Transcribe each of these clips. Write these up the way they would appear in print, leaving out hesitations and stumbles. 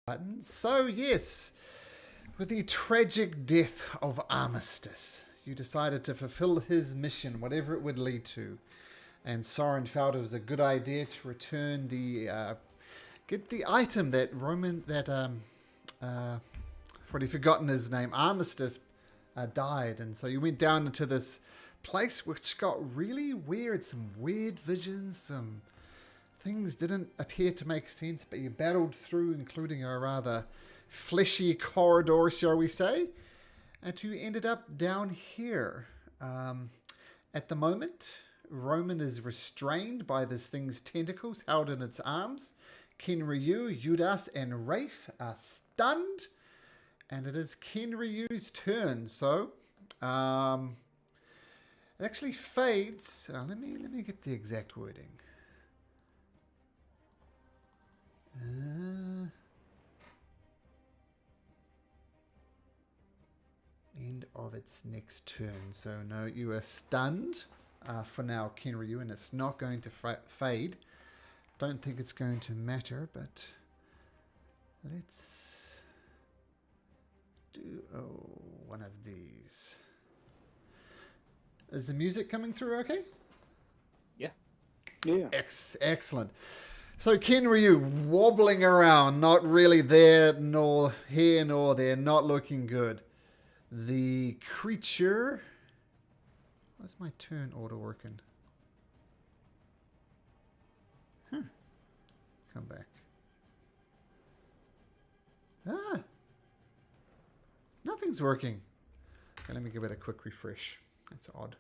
button. So, yes, with the tragic death of Armistice, you decided to fulfill his mission, whatever it would lead to. And Soren felt it was a good idea to return get the item that I've already forgotten his name, Armistice, died. And so you went down into this place which got really weird, some weird visions, some things didn't appear to make sense, but you battled through, including a rather fleshy corridor, shall we say, and you ended up down here. At the moment, Roman is restrained by this thing's tentacles held in its arms. Kenryu, Judas, and Rafe are stunned, and it is Kenryu's turn. So, it actually fades. Let me get the exact wording. End of its next turn. So no, you are stunned for now, Kenryu, and it's not going to fade. Don't think it's going to matter, but let's do one of these. Is the music coming through okay? Yeah. Excellent. So Kenryu wobbling around, not really there, nor here, nor there, not looking good. The creature... Why's my turn order working? Come back. Nothing's working. Okay, let me give it a quick refresh. That's odd.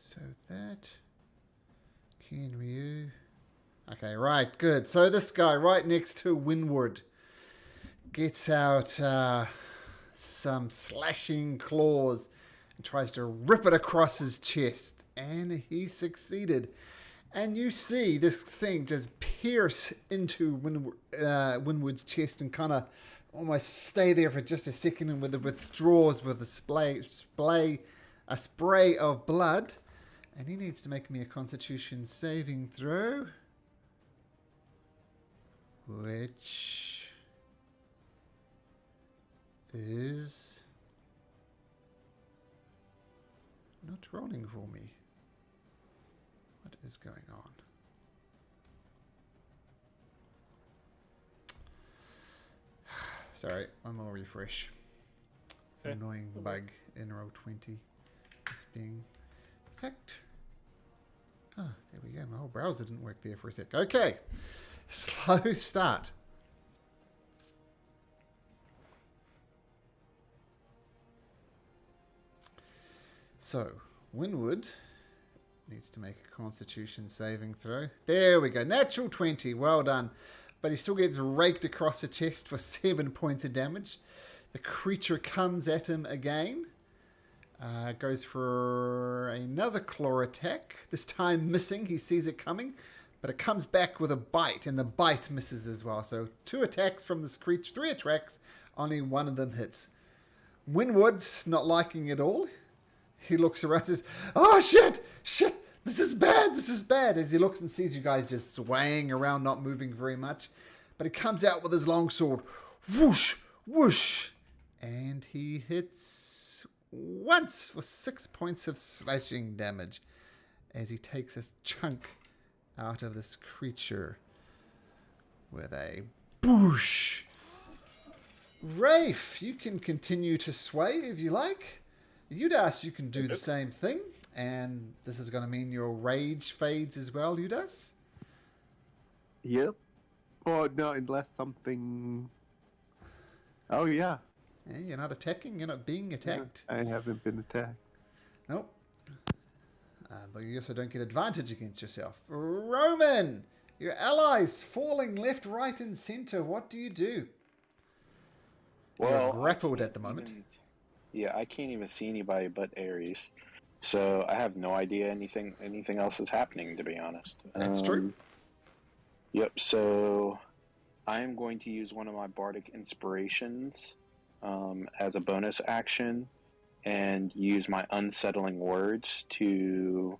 So that Kenryu. Okay, right, good. So this guy right next to Winwood gets out some slashing claws and tries to rip it across his chest, and he succeeded. And you see this thing just pierce into Winwood's chest and kind of almost stay there for just a second, and with it withdraws with a spray of blood. And he needs to make me a Constitution saving throw. Which is not rolling for me. What is going on? Sorry, one more refresh. It's an annoying bug in Roll20. It's being... In fact... Oh, there we go. My whole browser didn't work there for a sec. Okay. Slow start. So, Winwood needs to make a Constitution saving throw. There we go. Natural 20. Well done. But he still gets raked across the chest for 7 points of damage. The creature comes at him again. Goes for another claw attack. This time missing. He sees it coming. But it comes back with a bite. And the bite misses as well. So 2 attacks from this creature. 3 attacks. Only one of them hits. Winwood's not liking it all. He looks around and says, "Oh, shit! Shit! This is bad! This is bad!" As he looks and sees you guys just swaying around, not moving very much. But he comes out with his longsword. Whoosh! Whoosh! And he hits once for 6 points of slashing damage. As he takes a chunk out of this creature with a boosh. Rafe, you can continue to sway if you like. Udas, you can do the same thing. And this is going to mean your rage fades as well, Udas? Yep. Oh, no, unless something... Oh, yeah. Yeah, you're not attacking. You're not being attacked. Yeah, I haven't been attacked. Nope. But you also don't get advantage against yourself. Roman! Your allies falling left, right, and center. What do you do? Well, you're grappled at the moment. I can't even see anybody but Ares. So I have no idea anything else is happening, to be honest. That's true. Yep. So I am going to use one of my bardic inspirations as a bonus action, and use my unsettling words to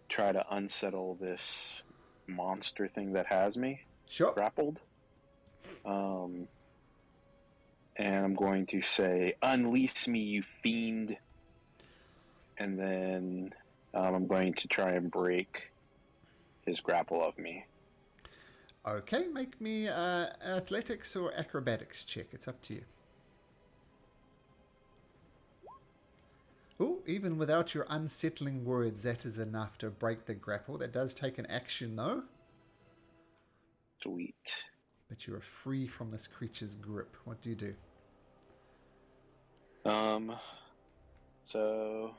try to unsettle this monster thing that has me Sure. grappled. And I'm going to say, "Unleash me, you fiend!" And then I'm going to try and break his grapple of me. Okay, make me athletics or acrobatics check. It's up to you. Oh, even without your unsettling words, that is enough to break the grapple. That does take an action, though. Sweet. But you are free from this creature's grip. What do you do? So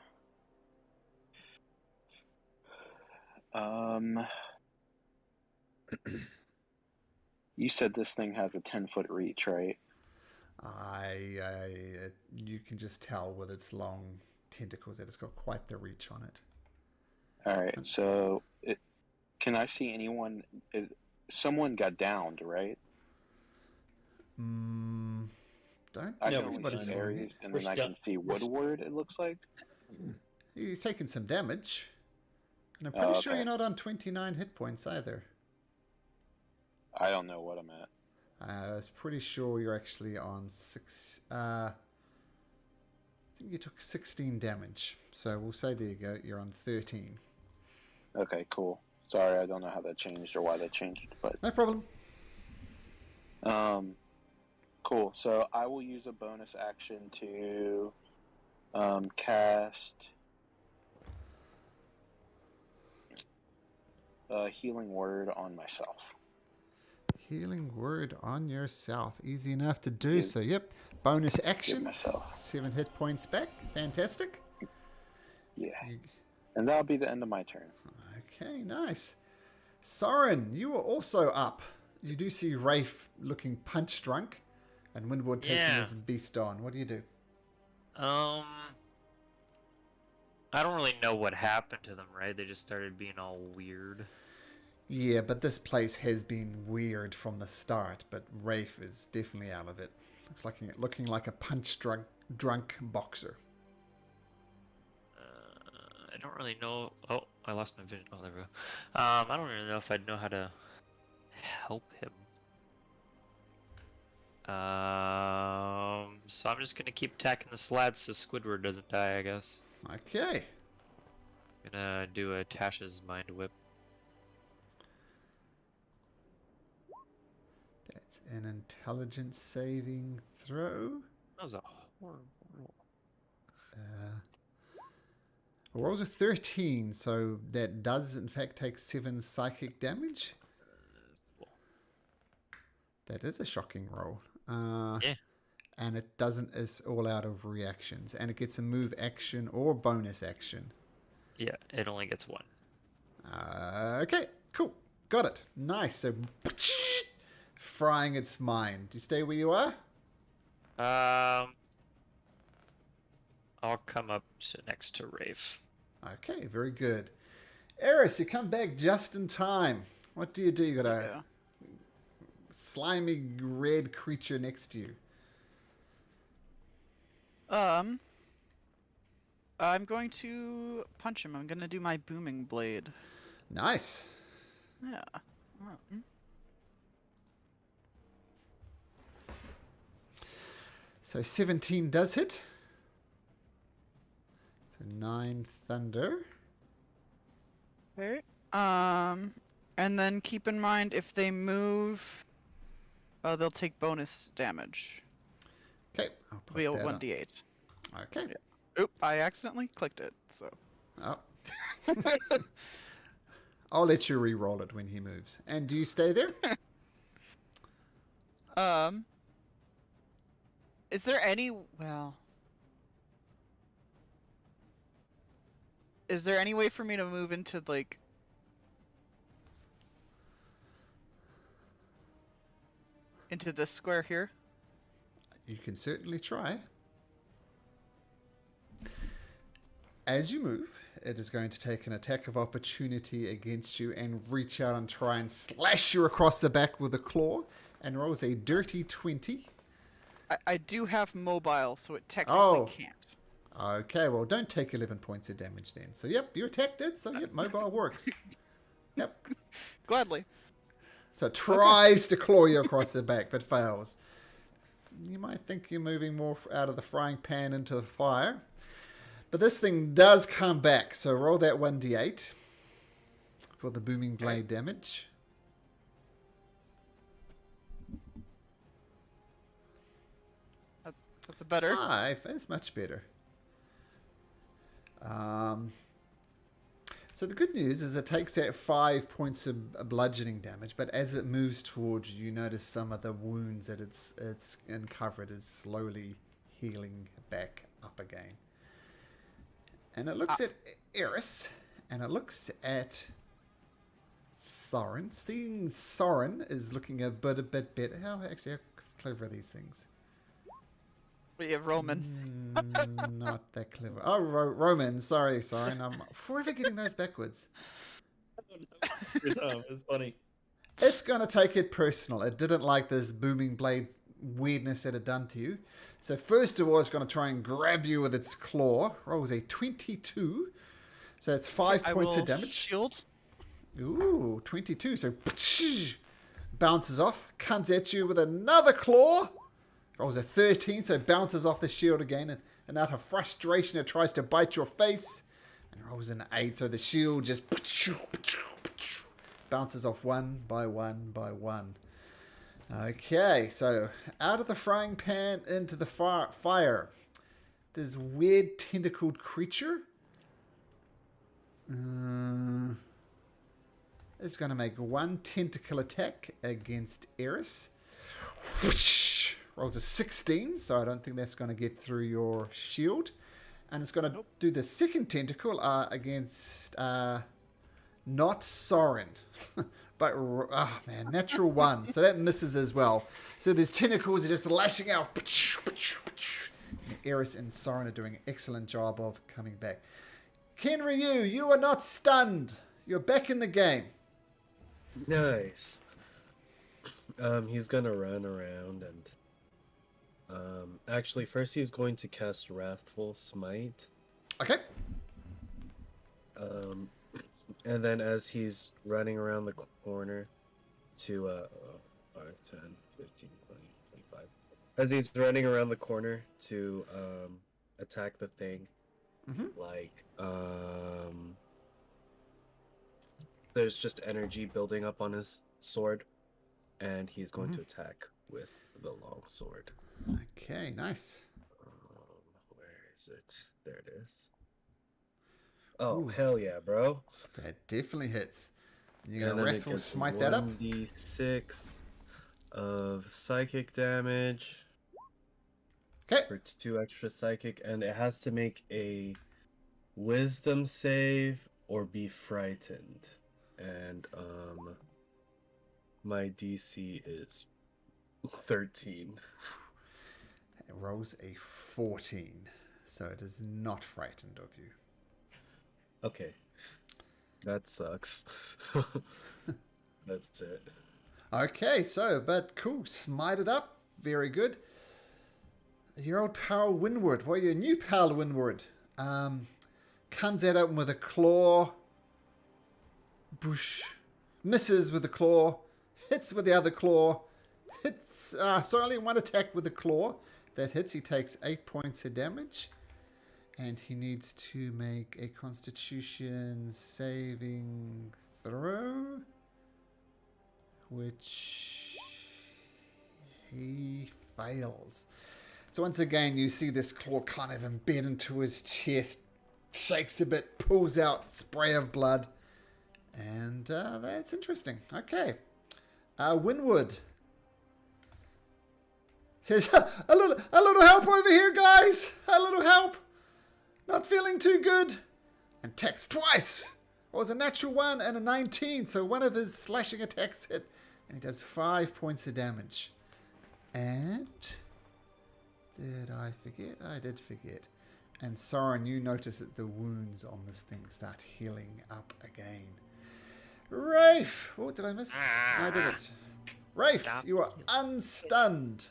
you said this thing has a 10-foot reach, right? You can just tell with its long tentacles that it's got quite the reach on it. All right. So can I see anyone? Someone got downed, right? Don't I know can only anybody's see on Aries, and We're then I still- can see we're Woodward, it looks like. He's taken some damage. And I'm pretty sure okay. you're not on 29 hit points either. I don't know what I'm at. I was pretty sure you're actually on 6. I think you took 16 damage. So we'll say there you go. You're on 13. Okay, cool. Sorry, I don't know how that changed or why that changed, but No problem. cool. So I will use a bonus action to cast a healing word on myself. Healing word on yourself. Easy enough to do. Give- So, yep. Bonus actions. myself. 7 hit points back. Fantastic. Yeah. You- And that'll be the end of my turn. Okay, nice. Soren, you are also up. You do see Rafe looking punch drunk and Windward taking Yeah. his beast on. What do you do? I don't really know what happened to them, right? They just started being all weird. Yeah, but this place has been weird from the start, but Rafe is definitely out of it. Looking like a punch drunk boxer. I don't really know. Oh, I lost my vision. Oh, there we go. I don't really know if I'd know how to help him. So I'm just gonna keep attacking the slats so Squidward doesn't die, I guess. Okay. I'm gonna do a Tasha's Mind Whip. That's an intelligence saving throw. That was a horrible roll. Rolls a 13, so that does in fact take 7 psychic damage. That is a shocking roll. Yeah. And it doesn't is all out of reactions, and it gets a move action or bonus action. Yeah, it only gets one. Okay, cool, got it. Nice. So frying its mind. Do you stay where you are? I'll come up next to Rafe. Okay, very good. Eris, you come back just in time. What do? You got a slimy red creature next to you. I'm going to punch him. I'm going to do my booming blade. Nice. Yeah. So 17 does hit. So 9 thunder. Okay. And then keep in mind if they move, they'll take bonus damage. Okay, I'll put It'll be a that up. 1d8. Okay. Yeah. Oop, I accidentally clicked it, so. Oh. I'll let you re-roll it when he moves. And do you stay there? Is there any, well... Is there any way for me to move into, like... into this square here? You can certainly try. as you move, it is going to take an attack of opportunity against you and reach out and try and slash you across the back with a claw, and rolls a dirty 20. I do have mobile, so it technically can't. Okay, well, don't take 11 points of damage then. So, yep, your attack did, so, yep, mobile works. Yep. Gladly. So it tries to claw you across the back, but fails. You might think you're moving more out of the frying pan into the fire. But this thing does come back, so roll that 1d8 for the booming blade damage. That's a better. 5, that's much better. So the good news is it takes that 5 points of bludgeoning damage, but as it moves towards you, you notice some of the wounds that it's uncovered is slowly healing back up again. And it looks at Eris, and it looks at Soren. Seeing Soren is looking a bit better. How clever are these things? We have Roman. Not that clever. Oh, Roman. Sorry. I'm forever getting those backwards. It's funny. It's going to take it personal. It didn't like this booming blade weirdness that it done to you. So first of all, it's going to try and grab you with its claw. Rolls a 22. So that's 5 points of damage. Shield. Ooh, 22. So bounces off. Comes at you with another claw. Rolls a 13, so it bounces off the shield again, and out of frustration, it tries to bite your face, and rolls an 8, so the shield just bounces off one by one by one. Okay, so out of the frying pan into the fire. This weird tentacled creature is going to make one tentacle attack against Eris. Whoosh! Rolls a 16, so I don't think that's going to get through your shield. And it's going to do the second tentacle against not Soren. But, oh man, natural 1. So that misses as well. So these tentacles are just lashing out. Eris and Soren are doing an excellent job of coming back. Kenryu, you are not stunned. You're back in the game. Nice. He's gonna run around and actually first he's going to cast Wrathful Smite. Okay. And then as he's running around the corner to 5, 10, 15, 20, 25. As he's running around the corner to attack the thing, like there's just energy building up on his sword, and he's going to attack with the long sword. Okay, nice. Where is it? There it is. Oh, Ooh. hell yeah, bro. That definitely hits. You're And going to then it Wrathful gets Smite that up? 1d6 of psychic damage Okay. for 2 extra psychic, and it has to make a wisdom save or be frightened. And my DC is 13. It rolls a 14, so it is not frightened of you. Okay. That sucks. That's it. Okay, so, but cool. Smite it up. Very good. Your old pal Windward. Well, your new pal Windward comes at it with a claw. Boosh. Misses with the claw. Hits with the other claw. Hits. So only one attack with the claw. That hits. He takes 8 points of damage. And he needs to make a Constitution saving throw. Which he fails. So once again, you see this claw kind of embed into his chest. Shakes a bit. Pulls out spray of blood. And that's interesting. Okay. Winwood says, a little help over here, guys. A little help. Not feeling too good. And attacks twice. It was a natural 1 and a 19. So one of his slashing attacks hit. And he does 5 points of damage. And did I forget? I did forget. And Soren, you notice that the wounds on this thing start healing up again. Rafe! Oh, did I miss? No, I didn't. Rafe, you are unstunned.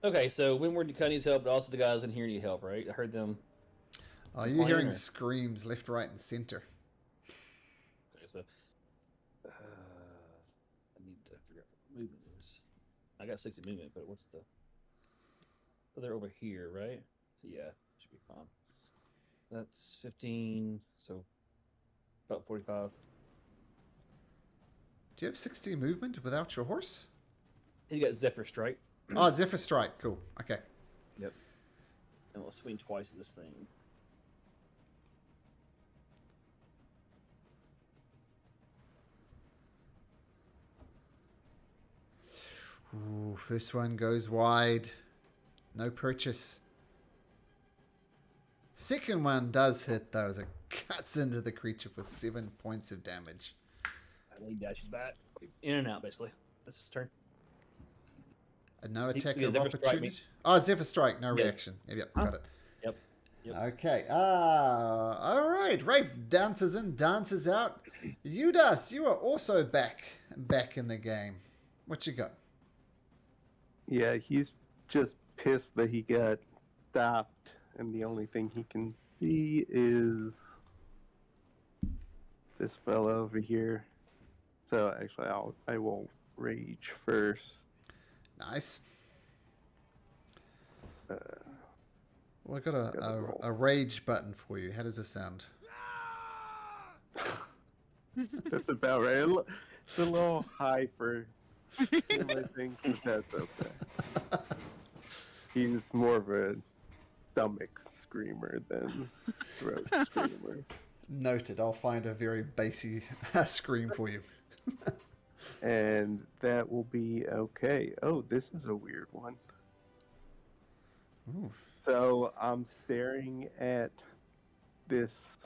Okay, so Windward needs help, but also the guys in here need help, right? I heard them. Are you hearing screams left, right, and center? Okay, so I need to figure out what movement is. I got 60 movement, but what's the? Oh, they're over here, right? Yeah, should be fine. That's 15, so about 45. Do you have 60 movement without your horse? He got Zephyr Strike. Oh, Zephyr Strike. Cool. Okay. Yep. And we'll swing twice at this thing. Ooh, first one goes wide. No purchase. Second one does hit, though, as it cuts into the creature for 7 points of damage. He dashes back. In and out, basically. That's his turn. And no He attack can of Zephyr Strike opportunity. Oh, Zephyr Strike, no Yeah. reaction. Yep, got it. Yep. Okay. All right. Rafe dances in, dances out. Udas, you are also back in the game. What you got? Yeah, he's just pissed that he got stopped, and the only thing he can see is this fella over here. So actually, I will rage first. Nice. Uh, Well, I've got a rage button for you. How does this sound? That's about right. It's a little high for him, I think, but that's okay. He's more of a stomach screamer than throat screamer. Noted. I'll find a very bassy scream for you. And that will be okay. Oh, this is a weird one. Ooh. So I'm staring at this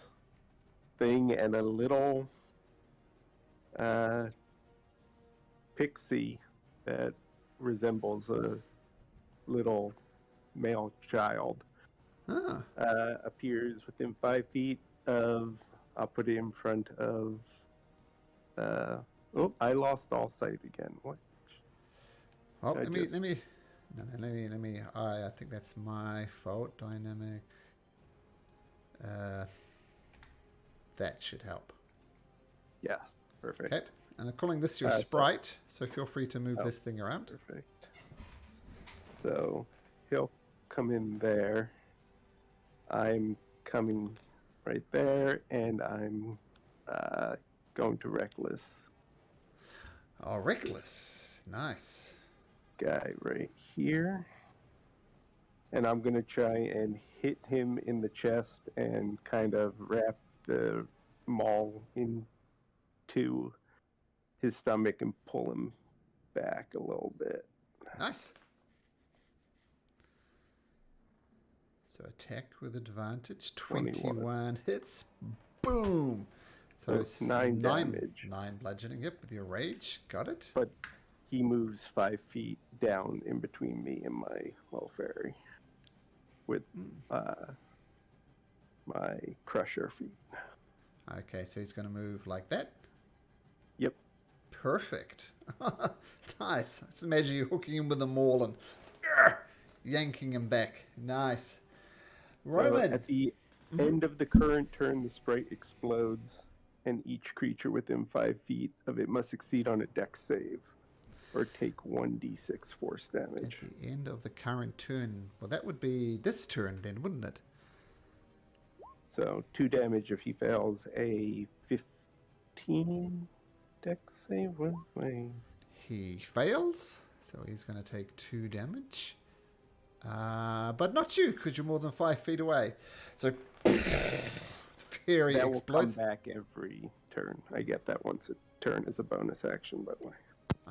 thing, and a little pixie that resembles a little male child Ah. appears within 5 feet of. I'll put it in front of. Oh, I lost all sight again. What? Oh, I let me. just- I think that's my fault. Dynamic. That should help. Yes, perfect. Okay. And I'm calling this your So- sprite, so feel free to move Oh. this thing around. Perfect. So he'll come in there. I'm coming right there, and I'm going to reckless Oh, reckless. Nice. guy right here. And I'm going to try and hit him in the chest and kind of wrap the maul into his stomach and pull him back a little bit. Nice. So attack with advantage. 21 hits. Boom. So So it's 9 damage. 9 bludgeoning. Yep, with your rage. Got it. But he moves 5 feet down in between me and my low fairy with my crusher feet. Okay, so he's going to move like that. Yep. Perfect. Nice. Just imagine you hooking him with a maul and yanking him back. Nice. So Roman. at the end of the current turn, the sprite explodes, and each creature within 5 feet of it must succeed on a dex save or take 1d6 force At damage. the end of the current turn. Well, that would be this turn then, wouldn't it? So 2 damage if he fails a 15 dex save. What's my... He fails, so he's going to take 2 damage. But not you, because you're more than 5 feet away. So, Fury That will explodes. come back every turn. I get that once a turn as a bonus action, by the way.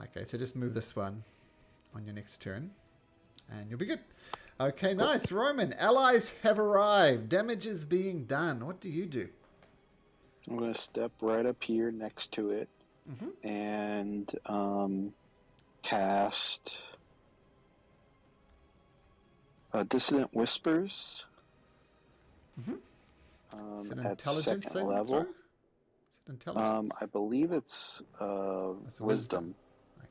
Okay, so just move this one on your next turn, and you'll be good. Okay, nice. Roman, allies have arrived. Damage is being done. What do you do? I'm going to step right up here next to it and cast Dissonant Whispers Is it At intelligence second saving level. throw? Is it intelligence? I believe it's That's wisdom.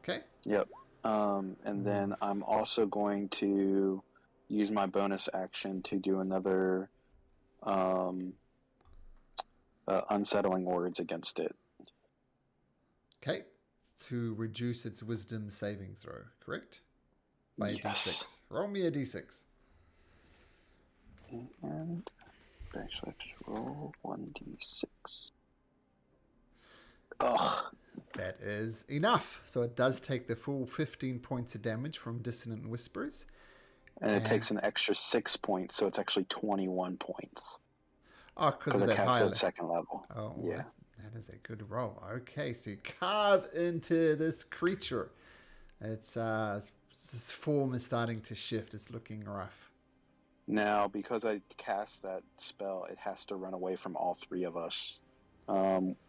Okay. Yep. And then I'm also going to use my bonus action to do another unsettling words against it. Okay. To reduce its wisdom saving throw, correct? By a Yes. d6. Roll me a d6. And actually, roll 1d6. Ugh. That is enough. So it does take the full 15 points of damage from Dissonant Whispers. And it takes an extra 6 points, so it's actually 21 points. Oh, because of I that cast higher. at second level. Oh, yeah. that is a good roll. Okay, so you carve into this creature. Its form is starting to shift. It's looking rough. Now, because I cast that spell, it has to run away from all three of us,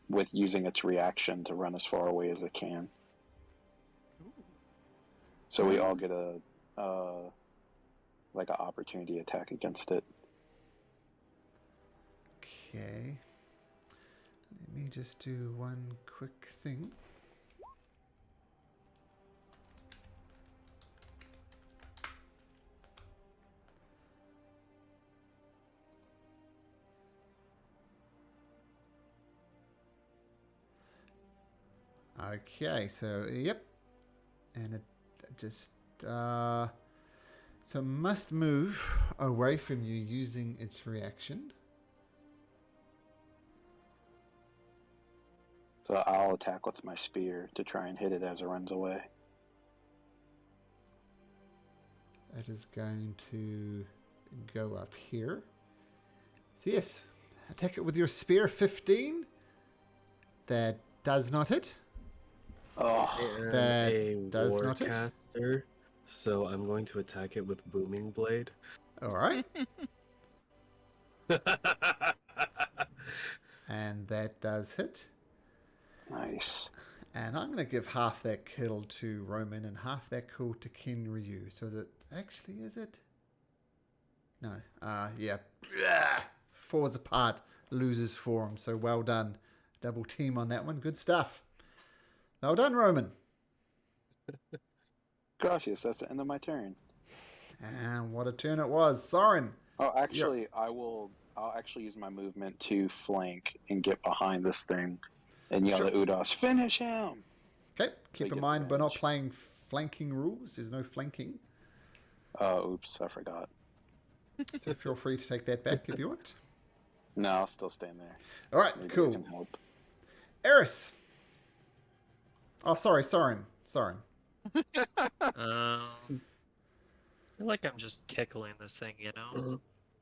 with using its reaction to run as far away as it can. So we all get a like an opportunity attack against it. Okay. Let me just do one quick thing. Okay, so yep, and it just so it must move away from you using its reaction. So I'll attack with my spear to try and hit it as it runs away. It is going to go up here. So yes, attack it with your spear. 15. That does not hit. Oh, And That a does not hit. warcaster, so I'm going to attack it with booming blade. All right, and that does hit. nice. And I'm going to give half that kill to Roman and half that kill to Ken Ryu. So is it actually, is it? No. Yeah. Falls apart, loses form. So well done. Double team on that one. Good stuff. Well done, Roman. Gracias, that's the end of my turn. And what a turn it was. Soren. Oh, actually, I'll actually use my movement to flank and get behind this thing and yell Sure. at Udas, finish him! Okay. Keep get in mind, we're not advantage. playing flanking rules. There's no flanking. Oops, I forgot. So feel free to take that back if you want. No, I'll still stand there. All right, Maybe I cool. can help. Eris. Oh, sorry, Soren. I feel like I'm just tickling this thing, you know?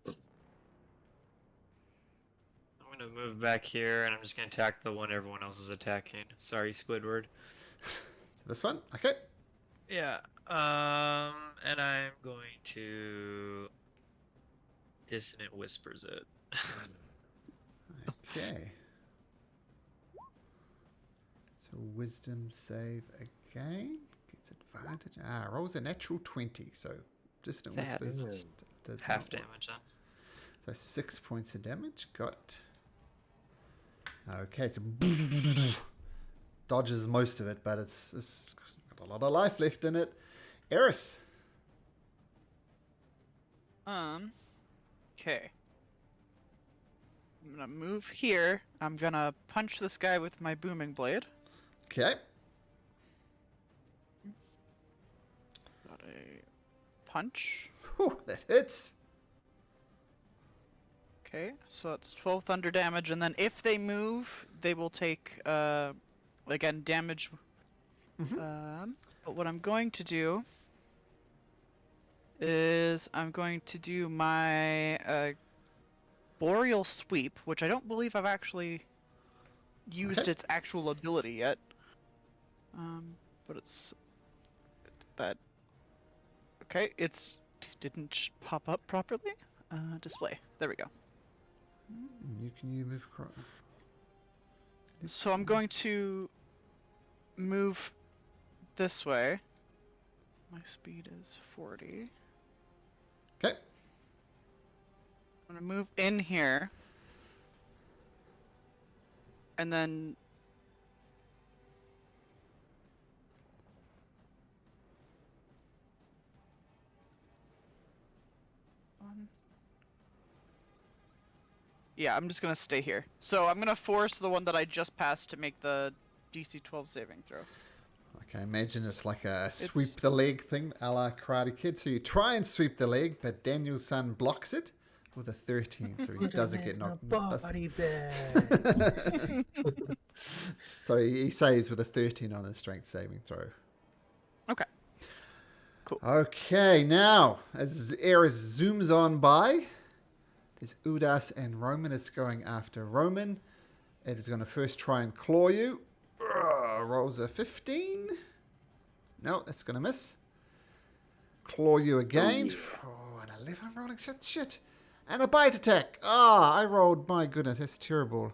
I'm gonna move back here and I'm just gonna attack the one everyone else is attacking. Sorry, Squidward. This one? Okay. Yeah, and I'm going to Dissonant Whispers it. Okay. So wisdom save again. Gets advantage. Rolls a natural 20. So Distant That Whispers is does Half not work. damage, huh? So 6 points of damage. Got it. Okay, so dodges most of it, but it's got a lot of life left in it. Eris. Okay. I'm gonna move here. I'm gonna punch this guy with my booming blade. Okay. Got a punch. Whew, that hits. Okay, so that's 12 thunder damage, and then if they move, they will take again damage. But what I'm going to do is I'm going to do my Boreal Sweep, which I don't believe I've actually used Okay. its actual ability yet. But it's that. Okay, it's didn't pop up properly. Display. There we go. You move across. So I'm going to move this way. My speed is 40. Okay. I'm gonna move in here. And then yeah, I'm just gonna stay here. So I'm gonna force the one that I just passed to make the DC 12 saving throw. Okay, imagine it's like a sweep the leg thing, a la Karate Kid. So you try and sweep the leg, but Daniel's son blocks it with a 13, so he doesn't get knocked. Body bag. So he saves with a 13 on his strength saving throw. Okay. Cool. Okay, now as Eris zooms on by, there's Udas and Roman is going after Roman. It is going to first try and claw you. Rolls a 15. No, that's going to miss. Claw you again. Oh, an 11 rolling shit. And a bite attack. I rolled, my goodness, that's terrible.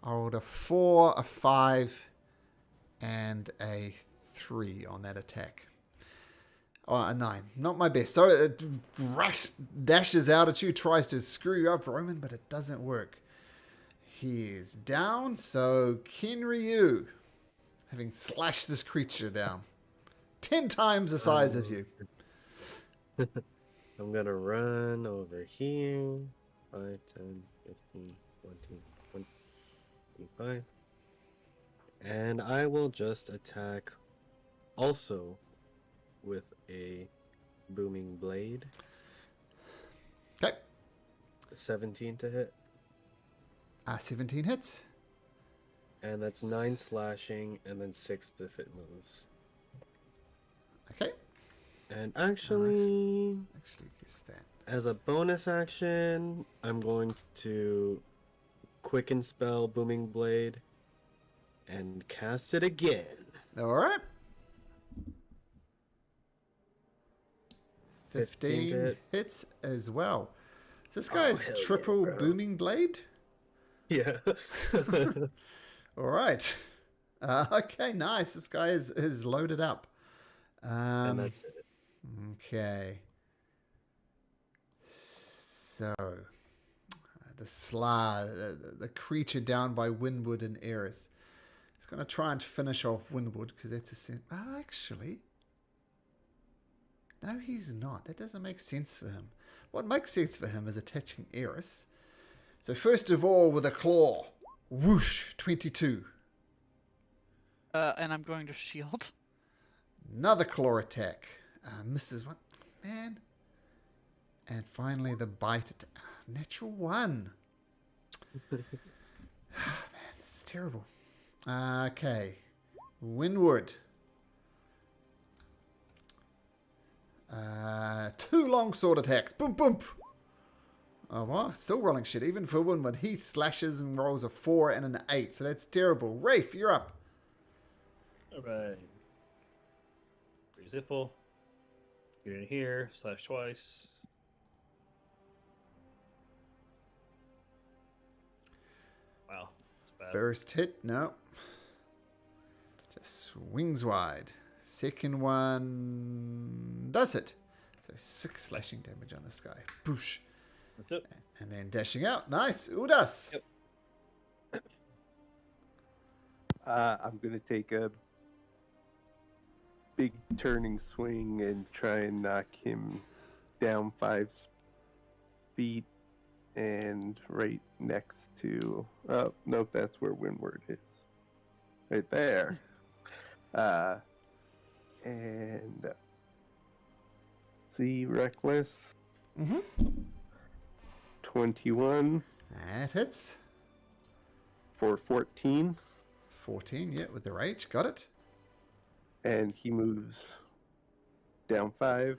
I rolled a 4, a 5, and a 3 on that attack. Oh, a 9. Not my best. So it dashes out at you, tries to screw you up, Roman, but it doesn't work. He is down, so Kinryu, having slashed this creature down, 10 times the size of you. I'm gonna run over here. 5, 10, 15, 20, 25. And I will just attack also with a booming blade. Okay. 17 to hit. 17 hits. And that's 9 slashing and then 6 if it moves. Okay. And actually, guess that. as a bonus action, I'm going to quicken spell Booming Blade and cast it again. All right. 15 15 hit. hits as well. So this guy's hell yeah, triple bro. booming blade. Yeah. All right. Okay, nice. This guy is loaded up. And that's it. Okay. So, the creature down by Winwood and Eris. He's going to try and finish off Winwood because that's a sin. Oh, actually. No, he's not. That doesn't make sense for him. What makes sense for him is attaching Eris. So, first of all, with a claw. Whoosh, 22. And I'm going to shield. Another claw attack. Misses one. Man. And finally the bite attack. Natural 1. Man, this is terrible. Okay. Winwood. 2 longsword attacks. Boom, boom. Oh, well, still rolling shit. Even for Winwood, he slashes and rolls a 4 and an 8. So that's terrible. Rafe, you're up. Alright. Pretty simple. Get in here, slash twice. Wow, that's bad. First hit, no. Just swings wide. Second one does it. So 6 slashing damage on this guy. Boosh. That's it. And then dashing out. Nice. Udas. Yep. I'm going to take a big turning swing and try and knock him down 5 feet and right next to... Oh, nope, that's where Windward is. Right there. And... See, Reckless. Mm-hmm. 21 That hits. for 14. 14, yeah, with the rage. Got it. And he moves down 5.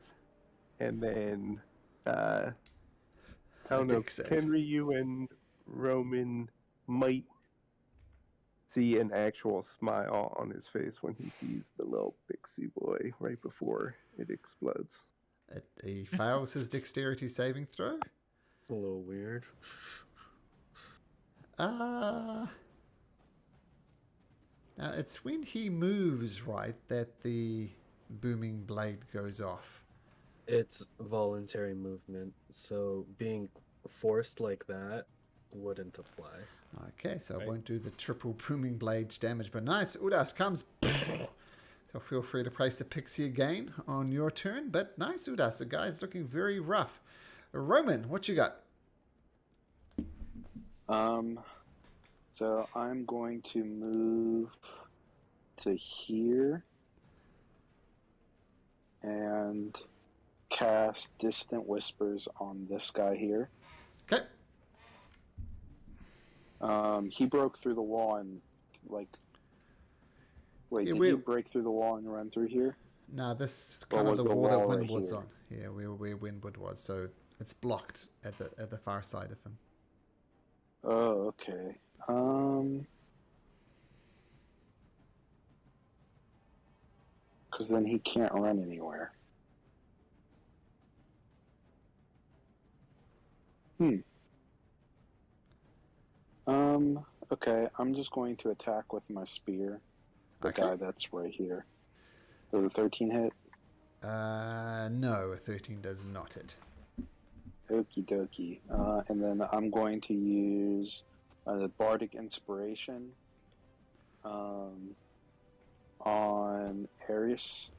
And then... I don't know, Dex save. Henry, you and Roman might see an actual smile on his face when he sees the little pixie boy right before it explodes. He fails his dexterity saving throw. A little weird. Now, it's when he moves, right, that the booming blade goes off. It's voluntary movement, so being forced like that wouldn't apply. Okay, so I Right. won't do the triple booming blade damage, but nice. Udas comes. So feel free to place the pixie again on your turn, but nice, Udas. The guy's looking very rough. Roman, what you got? So I'm going to move to here and cast Distant Whispers on this guy here. Okay. He broke through the wall and wait, Yeah, did he break through the wall and run through here? Now this Or kind of was the the wall that wall right Windwood's here? on. Yeah, where Windwood was, so it's blocked at the far side of him. Oh, okay. Because then he can't run anywhere. Okay, I'm just going to attack with my spear. The Okay. guy that's right here. Does a 13 hit? No, a 13 does not hit. Okie dokie. And then I'm going to use the Bardic Inspiration on Aries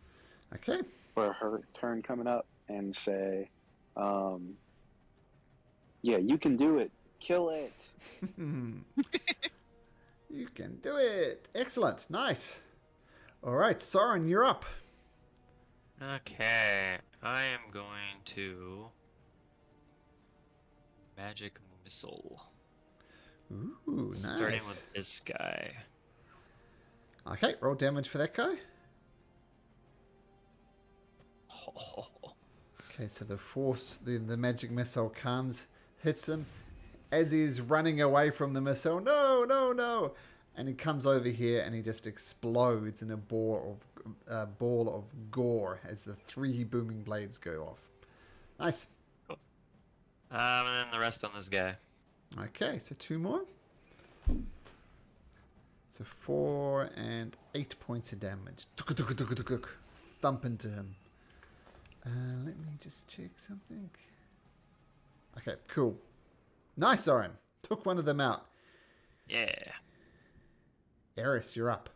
Okay. for her turn coming up and say, yeah, you can do it. Kill it. You can do it. Excellent. Nice. All right, Soren, you're up. Okay, I am going to magic missile. Ooh, nice. Starting with this guy. Okay, roll damage for that guy. Okay, so the force, the magic missile comes, hits him. As he's running away from the missile, no, no, no. And he comes over here and he just explodes in a ball of gore as the 3 booming blades go off. Nice. And then the rest on this guy. Okay, so 2 more. So 4 and 8 points of damage. Thump into him. Let me just check something. Okay, cool. Nice, Oren. Took one of them out. Yeah. Eris, you're up.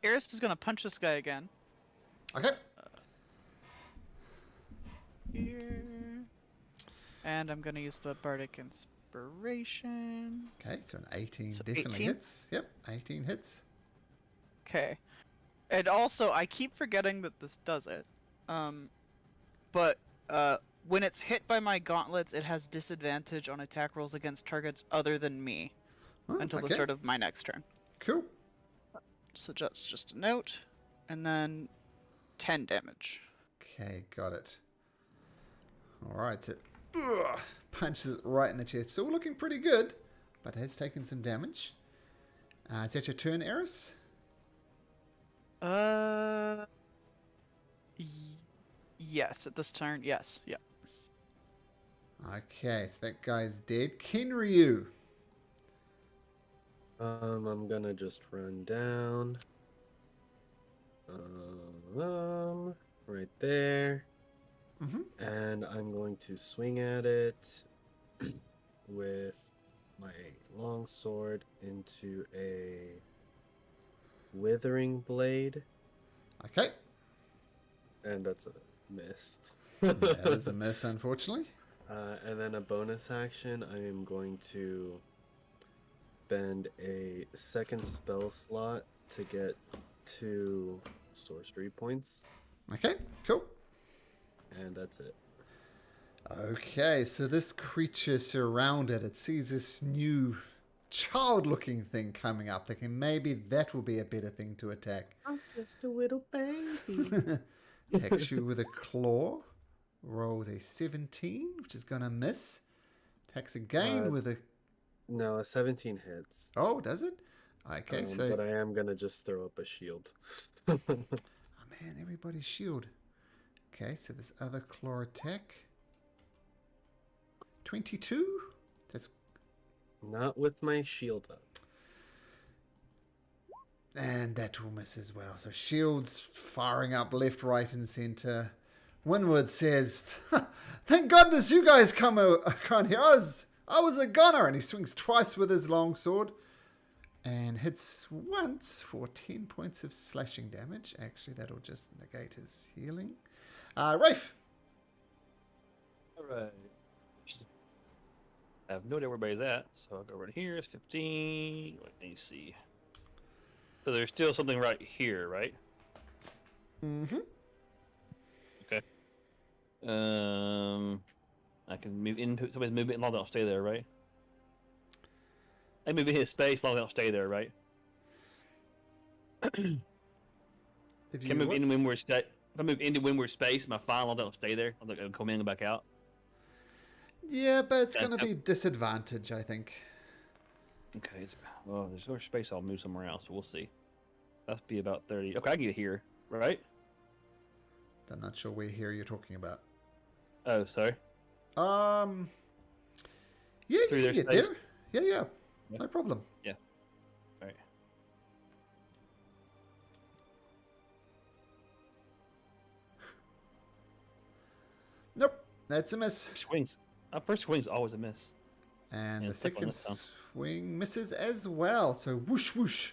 Eris is gonna punch this guy again. Okay. Here. And I'm gonna use the Bardic Inspiration. Okay, so an 18 So definitely 18? hits. Yep, 18 hits. Okay. And also, I keep forgetting that this does it. But when it's hit by my gauntlets, it has disadvantage on attack rolls against targets other than me Oh, until the okay. start of my next turn. Cool. So just a note, and then 10 damage. Okay, got it. All right, so punches it right in the chest. Still looking pretty good, but has taken some damage. Is that your turn, Eris? Yes, at this turn, yes, yeah. Okay, so that guy's dead. Kenryu. I'm gonna just run down. Right there. Mm-hmm. And I'm going to swing at it with my long sword into a withering blade, Okay. and that's a miss. That is a miss, unfortunately. And then a bonus action, I am going to spend a second spell slot to get 2 sorcery points, Okay, cool. and that's it. Okay, so this creature surrounded, it sees this new child-looking thing coming up, thinking maybe that will be a better thing to attack. I'm just a little baby. Attacks you with a claw. Rolls a 17, which is going to miss. Attacks again with a... No, a 17 hits. Oh, does it? Okay, so... But I am gonna just throw up a shield. Oh man, everybody's shield. Okay, so this other claw attack. 22? That's... Not with my shield up. And that will miss as well. So shields firing up left, right, and centre. Winwood says, "Thank goodness you guys come here. I was a gunner." And he swings twice with his longsword. And hits once for 10 points of slashing damage. Actually, that'll just negate his healing. Rafe. Alright. I have no idea where everybody's at, so I'll go right here. It's 15. Let me see. So there's still something right here, right? Mm-hmm. Okay. I can move into somebody's movement as long as they don't stay there, right? I move in his space as long as they don't stay there, right? If Can I move what? in windward if I move into windward space, my fine long as they don't stay there. I'll come in and back out. Yeah, but it's Yeah, going to be disadvantage, I think. Okay. Well, there's no space. I'll move somewhere else, but we'll see. That'll be about 30. Okay, I can get here, right? I'm not sure where here you're talking about. Oh, sorry. Yeah, you Through can their get space? there. Yeah, Yeah. no problem. Yeah. Alright. Nope, that's a miss. Swings. First swing's always a miss. And Yeah, the step on second this down. swing misses as well. So whoosh, whoosh.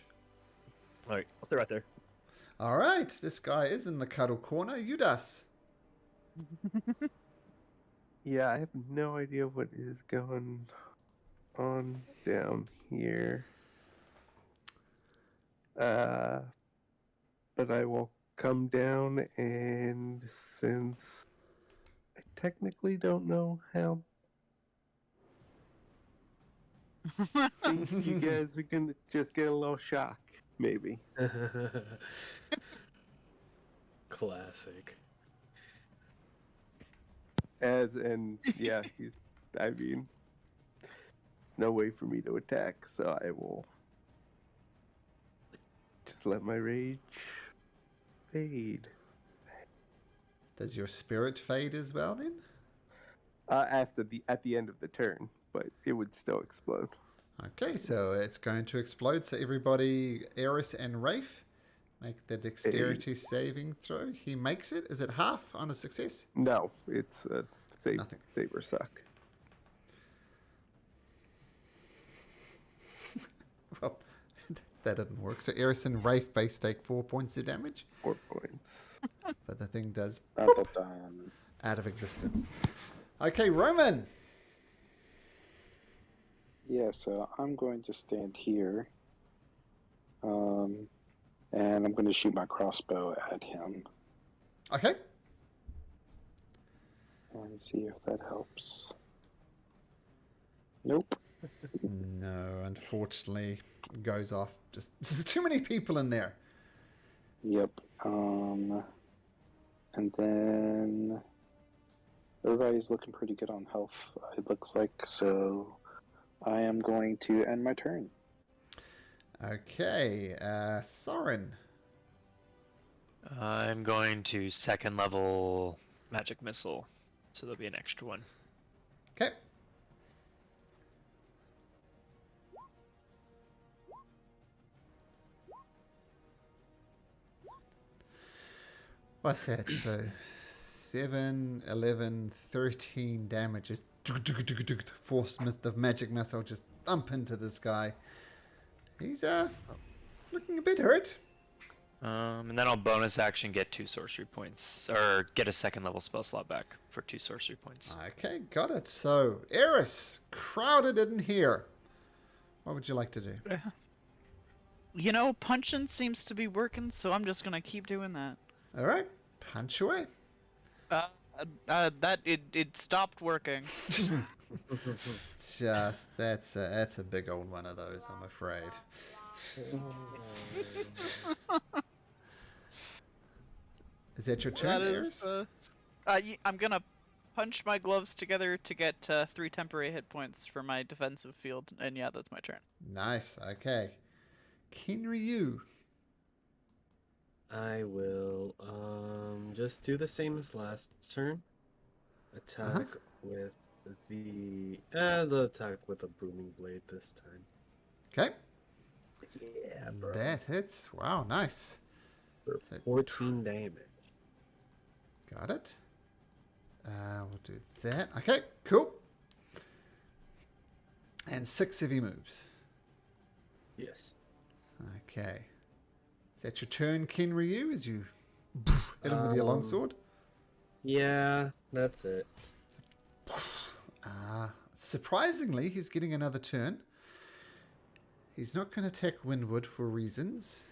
Alright, I'll stay right there. All right, this guy is in the cuddle corner. Udas. Yeah, I have no idea what is going on down here. But I will come down, and since I technically don't know how, I think you guys are gonna just get a little shock, maybe. Classic. Yeah, I mean, no way for me to attack, so I will just let my rage fade. Does your spirit fade as well then? At the end of the turn, but it would still explode. Okay, so it's going to explode. So everybody, Eris and Rafe, make the dexterity saving throw. He makes it. Is it half on a success? No, it's a Nothing. save or suck. Well, that didn't work. So Eris and Rafe base take 4 points of damage, 4 points. but the thing does Dun-dun-dun. out of existence. Okay, Roman. Yeah, so I'm going to stand here. And I'm going to shoot my crossbow at him Okay. and see if that helps. Nope. No, unfortunately, goes off. Just there's too many people in there. Yep. And then everybody's looking pretty good on health, it looks like, so I am going to end my turn. Okay, Soren. I'm going to second level magic missile, so there'll be an extra one. Okay. What's that? So 7, 11, 13 damage. Just force the magic missile just thump into this guy. He's looking a bit hurt. And then I'll bonus action get 2 sorcery points, or get a second level spell slot back for 2 sorcery points. Okay, got it. So Eris, crowded in here. What would you like to do? You know, punching seems to be working, so I'm just gonna keep doing that. All right, punch away. It stopped working. Just that's a big old one of those, I'm afraid. Is that your turn, That Eris? is, I'm gonna punch my gloves together to get 3 temporary hit points for my defensive field, and yeah, that's my turn. Nice. Okay. Kinryu. I will just do the same as last turn. Attack with the attack with a booming blade this time. Okay. Yeah, bro. That hits. Wow, nice. For So 14 damage. got it. We'll do that. Okay, cool. And 6 heavy moves. Yes. Okay. Is that your turn, Kenryu, as you hit him with your longsword? Yeah, that's it. Surprisingly, he's getting another turn. He's not going to attack Windwood for reasons.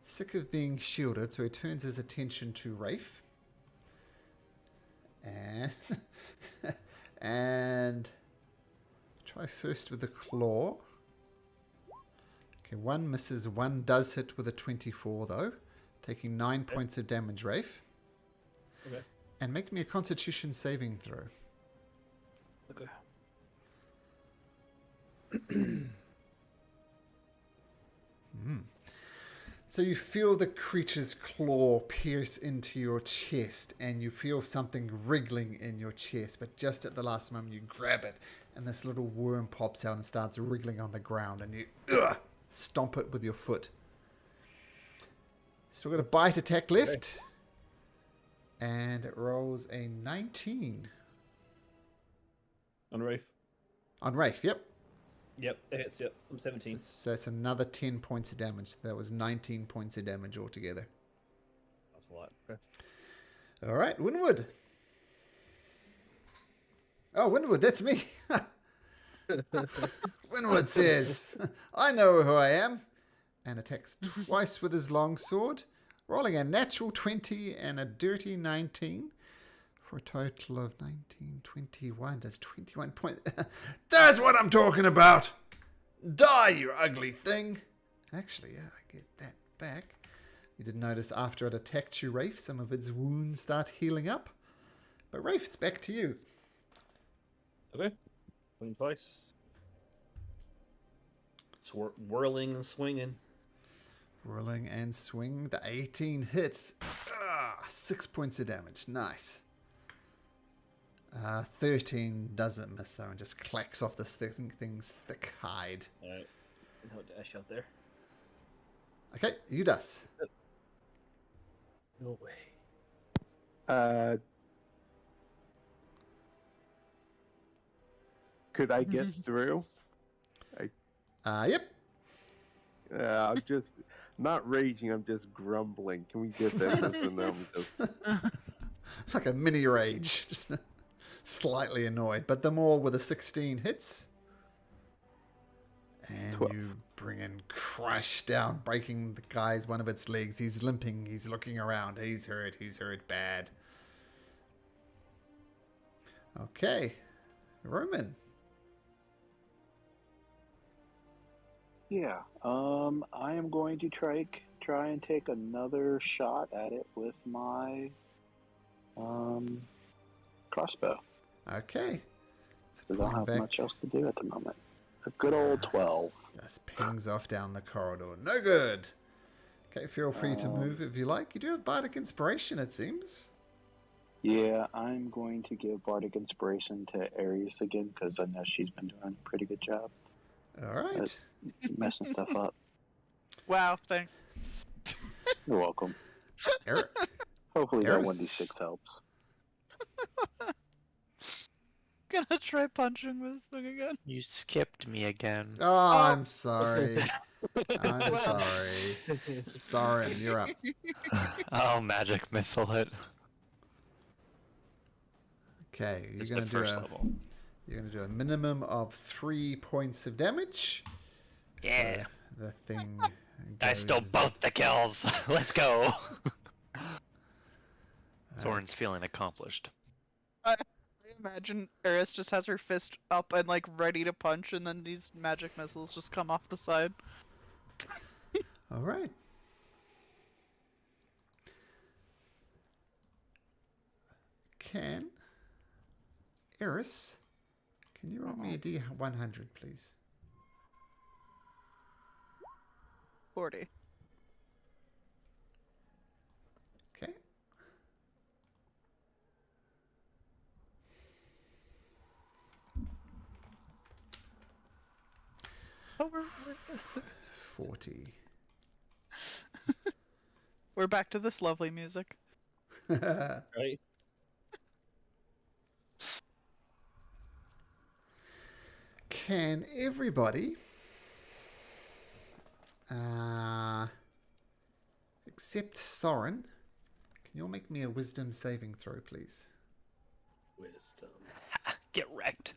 Sick of being shielded, so he turns his attention to Rafe. And and try first with the claw. Okay, 1 misses, 1 does hit with a 24 though, taking 9 points of damage, Rafe. Okay. And make me a Constitution saving throw. Okay. So you feel the creature's claw pierce into your chest, and you feel something wriggling in your chest, but just at the last moment you grab it, and this little worm pops out and starts wriggling on the ground, and you stomp it with your foot. Still got a bite attack left, and it rolls a 19. On Rafe. On Rafe, yep. Yep, it hits. Yep, I'm 17. So that's another 10 points of damage. That was 19 points of damage altogether. That's a lot. Okay. All right, Winwood. Oh, Winwood, that's me. Winwood says, I know who I am, and attacks twice with his long sword, rolling a natural 20 and a dirty 19 for a total of 19, 21. Does 21 points. That's what I'm talking about. Die, you ugly thing. Actually, yeah, I get that back. You did notice after it attacked you, Rafe, some of its wounds start healing up. But Rafe, it's back to you. Okay. Swing twice. Whirling and swinging. Rolling and swing. The 18 hits. 6 points of damage. Nice. 13 doesn't miss though and just clacks off this thing's thick hide. Alright. No dash out there. Okay, Udas. No way. Could I get through? Yep. I'm just not raging. I'm just grumbling. Can we get that? And I'm just Like a mini rage. Just slightly annoyed. But the more with a 16 hits. And 12. you bring in crash down, breaking the guy's one of its legs. He's limping. He's looking around. He's hurt. He's hurt bad. Okay. Roman. Yeah. I am going to try and take another shot at it with my crossbow. Okay. Because I don't have much else to do at the moment. A good old 12. Just pings off down the corridor. No good. Okay, feel free to move if you like. You do have Bardic Inspiration, it seems. Yeah, I'm going to give Bardic Inspiration to Aries again because I know she's been doing a pretty good job All right. messing stuff up. Wow, thanks. You're welcome. Eric. Hopefully that Eris. 1d6 helps. Gonna try punching this thing again. You skipped me again. Oh, I'm sorry. I'm sorry. Soren, you're up. Oh, magic missile hit. Okay, you're It's gonna the do first a level. you're gonna do a minimum of 3 points of damage. Yeah. So the thing. I stole goes- both the kills. Let's go. Soren's feeling accomplished. I imagine Eris just has her fist up and like ready to punch, and then these magic missiles just come off the side. All right. Eris, can you roll me a D100, please? 40. Okay. we're 40. We're back to this lovely music. Right? Can everybody except Soren, can you all make me a wisdom saving throw, please? Wisdom. get wrecked.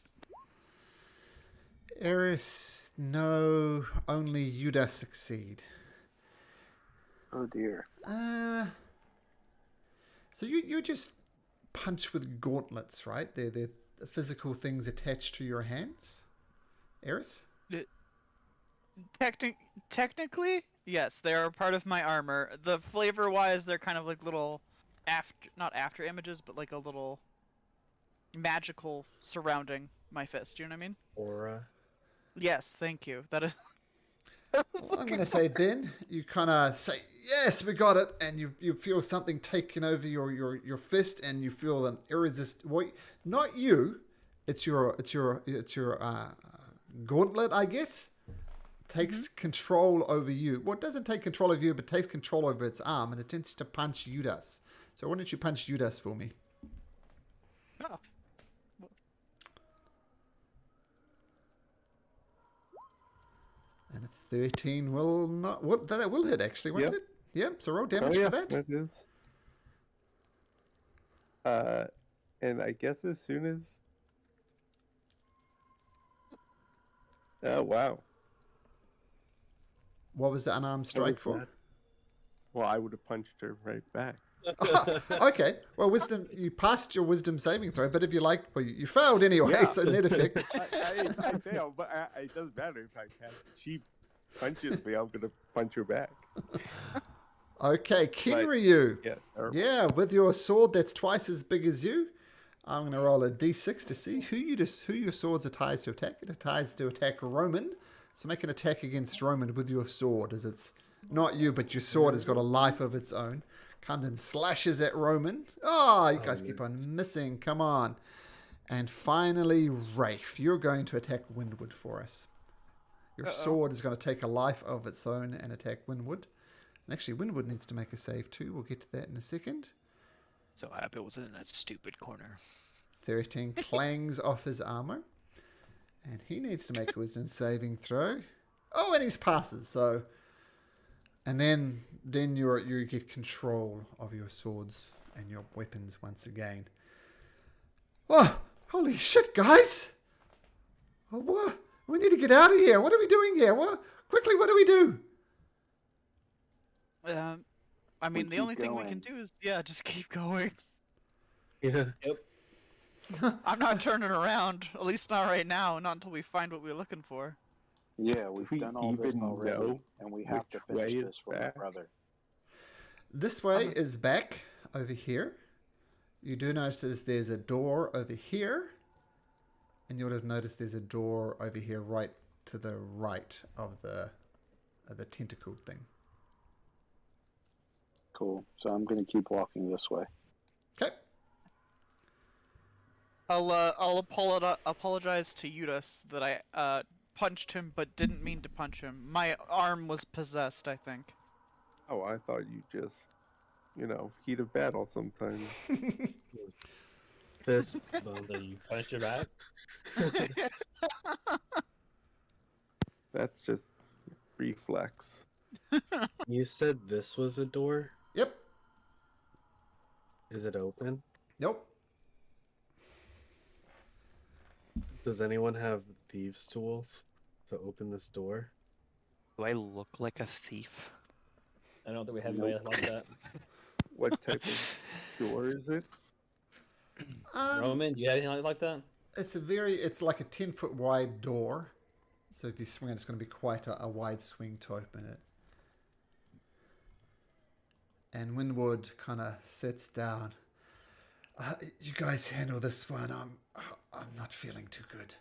Eris, no, only Yuda succeed. Oh dear. So you just punch with gauntlets, right? They're the physical things attached to your hands. Eris? Technically, yes, they are part of my armor. The flavor-wise, they're kind of like little not after images, but like a little magical surrounding my fist. You know what I mean? Aura. Yes, thank you. That is. Well, I'm going to say then, you kind of say, yes, we got it, and you feel something taking over your fist, and you feel an irresistible. Well, not you, it's your gauntlet, I guess, takes control over you. Well, it doesn't take control of you, but takes control over its arm, and attempts to punch Judas. So why don't you punch Judas for me? Oh. And a 13 will not. What that will hit actually, won't Yep. it? Yep. So roll damage for that. That is. And I guess as soon as. Oh wow. What was the unarmed strike for? that? Well, I would have punched her right back. Okay. Well, wisdom. You passed your wisdom saving throw, but if you like, well, you failed anyway. Yeah. So net effect. I fail, but it doesn't matter if I pass. If she punches me, I'm gonna punch her back. Okay, Kinryu. Yeah. Yeah, with your sword that's twice as big as you, I'm going to roll a d6 to see who your swords are tied to attack. It ties to attack Roman. So make an attack against Roman with your sword, as it's not you, but your sword has got a life of its own. Comes and slashes at Roman. Oh, you guys keep on missing. Come on. And finally, Rafe, you're going to attack Windward for us. Your sword is going to take a life of its own and attack Windward. And actually, Windward needs to make a save too. We'll get to that in a second. So I hope it wasn't in that stupid corner. 13 clangs off his armor. And he needs to make a wisdom saving throw. Oh, and he passes. So, and then you get control of your swords and your weapons once again. Oh, holy shit, guys! Oh, what? We need to get out of here. What are we doing here? What? Quickly, what do we do? I mean, the keep only thing we can going. do is just keep going. Yeah. I'm not turning around, at least not right now, not until we find what we're looking for. Yeah, we've We done all this even already, know and we have to which way finish is this for my back? brother. This way is back over here. You do notice there's a door over here. And you would have noticed there's a door over here right to the right of the tentacled thing. Cool. So I'm gonna keep walking this way. Okay. I'll apologize to Eudas that I punched him but didn't mean to punch him. My arm was possessed, I think. Oh, I thought you just, heat of battle sometimes. This. So then you punch your back. That's just reflex. You said this was a door? Yep. Is it open? Nope. Does anyone have thieves' tools to open this door? Do I look like a thief? I don't think we have anybody like that. What type of door is it? Roman, do you have anything like that? It's like a 10-foot wide door. So if you swing it, it's going to be quite a wide swing to open it. And Windward kind of sits down. You guys handle this one. I'm not feeling too good.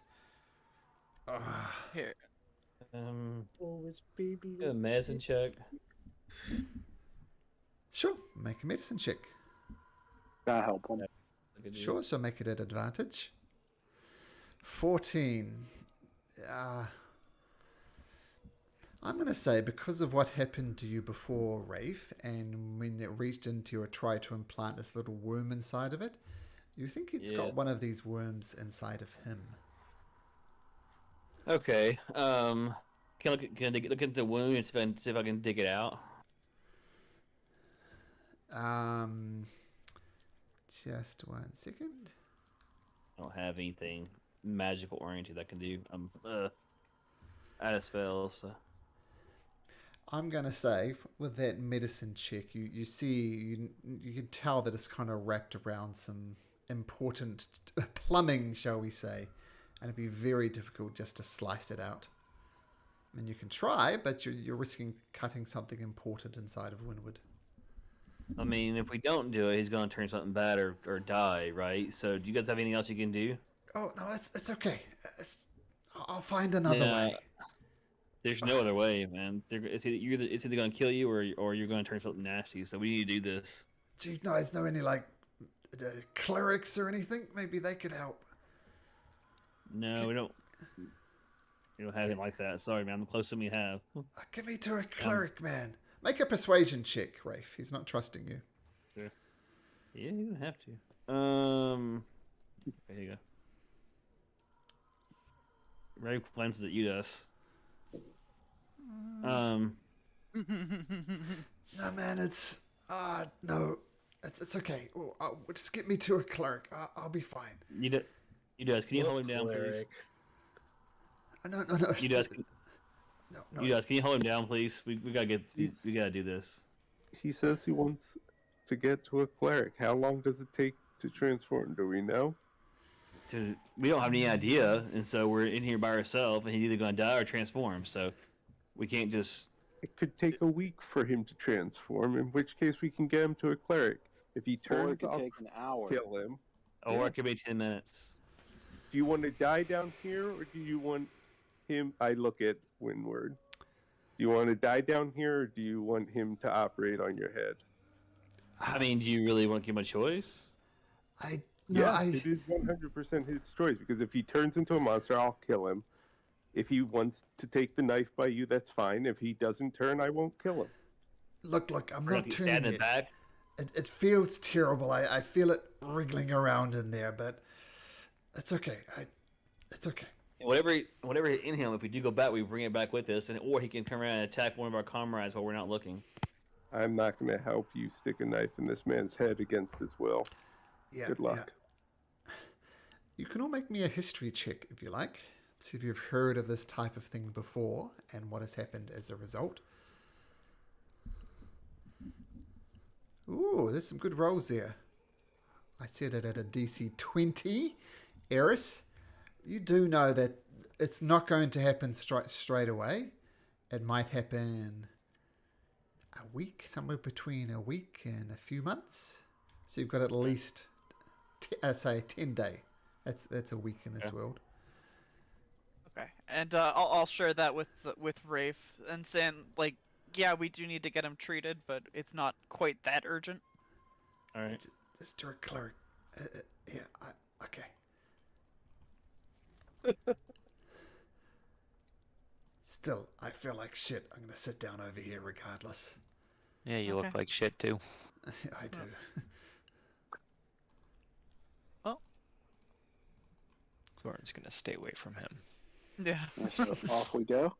Here. Always baby. A medicine check. Sure, make a medicine check. Gotta help him. Sure, so make it at advantage. 14. I'm going to say because of what happened to you before, Rafe, and when it reached into you or tried to implant this little worm inside of it, you think it's Yeah. got one of these worms inside of him. Okay. Can I look at the wound and see if I can dig it out? Just 1 second. I don't have anything magical oriented that I can do. I'm out of spells. So. I'm going to say with that medicine check, you see, you can tell that it's kind of wrapped around some important plumbing, shall we say, and it'd be very difficult just to slice it out. I mean, you can try, but you're risking cutting something important inside of Winwood. I mean, if we don't do it, he's going to turn something bad or die, right? So, do you guys have anything else you can do? Oh no, it's okay. I'll find another way. There's no other way, man. It's either going to kill you or you're going to turn something nasty. So we need to do this. Do you guys know any like clerics or anything? Maybe they could help. No, we don't. We don't have anything like that. Sorry, man. I'm the closest we have. Give me to a cleric, man. Make a persuasion check, Rafe. He's not trusting you. Sure. Yeah, you don't have to. There you go. Ray glances at Udas. No, man, it's no, it's okay. Just get me to a cleric. I'll be fine. Udas, can you hold him down, please? No. Udas, No. Udas, can you hold him down, please? We gotta we gotta do this. He says he wants to get to a cleric. How long does it take to transform? Do we know? We don't have any idea, and so we're in here by ourselves, and he's either gonna die or transform. So we can't just. It could take a week for him to transform, in which case we can get him to a cleric. If he Or turns it could off, take an hour. kill him. Or it could be 10 minutes. Do you want to die down here, or do you want him? I look at Windward. Do you want to die down here, or do you want him to operate on your head? I mean, do you really want to give him a choice? It is 100% his choice, because if he turns into a monster, I'll kill him. If he wants to take the knife by you, that's fine. If he doesn't turn, I won't kill him. Look, I'm Or not like turning stab in the it. back? It feels terrible. I feel it wriggling around in there, but it's okay. It's okay. Whatever in him, if we do go back, we bring it back with us, or he can come around and attack one of our comrades while we're not looking. I'm not going to help you stick a knife in this man's head against his will. Yeah. Good luck. Yeah. You can all make me a history check if you like. See if you've heard of this type of thing before and what has happened as a result. Ooh, there's some good rolls there. I said it at a DC 20. Eris, you do know that it's not going to happen straight away. It might happen a week, somewhere between a week and a few months. So you've got at least, say, a 10-day. That's a week in this world. Okay, and I'll share that with Rafe and saying like, yeah, we do need to get him treated, but it's not quite that urgent. All right. This direct cleric. Okay. Still, I feel like shit. I'm gonna sit down over here regardless. Yeah, you Okay. look like shit too. I do. Thorn's gonna stay away from him. Yeah. So off we go.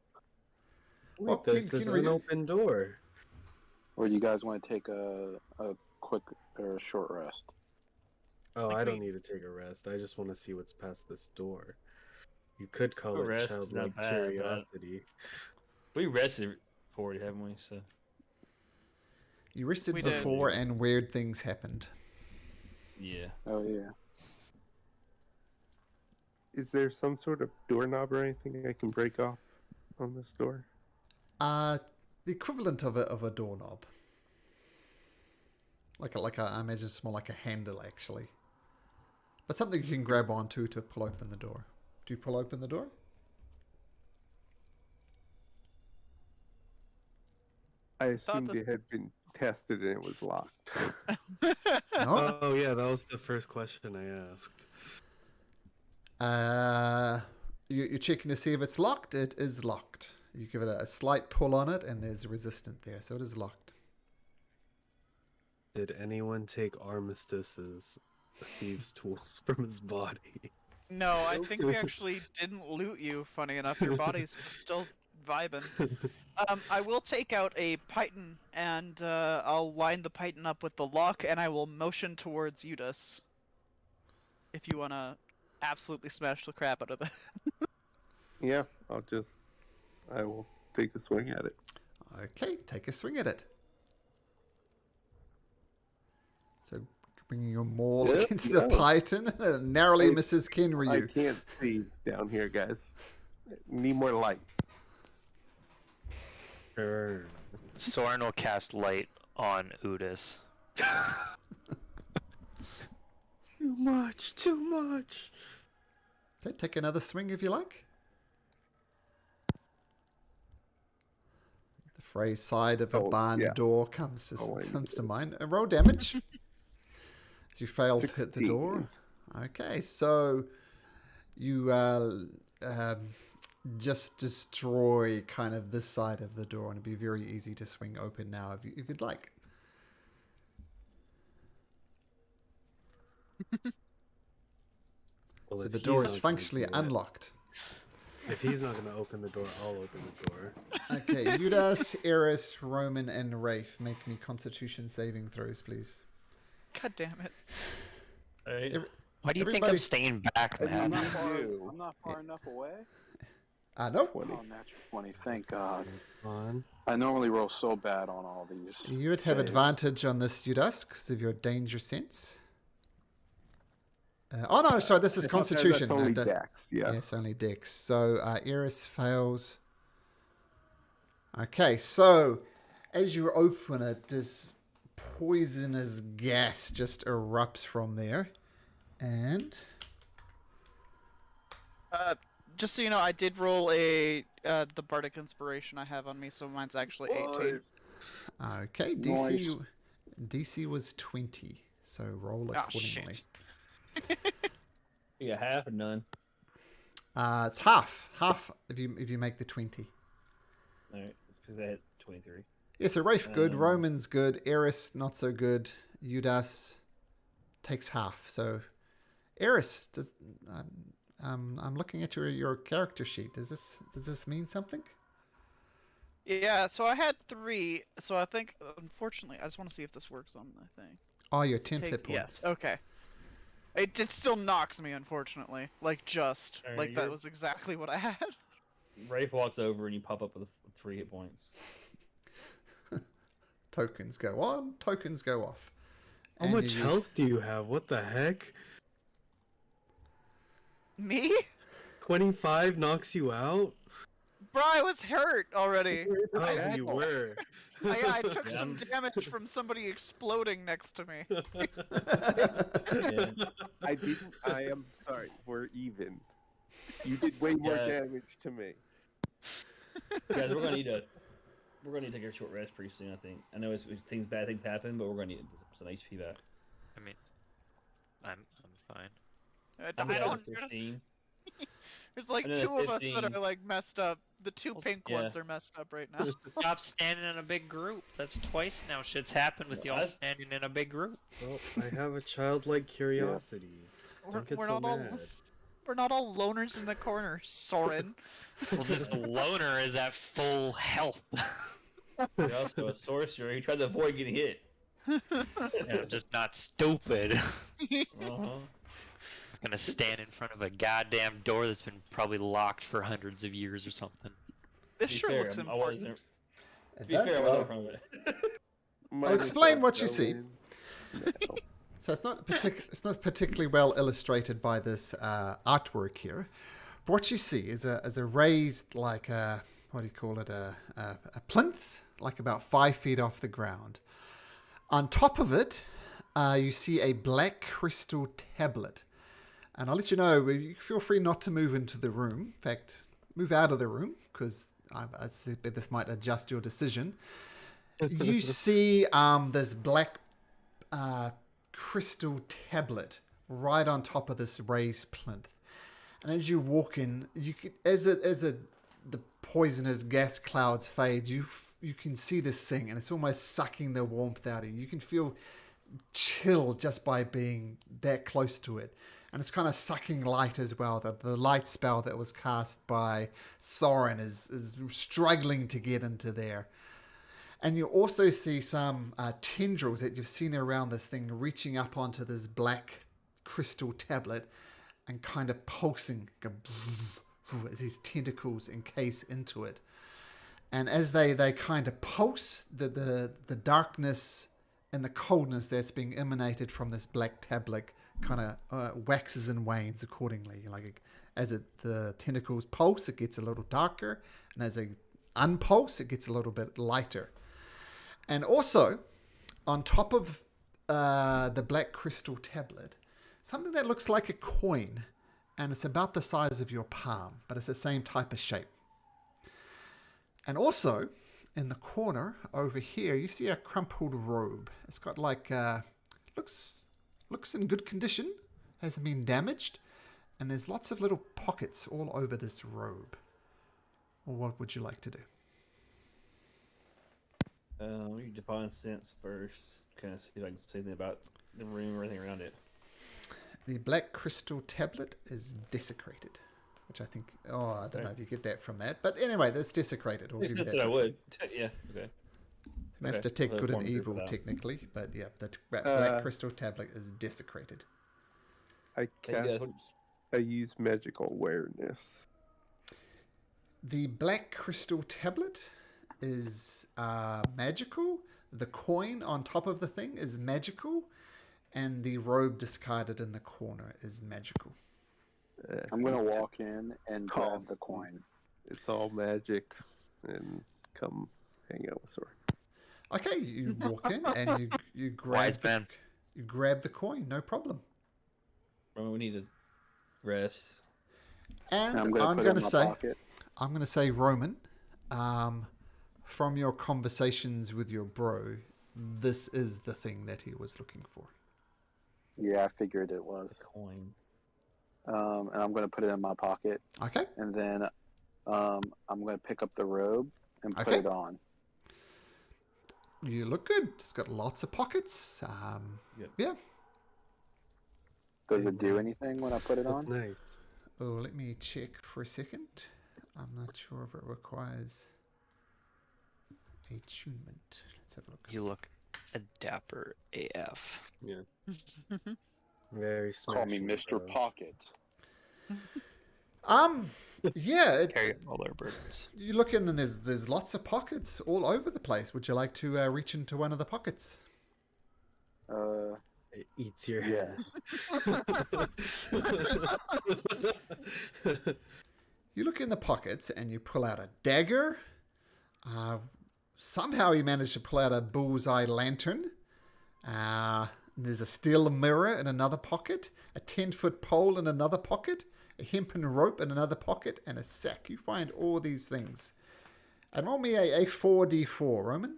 Well, Look, there's King an Henry- open door. Or do you guys want to take a quick or a short rest? Oh, Like I don't we- need to take a rest. I just want to see what's past this door. You could call A it rest is childlike not bad, but- curiosity. We rested for it, haven't we? So You rested We did. before, and weird things happened. yeah. Oh yeah. Is there some sort of doorknob or anything I can break off on this door? The equivalent of a doorknob. I imagine it's more like a handle actually. But something you can grab onto to pull open the door. Do you pull open the door? I assumed the- it had been tested and it was locked. No. Oh yeah, that was the first question I asked. You're checking to see if it's locked. It is locked. You give it a slight pull on it, and there's resistant there, so it is locked. Did anyone take Armistice's thieves' tools from his body? No, I think we actually didn't loot you, funny enough. Your body's still vibing. I will take out a python, and I'll line the python up with the lock, and I will motion towards Eudas. If you want to absolutely smash the crap out of that. Yeah, I will take a swing at it. Okay, take a swing at it. So, bringing your maul Yep, against the yeah. python, narrowly I- misses I Kenryu. can't see down here, guys. Need more light. Soren will cast light on Udis. Too much, too much. Okay, take another swing if you like. The frayed side of a Oh, barn yeah. door comes Oh, I to need mind. Roll damage. As you fail to hit the 16. door. Okay, so you just destroy kind of this side of the door, and it'd be very easy to swing open now if you'd like. Well, So if the he's door not is gonna functionally do it- unlocked. If he's not going to open the door, I'll open the door. Okay, Eudas, Eris, Roman, and Rafe, make me Constitution saving throws, please. God damn it. Alright. Every- Why do you think Everybody- I'm staying back, I'm man? not far, You. I'm not far enough away. No. 20. Oh, natural 20. Thank God. On. I normally roll so bad on all these. You would have saves. advantage on this, Eudas, because of your danger sense. Oh no, sorry, this is Constitution. That's only No, Dex, yeah. Yes, only Dex. So Eris fails. Okay, so as you open it, this poisonous gas just erupts from there. And Just so you know, I did roll the Bardic Inspiration I have on me, so mine's actually 18. okay, DC was 20. So roll Ah, accordingly. shit. You got half or none? It's half if you make the 20. Alright, because I had 23. Yeah, so Rafe good, Um, Roman's good, Eris not so good, Eudas takes half. So Eris, I'm looking at your character sheet. Does this mean something? Yeah, so I had 3, so I think, unfortunately, I just want to see if this works on the thing. Oh, your 10 hit points. Yes, okay. It still knocks me, unfortunately. Like, just. Alright, Like, that you're- was exactly what I had. Rafe walks over and you pop up with 3 hit points. Tokens go on, tokens go off. How And much you- health do you have? What the heck? Me? 25 knocks you out? Bro, I was hurt already. Oh, you were. I took Yeah, some damage from somebody exploding next to me. Yeah. I am sorry. We're even. You did way more Yeah. damage to me. Guys, we're gonna need to take a short rest pretty soon. I think. I know bad things happen, but we're gonna need some HP back. I mean, I'm fine. I'm I down don't. to 15. There's like I'm down 2 to of us that 15. are like messed up. The 2 Well, pink yeah. ones are messed up right now. Stop standing in a big group. That's twice now. Shit's happened with y'all What? standing in a big group. Well, I have a childlike curiosity. Don't get We're so not all mad. we're not all loners in the corner, Soren. Well, this loner is at full health. You're also a sorcerer. He tried to avoid getting hit. And I'm just not stupid. Uh-huh. I'm gonna stand in front of a goddamn door that's been probably locked for hundreds of years or something. This To be sure fair, looks I important. wasn't. It To be does. fair, I wasn't in front of it. Might I'll as explain well what you go see. in. No. So it's not particularly well illustrated by this artwork here. But what you see is a raised, like a, what do you call it, a plinth, like about 5 feet off the ground. On top of it, you see a black crystal tablet. And I'll let you know, you feel free not to move into the room. In fact, move out of the room, because this might adjust your decision. You see this black crystal tablet right on top of this raised plinth. And as you walk in, you could, as a the poisonous gas clouds fade, you can see this thing, and it's almost sucking the warmth out of you. You can feel chill just by being that close to it. And it's kind of sucking light as well. The light spell that was cast by Soren is struggling to get into there. And you also see some tendrils that you've seen around this thing reaching up onto this black crystal tablet and kind of pulsing as these tentacles encase into it. And as they kind of pulse, the darkness and the coldness that's being emanated from this black tablet kind of waxes and wanes accordingly. Like as the tentacles pulse, it gets a little darker, and as they unpulse, it gets a little bit lighter. And also, on top of the black crystal tablet, something that looks like a coin, and it's about the size of your palm, but it's the same type of shape. And also, in the corner over here, you see a crumpled robe. It's got like looks in good condition, hasn't been damaged, and there's lots of little pockets all over this robe. Well, what would you like to do? We define sense first. Kind of see if I can say anything about the room or anything around it. The black crystal tablet is desecrated, which I think, I don't know if you get that from that, but anyway, that's desecrated. We'll give you That's that. what I would. Yeah. Okay. That's Okay, detect so good and form group evil, without. technically, but yeah, the black crystal tablet is desecrated. I Thank you, cast. guys. I use magical awareness. The black crystal tablet is magical. The coin on top of the thing is magical, and the robe discarded in the corner is magical. I'm gonna walk in and grab the Cost. coin. It's all magic, and come hang out with Sora. Okay, you walk in and you Wise man. grab the coin, no problem. Roman, we need to rest. And And I'm gonna I'm put it going in to my say, pocket. Roman, from your conversations with your bro, this is the thing that he was looking for. Yeah, I figured it was. Coin. And I'm gonna put it in my pocket, Okay, and then I'm gonna pick up the robe and put Okay. it on. you look good. It's got lots of pockets. Yep. Yeah. Does it do anything when I put it That's on? nice. Oh, let me check for a second. I'm not sure if it requires attunement. Let's have a look. You look a dapper AF. Very smart. Call me Mr. Pocket. Yeah, Carry all their burdens. you look in and there's lots of pockets all over the place. Would you like to reach into one of the pockets? It eats your Yes. You look in the pockets and you pull out a dagger. Somehow you manage to pull out a bullseye lantern. There's a steel mirror in another pocket, a 10-foot pole in another pocket, a hempen rope in another pocket, and a sack. You find all these things. And roll me a 4d4, Roman.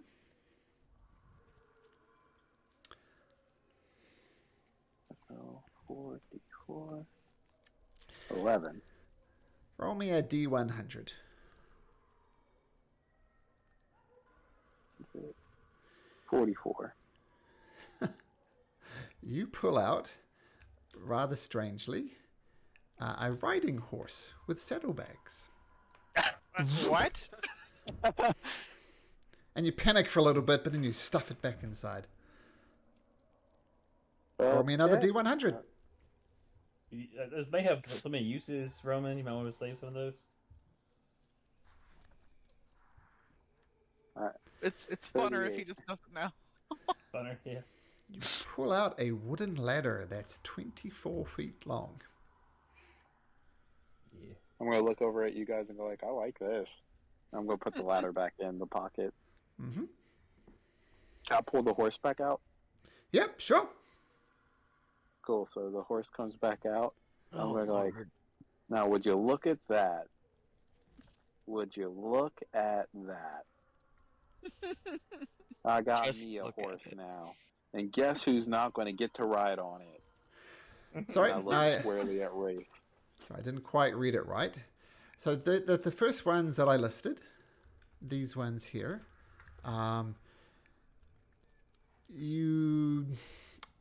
So 4d4. 11. Roll me a d100. 44. You pull out, rather strangely, a riding horse with saddlebags. What? And you panic for a little bit, but then you stuff it back inside. Roll me another Okay. d100. Those may have so many uses, Roman. You might want to save some of those. It's funner if he 38. just doesn't know. Funner, yeah. You pull out a wooden ladder that's 24 feet long. Yeah. I'm gonna look over at you guys and go like, I like this. I'm gonna put the ladder back in the pocket. Mm-hmm. Can I pull the horse back out? Yep, sure. Cool. So the horse comes back out. I'm Oh, gonna go like, Lord. now would you look at that? Would you look at that? I got Just me a look at horse it. now. And guess who's not going to get to ride on it? Sorry, And I look I squarely at Rafe. didn't quite read it right. So the first ones that I listed, these ones here,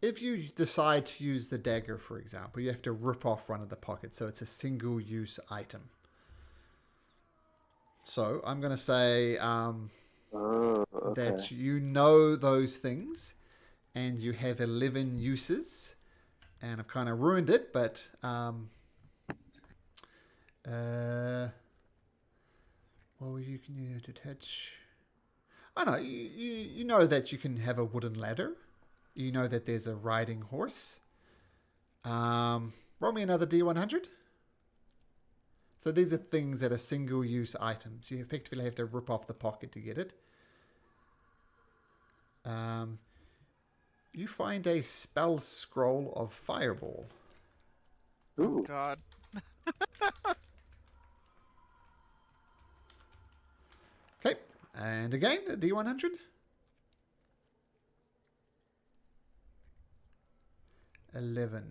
if you decide to use the dagger, for example, you have to rip off one of the pockets, so it's a single-use item. So I'm going to say that you know those things, and you have 11 uses, and I've kind of ruined it, but well, you can detach. I know you know that you can have a wooden ladder. You know that there's a riding horse. Roll me another D100. So these are things that are single-use items. You effectively have to rip off the pocket to get it. You find a spell scroll of Fireball. Oh God. Okay, and again, a D100. $11.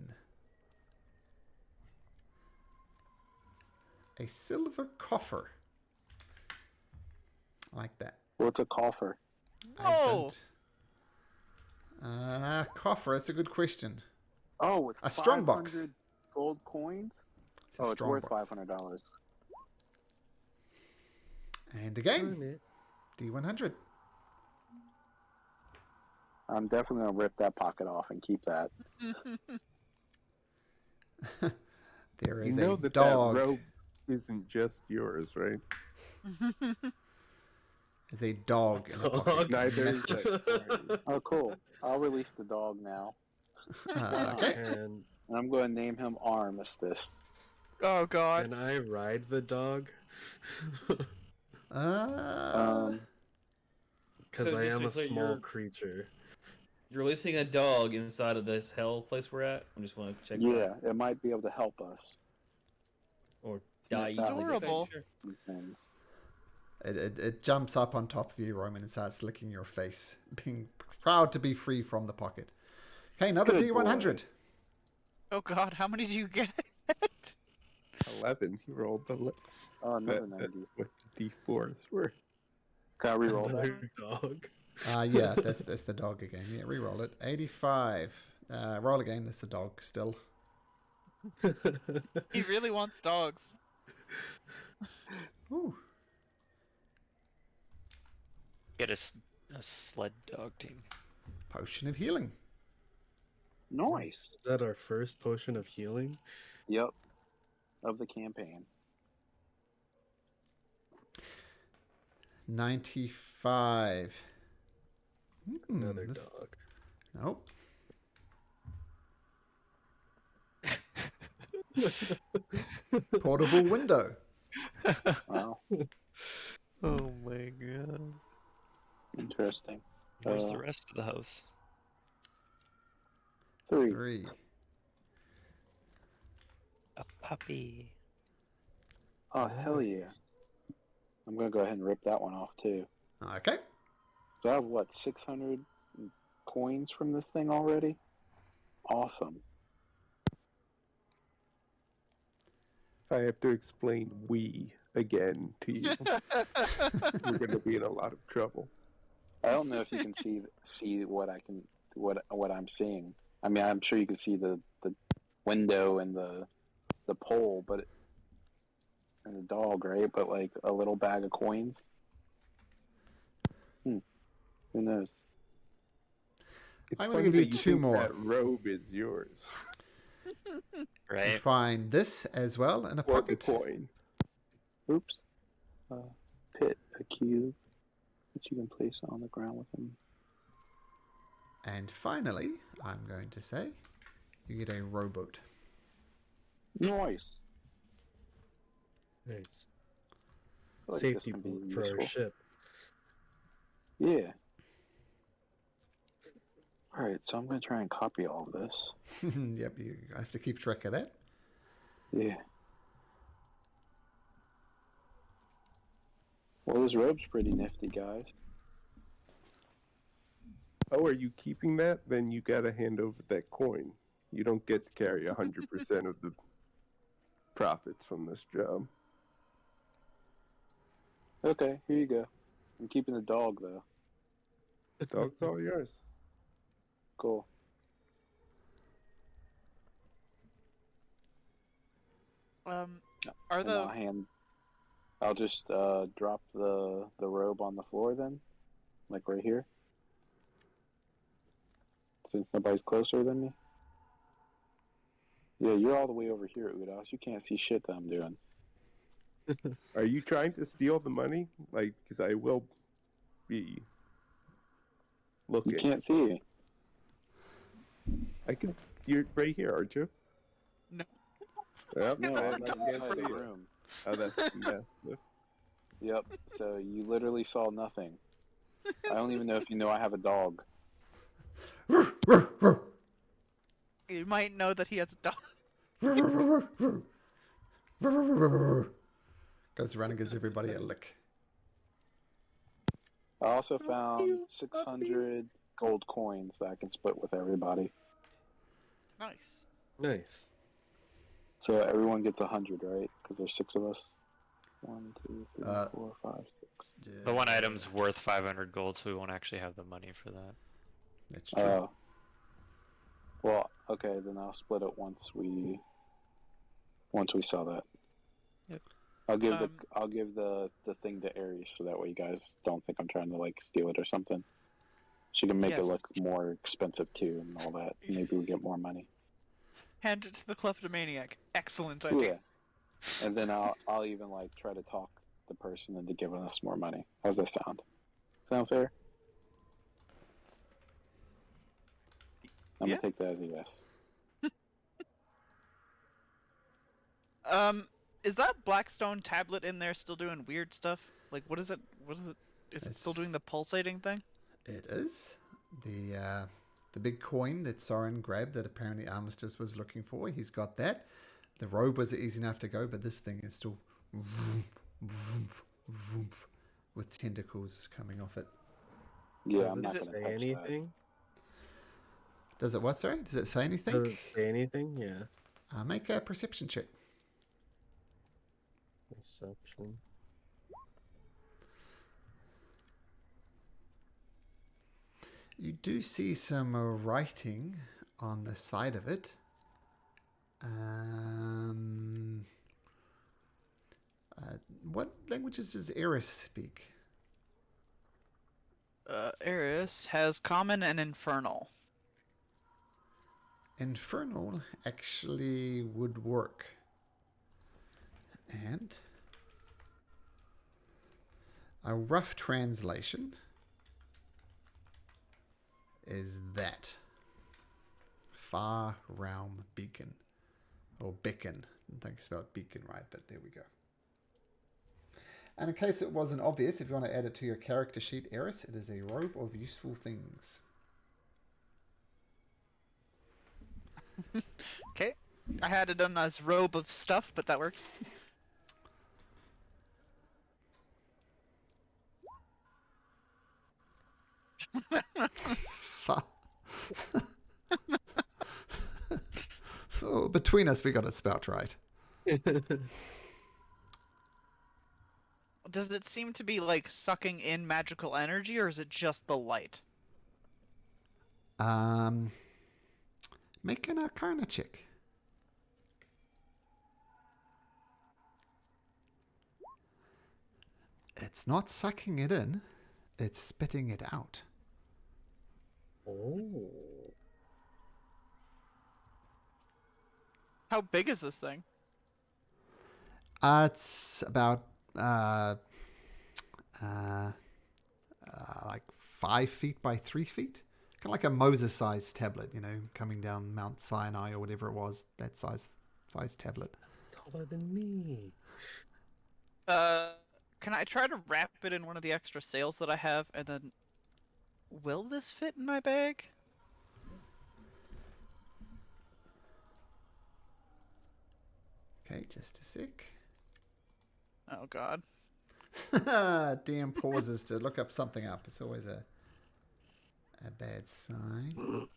A silver coffer. I like that. What's a coffer? Whoa! Coffer, that's a good question. Oh, with A strong box. 500 gold coins? It's a It's strong worth box. $500. And again, D100. I'm definitely going to rip that pocket off and keep that. There You is know a that dog. that robe isn't just yours, right? There's a dog in the pocket. Neither is Missed it. that. Oh, cool. I'll release the dog now. Okay. And And I'm going to name him Armistice. Oh God. can I ride the dog? Um, Because So I am a basically small you're- creature. You're releasing a dog inside of this hell place we're at. I just want to check. yeah, it might be able to help us. Or It's die. adorable. and things. It jumps up on top of you, Roman, and starts licking your face, being proud to be free from the pocket. Okay, another Good D100. Oh God, how many do you get? 11. He rolled the Oh, another that, 90. what the D4s were. Can I reroll that? Another dog. Yeah, that's the dog again. Yeah, re-roll it. 85. Roll again. That's the dog still. He really wants dogs. Ooh. Get a sled dog team. Potion of healing. Nice. Is that our first potion of healing? Yep. Of the campaign. 95. Another this- dog. Nope. Portable window. Wow. Oh my god. Interesting. Where's the rest of the house? 3. 3. A puppy. Oh, hell yeah. I'm going to go ahead and rip that one off, too. Okay. So I have, what, 600 coins from this thing already? Awesome. I have to explain we again to you. We're going to be in a lot of trouble. I don't know if you can see what I can what I'm seeing. I mean, I'm sure you can see the window and the pole, and the dog, right? But like a little bag of coins. Who knows? It's I'm gonna funny give you that 2 think more. That robe is yours. You Right? find this as well in a What the pocket. coin? Oops. Pit, a cube that you can place on the ground within. And finally, I'm going to say, you get a rowboat. Nice. Nice. I feel like Safety this can boat be for our useful. ship. Yeah. Alright, so I'm going to try and copy all of this. Yep, you have to keep track of that. Yeah. Well, this robe's pretty nifty, guys. Oh, are you keeping that? Then you got to hand over that coin. You don't get to carry 100% of the profits from this job. Okay, here you go. I'm keeping the dog though. The dog's all yours. Cool. Are And the I'll just drop the robe on the floor then, like right here, since nobody's closer than me. Yeah, you're all the way over here, Udas. You can't see shit that I'm doing. Are you trying to steal the money? Like, because I will be looking. You can't see. I can. You're right here, aren't you? No. Yep. No, That's I'm a not dog inside the room. room. Oh, that's massive. Yep. So you literally saw nothing. I don't even know if you know I have a dog. You might know that he has a dog. Goes around and gives everybody a lick. I also found 600 gold coins that I can split with everybody. Nice. Nice. So everyone gets 100, right? Because there's 6 of us. 1, 2, 3, 4, 5, 6. The one item's worth 500 gold, so we won't actually have the money for that. That's true. Oh. Well, okay, then I'll split it once we sell that. Yep. I'll give the thing to Aries so that way you guys don't think I'm trying to like steal it or something. She can make it Yes. look more expensive too and all that. Maybe we get more money. Hand it to the kleptomaniac. Excellent idea. Yeah. And then I'll even like try to talk the person into giving us more money. How's that sound? Sound fair? I'm Yeah. gonna take that as a yes. Is that Blackstone tablet in there still doing weird stuff? Like, what is it? Is it still It's- doing the pulsating thing? It is. The big coin that Soren grabbed that apparently Armistice was looking for, he's got that. The robe was easy enough to go, but this thing is still vroom, vroom, vroom, with tentacles coming off it. Yeah, I'm Does not it gonna say touch anything? Does it what, sorry? Does it say anything? Does it say anything? Yeah. Make a perception check. Perception. You do see some writing on the side of it. What languages does Eris speak? Eris has common and infernal. Infernal actually would work. And a rough translation is that. Far Realm Beacon. Or Beacon. I don't think I spelled beacon right, but there we go. And in case it wasn't obvious, if you want to add it to your character sheet, Eris, it is a robe of useful things. Okay. I had it done as robe of stuff, but that works. Oh, between us, we got it spelt right. Does it seem to be like sucking in magical energy, or is it just the light? Make an Arcana check. It's not sucking it in, it's spitting it out. Oh. How big is this thing? It's about like 5 feet by 3 feet. Kind of like a Moses-sized tablet, you know, coming down Mount Sinai or whatever it was, that size tablet. Taller than me. Can I try to wrap it in one of the extra sails that I have, and then... Will this fit in my bag? Okay, just a sec. Oh god. DM pauses to look up something up. It's always a bad sign.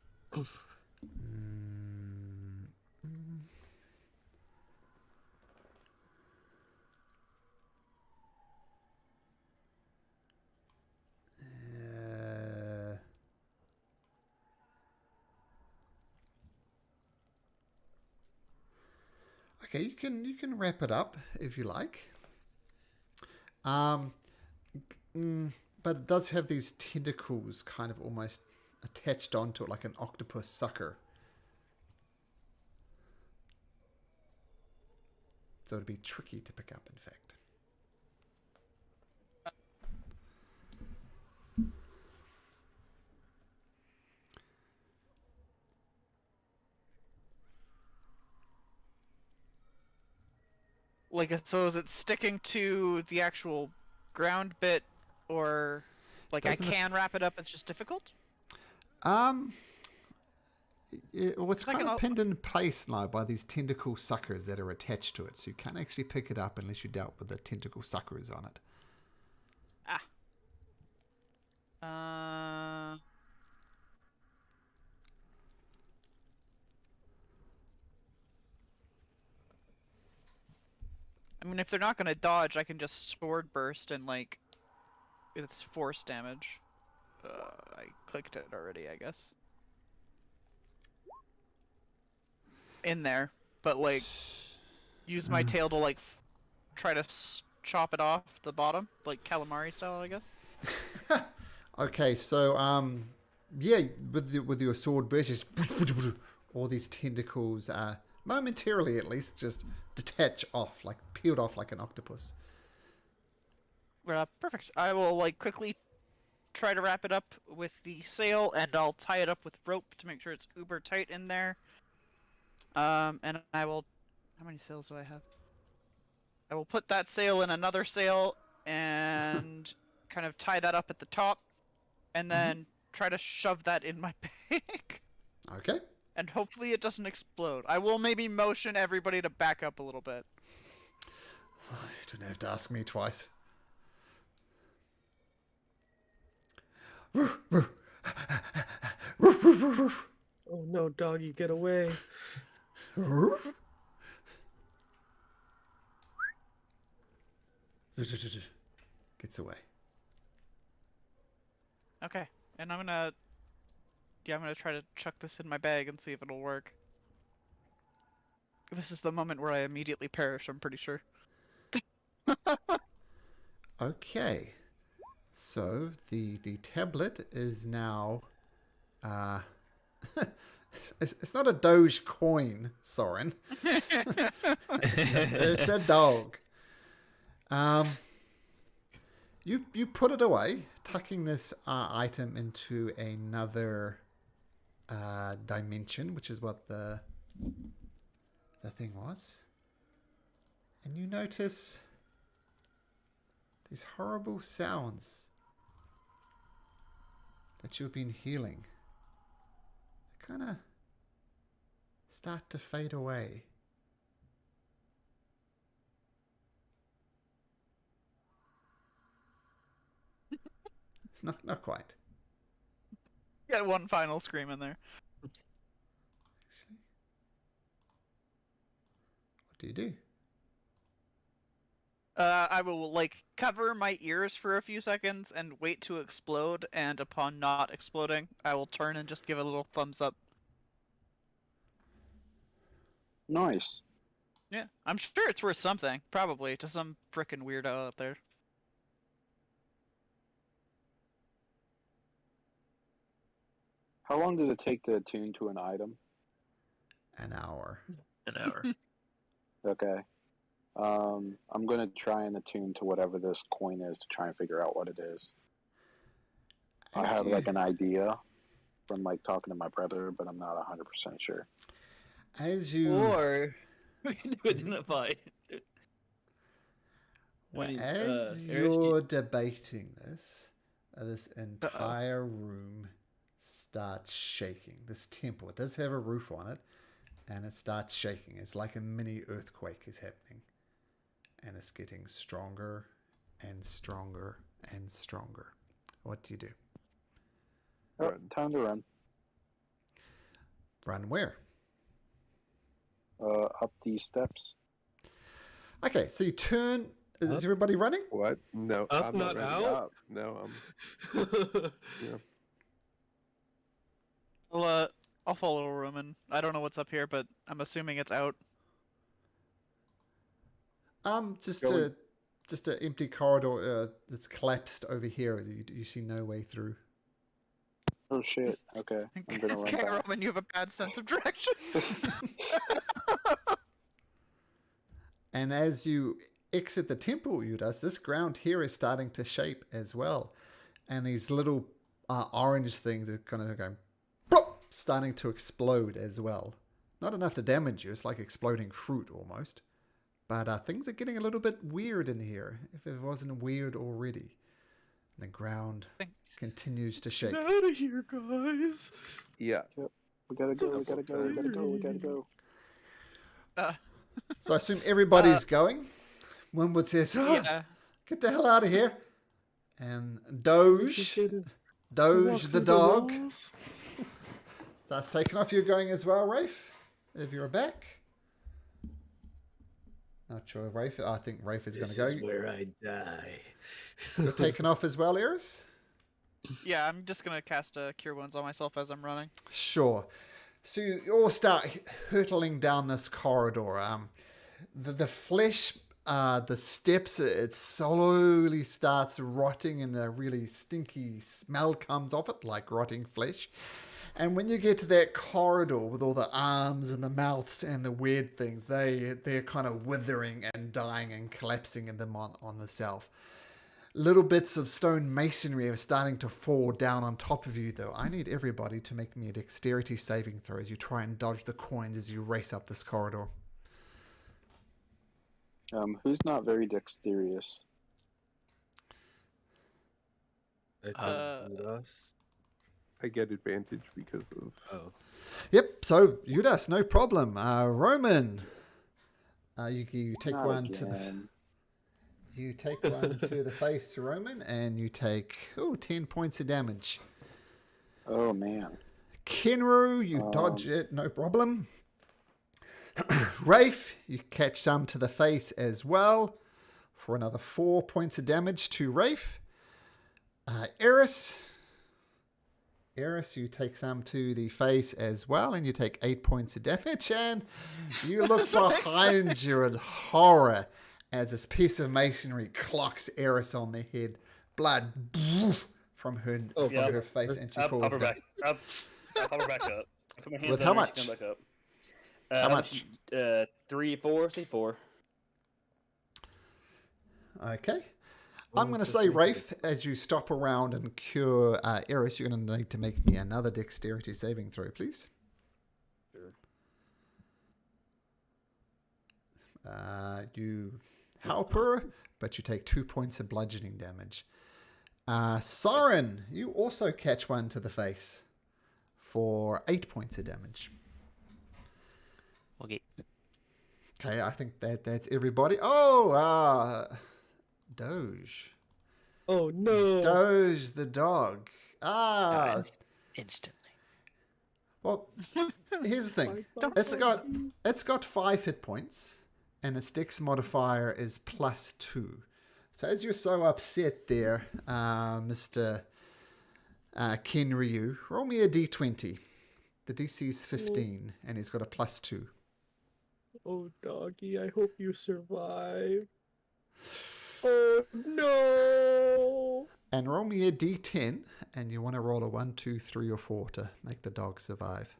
Okay, you can wrap it up if you like. But it does have these tentacles kind of almost attached onto it like an octopus sucker. So it'd be tricky to pick up, in fact. Like, so is it sticking to the actual ground bit, or like Doesn't I it- can wrap it up? It's just difficult. Well, it's It's like kind an of al- pinned in place now by these tentacle suckers that are attached to it, so you can't actually pick it up unless you dealt with the tentacle suckers on it. I mean, if they're not gonna dodge, I can just sword burst and like, it's force damage. I clicked it already, I guess. In there, but like, use my tail to like try to chop it off the bottom, like calamari style, I guess. Okay, so yeah, with your sword burst, just all these tentacles momentarily at least just detach off, like peeled off like an octopus. Perfect. I will like quickly try to wrap it up with the sail, and I'll tie it up with rope to make sure it's uber tight in there. And I will. How many sails do I have? I will put that sail in another sail and kind of tie that up at the top, and then try to shove that in my bag. Okay. And hopefully it doesn't explode. I will maybe motion everybody to back up a little bit. You don't have to ask me twice. Oh no, doggy, get away. Gets away. Okay, and I'm gonna try to chuck this in my bag and see if it'll work. This is the moment where I immediately perish, I'm pretty sure. Okay. So the tablet is now it's not a Doge coin, Soren. It's a dog. You put it away, tucking this item into another dimension, which is what the thing was. And you notice these horrible sounds that you've been healing. They kind of start to fade away. Not quite. Get one final scream in there. Actually. What do you do? I will like cover my ears for a few seconds and wait to explode, and upon not exploding, I will turn and just give a little thumbs up. Nice. Yeah, I'm sure it's worth something, probably, to some frickin' weirdo out there. How long does it take to attune to an item? An hour. An hour. Okay. I'm gonna try and attune to whatever this coin is to try and figure out what it is. I As have you- like an idea from like talking to my brother, but I'm not 100% sure. As you Or we can do identify. well, I mean, as Eric, do you're debating this entire room starts shaking. This temple, it does have a roof on it, and it starts shaking. It's like a mini earthquake is happening, and it's getting stronger and stronger and stronger. What do you do? Oh, Run. time to run. Run where? Up these steps. Okay, so you turn. Is Up? everybody running? What? No, Up, I'm not running out? up. No, yeah. I'll follow Roman. I don't know what's up here, but I'm assuming it's out. Just Going- a just an empty corridor that's collapsed over here. You see no way through. Oh shit. Okay. I'm gonna run Okay, back. Roman, you have a bad sense of direction. And as you exit the temple, Udas, this ground here is starting to shape as well. And these little orange things are kind of going, plop, starting to explode as well. Not enough to damage you. It's like exploding fruit almost. But things are getting a little bit weird in here, if it wasn't weird already. The ground continues to shake. Get out of here, guys. Yeah. We gotta go. We gotta go. We gotta go. We gotta go. So I assume everybody's going. Winwood says, oh, Yeah. get the hell out of here. And Doge the dog, starts taking off. You're going as well, Rafe, if you're back. Not sure if Rafe. I think Rafe is going to This go. is where I die. You're taking off as well, Eris? Yeah, I'm just gonna cast a Cure Wounds on myself as I'm running. Sure. So you all start hurtling down this corridor. The flesh, the steps, it slowly starts rotting, and a really stinky smell comes off it, like rotting flesh. And when you get to that corridor with all the arms and the mouths and the weird things, they're kind of withering and dying and collapsing in them on the self. Little bits of stone masonry are starting to fall down on top of you, though. I need everybody to make me a dexterity saving throw as you try and dodge the coins as you race up this corridor. Who's not very dexterous? I think us. I get advantage because of. Oh. Yep, so Judas, no problem. Roman, you take Not one to the... again. You take one to the face, Roman, and you take 10 points of damage. Oh man. Kenru, you dodge it, no problem. Rafe, you catch some to the face as well for another 4 points of damage to Rafe. Eris, you take some to the face as well, and you take 8 points of damage, and you look behind you in horror as this piece of masonry clocks Eris on the head. Blood from her face, and she falls down. I'll pop her back up. I put my hands With on how her, much? she come back up. How much? 3, 4, say 4. Okay. I'm going to say, Rafe, as you stop around and cure Eris, you're going to need to make me another dexterity saving throw, please. Sure. You help her, but you take 2 points of bludgeoning damage. Soren, you also catch one to the face for 8 points of damage. Okay. Okay, I think that's everybody. Doge. Oh no. Doge the dog. Instantly. Well, here's the thing. It's got 5 hit points, and its dex modifier is +2. So as you're so upset there, Mr. Kenryu, roll me a d20. The DC is 15, and he's got a +2. Oh doggy, I hope you survive. Oh no. And roll me a d10, and you want to roll a 1, 2, 3, or 4 to make the dog survive.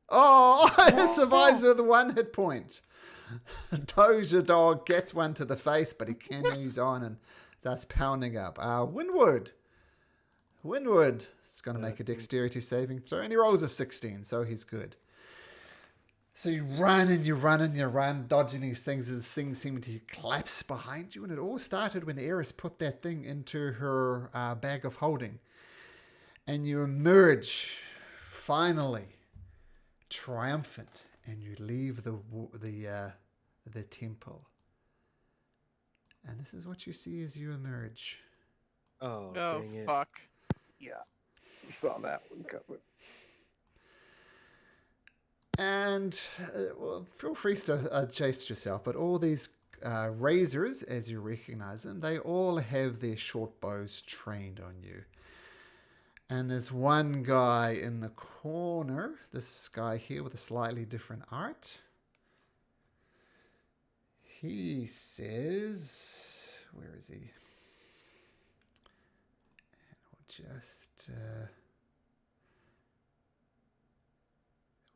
Oh, it survives with 1 hit point. Doja dog gets one to the face, but he continues on and starts pounding up. Winwood is going to make a dexterity saving throw, and he rolls a 16, so he's good. So you run and you run and you run, dodging these things, and this thing seeming to collapse behind you. And it all started when Eris put that thing into her bag of holding. And you emerge, finally, triumphant, and you leave the temple. And this is what you see as you emerge. Oh, Oh, dang it. fuck. Yeah. Saw that one coming. And well, feel free to adjust yourself, but all these razors, as you recognize them, they all have their short bows trained on you. And there's one guy in the corner, this guy here with a slightly different art. He says, where is he? And I'll just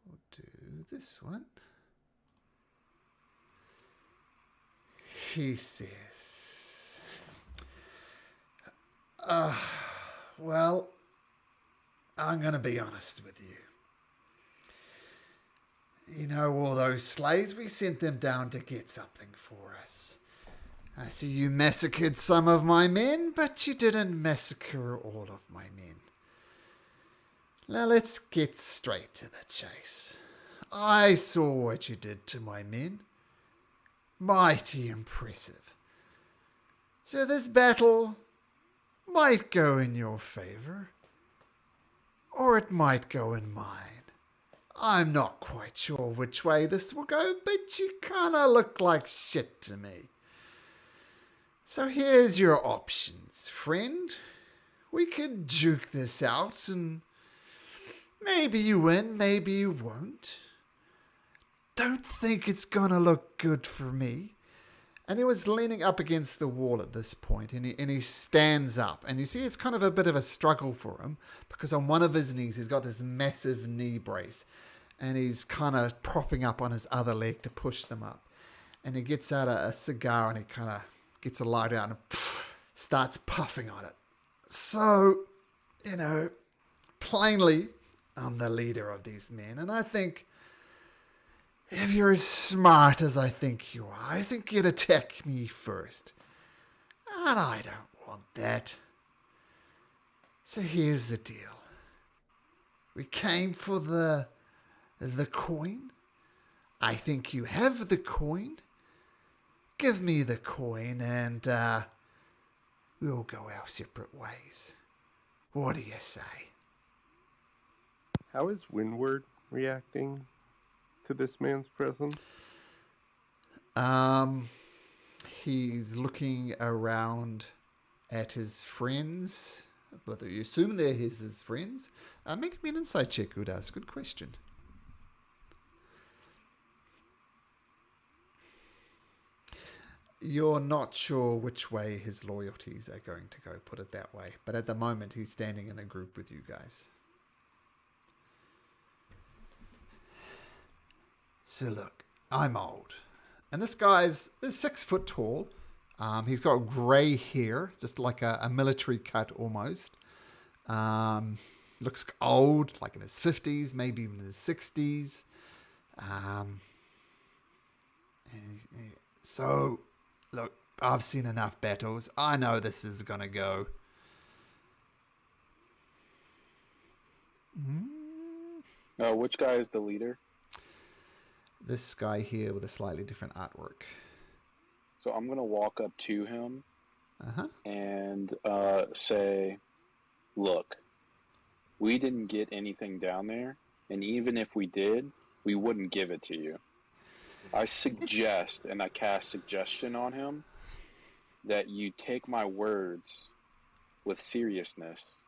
we'll do this one. He says, well, I'm going to be honest with you. You know, all those slaves, we sent them down to get something for us. I see you massacred some of my men, but you didn't massacre all of my men. Now let's get straight to the chase. I saw what you did to my men. Mighty impressive. So this battle might go in your favor, or it might go in mine. I'm not quite sure which way this will go, but you kind of look like shit to me. So here's your options, friend. We could duke this out and maybe you win, maybe you won't. Don't think it's gonna look good for me. And he was leaning up against the wall at this point, and he stands up. And you see it's kind of a bit of a struggle for him, because on one of his knees he's got this massive knee brace, and he's kind of propping up on his other leg to push them up. And he gets out a cigar, and he kind of gets a light out and starts puffing on it. So, you know, plainly, I'm the leader of these men, and I think if you're as smart as I think you are, I think you'd attack me first. And I don't want that. So here's the deal. We came for the coin. I think you have the coin. Give me the coin and we'll go our separate ways. What do you say? How is Windward reacting to this man's presence? He's looking around at his friends. Whether you assume they're his friends. Make me an insight check, Udas. Good question. You're not sure which way his loyalties are going to go, put it that way. But at the moment, he's standing in a group with you guys. So look, I'm old. And this guy's 6 foot tall. He's got grey hair, just like a military cut almost. Looks old, like in his 50s, maybe even in his 60s. So, look, I've seen enough battles. I know this is going to go. Which guy is the leader? This guy here with a slightly different artwork. So I'm going to walk up to him and say, look, we didn't get anything down there, and even if we did, we wouldn't give it to you. I suggest, and I cast suggestion on him, that you take my words with seriousness,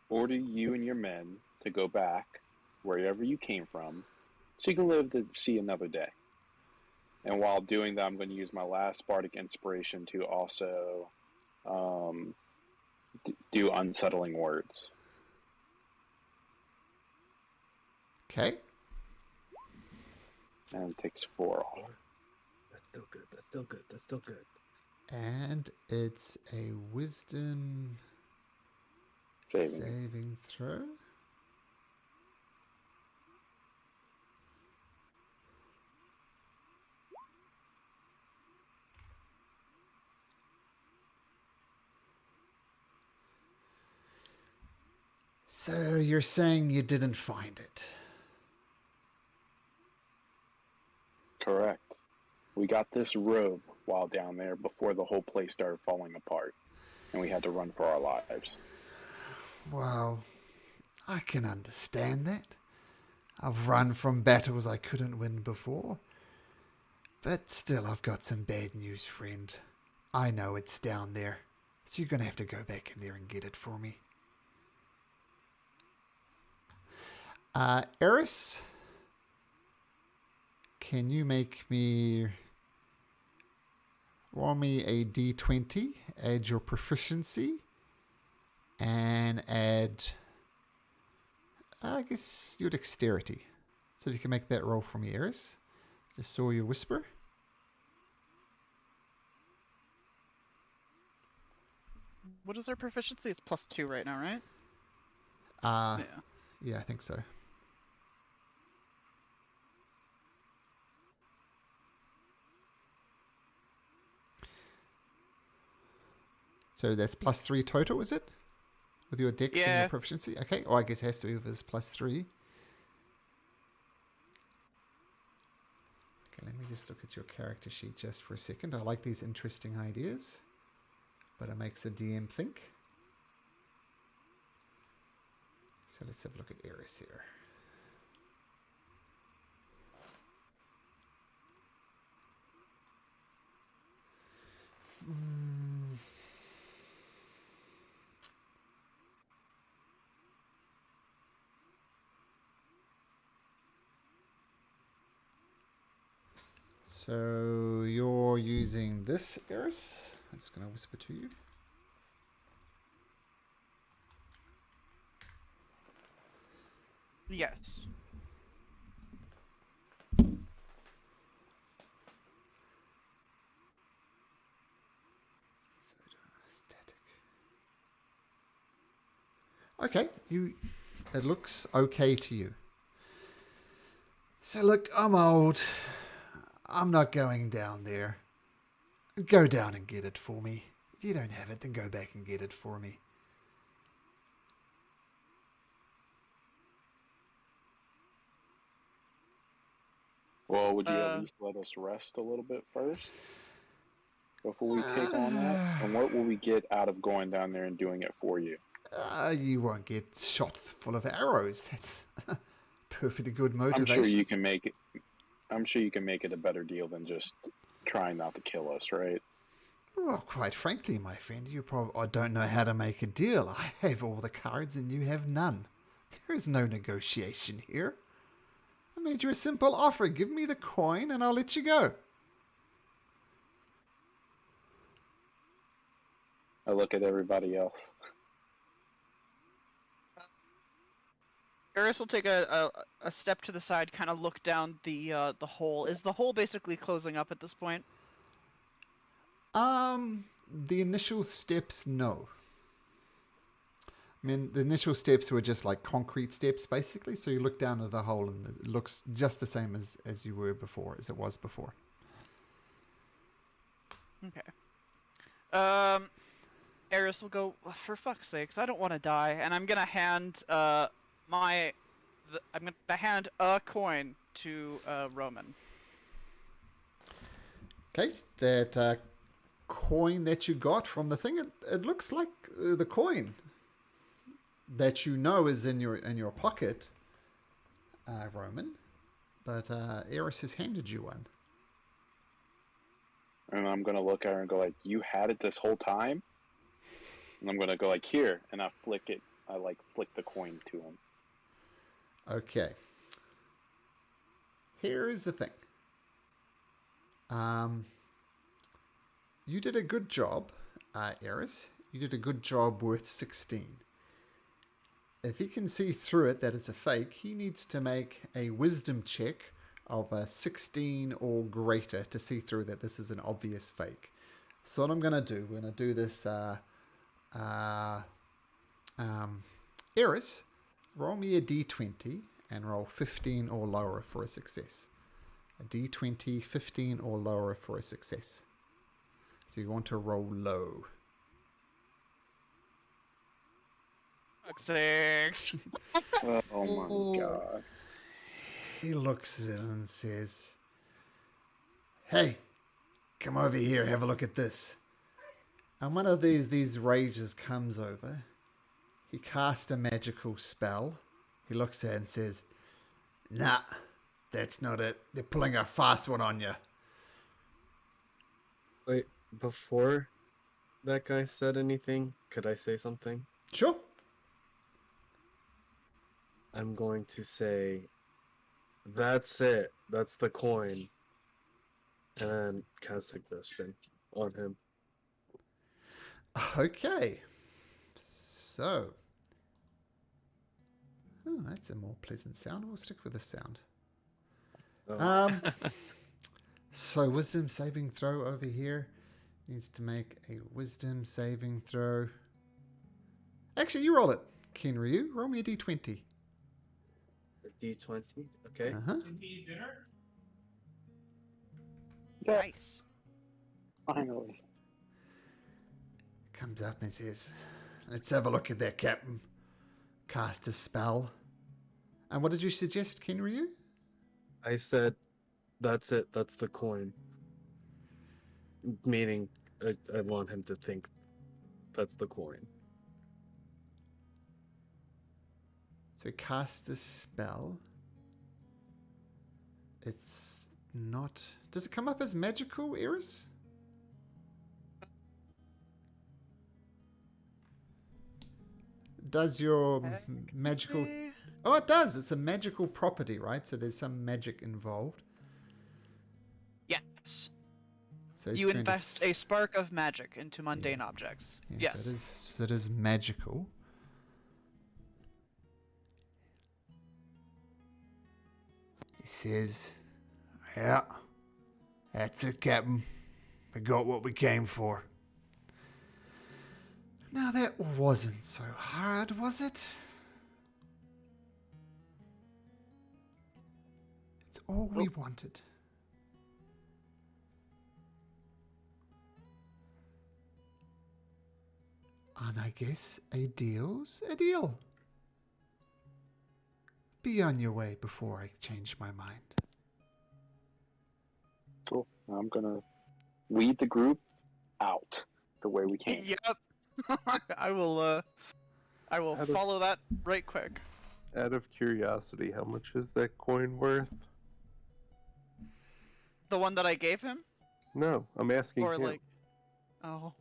order you and your men to go back wherever you came from, so you can live to see another day. And while doing that, I'm going to use my last bardic inspiration to also do unsettling words. Okay. And it takes 4 off. That's still good. That's still good. That's still good. And it's a wisdom saving throw. So you're saying you didn't find it? Correct. We got this robe while down there before the whole place started falling apart, and we had to run for our lives. Wow. I can understand that. I've run from battles I couldn't win before. But still, I've got some bad news, friend. I know it's down there, so you're going to have to go back in there and get it for me. Eris, can you make me roll me a d20, add your proficiency, and add, I guess, your dexterity. So if you can make that roll for me, Eris. Just saw your whisper. What is our proficiency? It's +2 right now, right? Yeah. Yeah. Yeah, I think so. So that's +3 total, is it? With your dex and Yeah. your proficiency? Okay, or I guess it has to be with his +3. Okay, let me just look at your character sheet just for a second. I like these interesting ideas, but it makes a DM think. So let's have a look at Eris here. So you're using this, Eris. I'm just going to whisper to you. Yes. Okay, it looks okay to you. So look, I'm old. I'm not going down there. Go down and get it for me. If you don't have it, then go back and get it for me. Well, would you at least let us rest a little bit first before we take on that? And what will we get out of going down there and doing it for you? You won't get shot full of arrows. That's perfectly good motivation. I'm sure you can make it. I'm sure you can make it a better deal than just trying not to kill us, right? Well, quite frankly, my friend, you probably don't know how to make a deal. I have all the cards and you have none. There is no negotiation here. I made you a simple offer. Give me the coin and I'll let you go. I look at everybody else. Eris will take a step to the side, kind of look down the hole. Is the hole basically closing up at this point? The initial steps, no. I mean, the initial steps were just like concrete steps, basically. So you look down at the hole and it looks just the same as you were before, as it was before. Okay. Eris will go, for fuck's sakes, I don't want to die, and I'm gonna hand I'm gonna hand a coin to Roman. Okay, that coin that you got from the thing, it looks like the coin that you know is in your pocket, Roman, but Eris has handed you one. And I'm gonna look at her and go like, "You had it this whole time?" And I'm gonna go like, "Here," and I flick it. I like flick the coin to him. Okay. Here is the thing. You did a good job, Eris. You did a good job worth 16. If he can see through it that it's a fake, he needs to make a wisdom check of a 16 or greater to see through that this is an obvious fake. So what I'm going to do, we're going to do this, Eris, roll me a d20 and roll 15 or lower for a success. A d20, 15 or lower for a success. So you want to roll low. 6. Oh my god. He looks at it and says, "Hey, come over here, have a look at this." And one of these rages comes over. He casts a magical spell. He looks at it and says, "Nah, that's not it. They're pulling a fast one on you." Wait, before that guy said anything, could I say something? Sure. I'm going to say, "That's it. That's the coin." And then cast suggestion on him. Okay. So. Oh, that's a more pleasant sound. We'll stick with the sound. Oh, So wisdom saving throw over here. Needs to make a wisdom saving throw. Actually, you roll it, Kenryu. Roll me a d20. a D20. Okay. Uh-huh. Nice. Finally. Comes up and says, let's have a look at that, Captain. Cast a spell. And what did you suggest, Kenryu? I said, that's it. That's the coin. Meaning, I want him to think that's the coin. So he casts a spell. It's not... Does it come up as magical, Eris? Does your magical... Technically- Oh, it does. It's a magical property, right? So there's some magic involved. Yes. So he's You going to invest a spark of magic into mundane objects. Yeah, Yes. So it is magical. He says, yeah, that's it, Captain. We got what we came for. Now that wasn't so hard, was it? It's all we wanted. And I guess a deal's a deal. Be on your way before I change my mind. Cool. I'm gonna weed the group out the way we can. Yep. I will How does- follow that right quick. Out of curiosity, how much is that coin worth? The one that I gave him? No, I'm asking Or him. like oh.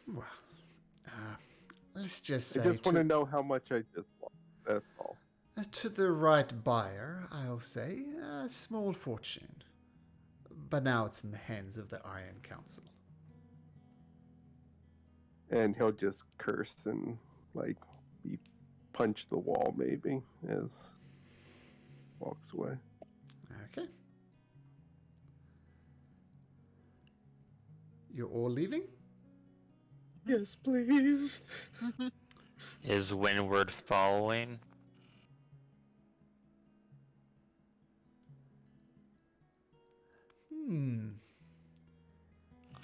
Well, let's just I say just want to know how much I just lost. That's all. to the right buyer, I'll say a small fortune. But now it's in the hands of the Iron Council. And he'll just curse and like be punch the wall maybe as walks away. Okay. You're all leaving? Yes, please. Is Windward following?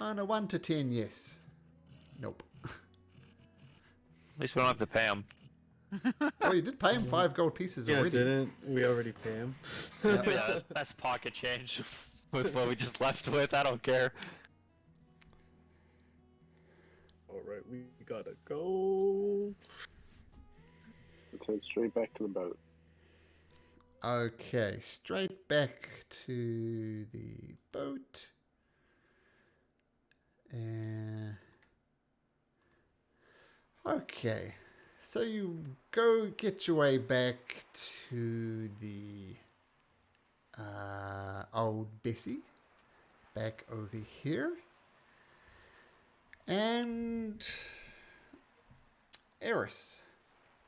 On a 1 to 10, yes. Nope. At least we don't have to pay him. Oh, you did pay him 5 gold pieces Yeah, already. didn't we already pay him? Yeah. Yeah, that's pocket change with what we just left with. I don't care. Alright, we gotta go. Let's head straight back to the boat. Okay, straight back to the boat. Okay, so you go get your way back to the old Bessie, back over here. And Eris,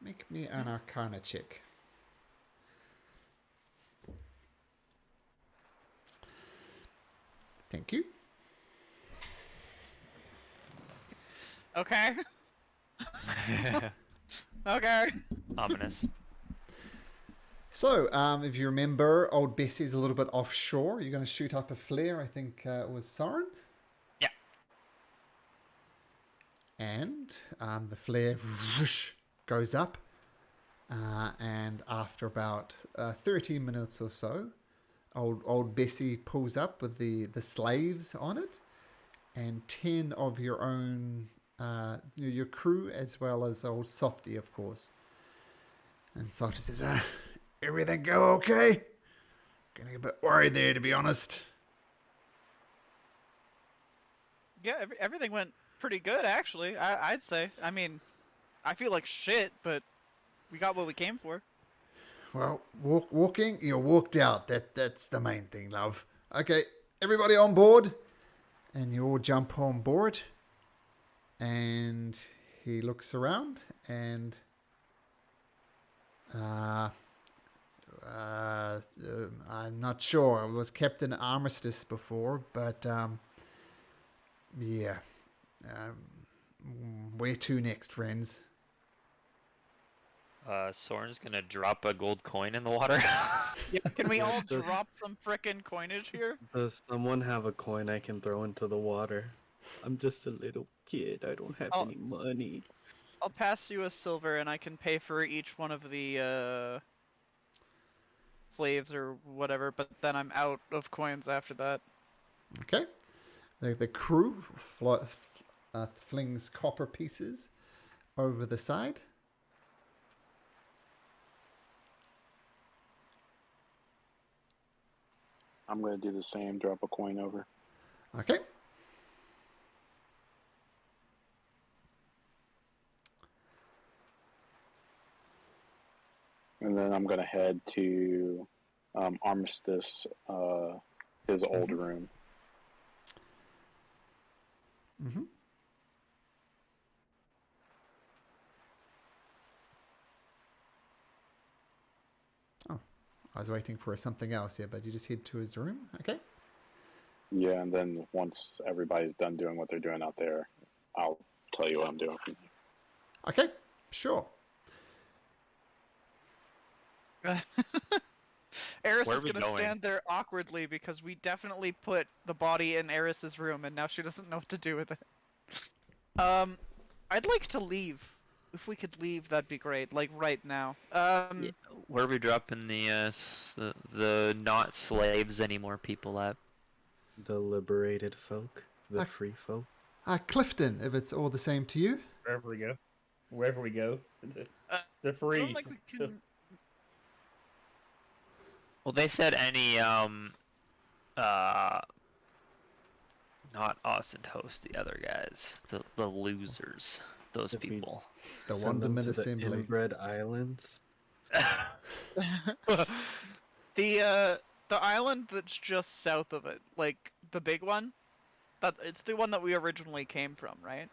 make me an Arcana check. Thank you. Okay. Okay. Ominous. So, if you remember, old Bessie's a little bit offshore. You're going to shoot up a flare, I think it was Soren. Yeah. And the flare whoosh, goes up. And after about 13 minutes or so, old Bessie pulls up with the slaves on it. And 10 of your own, your crew, as well as old Softy, of course. And Softy says, everything go okay? Getting a bit worried there, to be honest. Yeah, everything went pretty good actually. I'd say. I mean, I feel like shit, but we got what we came for. Well, walking, you walked out. That's the main thing, love. Okay, everybody on board, and you all jump on board. And he looks around, and I'm not sure. It was Captain Armistice before, but yeah. Where to next, friends? Soren's gonna drop a gold coin in the water. Yeah, can we all Does- drop some frickin' coinage here? Does someone have a coin I can throw into the water? I'm just a little kid. I don't have Oh. any money. I'll pass you a silver and I can pay for each one of the slaves or whatever, but then I'm out of coins after that. Okay. The crew flings copper pieces over the side. I'm going to do the same, drop a coin over. Okay. And then I'm going to head to Armistice, his old room. Mm-hmm. Oh, I was waiting for something else here, but you just head to his room. Okay. Yeah, and then once everybody's done doing what they're doing out there, I'll tell you what I'm doing. Okay, sure. Eris Where are is we gonna going? stand there awkwardly because we definitely put the body in Eris's room and now she doesn't know what to do with it. I'd like to leave. If we could leave, that'd be great. Like right now. Yeah. Where are we dropping the not slaves anymore people at? The liberated folk, the I- free folk. Clifton, if it's all the same to you. Wherever we go. Wherever we go. They're I free. don't think we can. Well, they said any not us and Toast, the other guys, the losers, those If we- people. The Send them Wonderman to the Assembly. Inbred Islands. The island that's just south of it, like the big one, it's the one that we originally came from, right?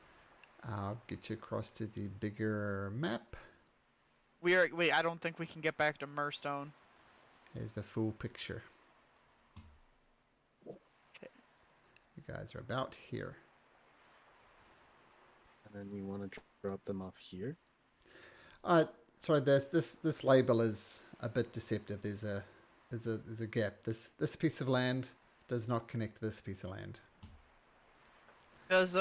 I'll get you across to the bigger map. Wait, I don't think we can get back to Murstone. Here's the full picture. Okay. You guys are about here. And then you want to drop them off here? Sorry, this label is a bit deceptive. There's a gap. This piece of land does not connect to this piece of land. Does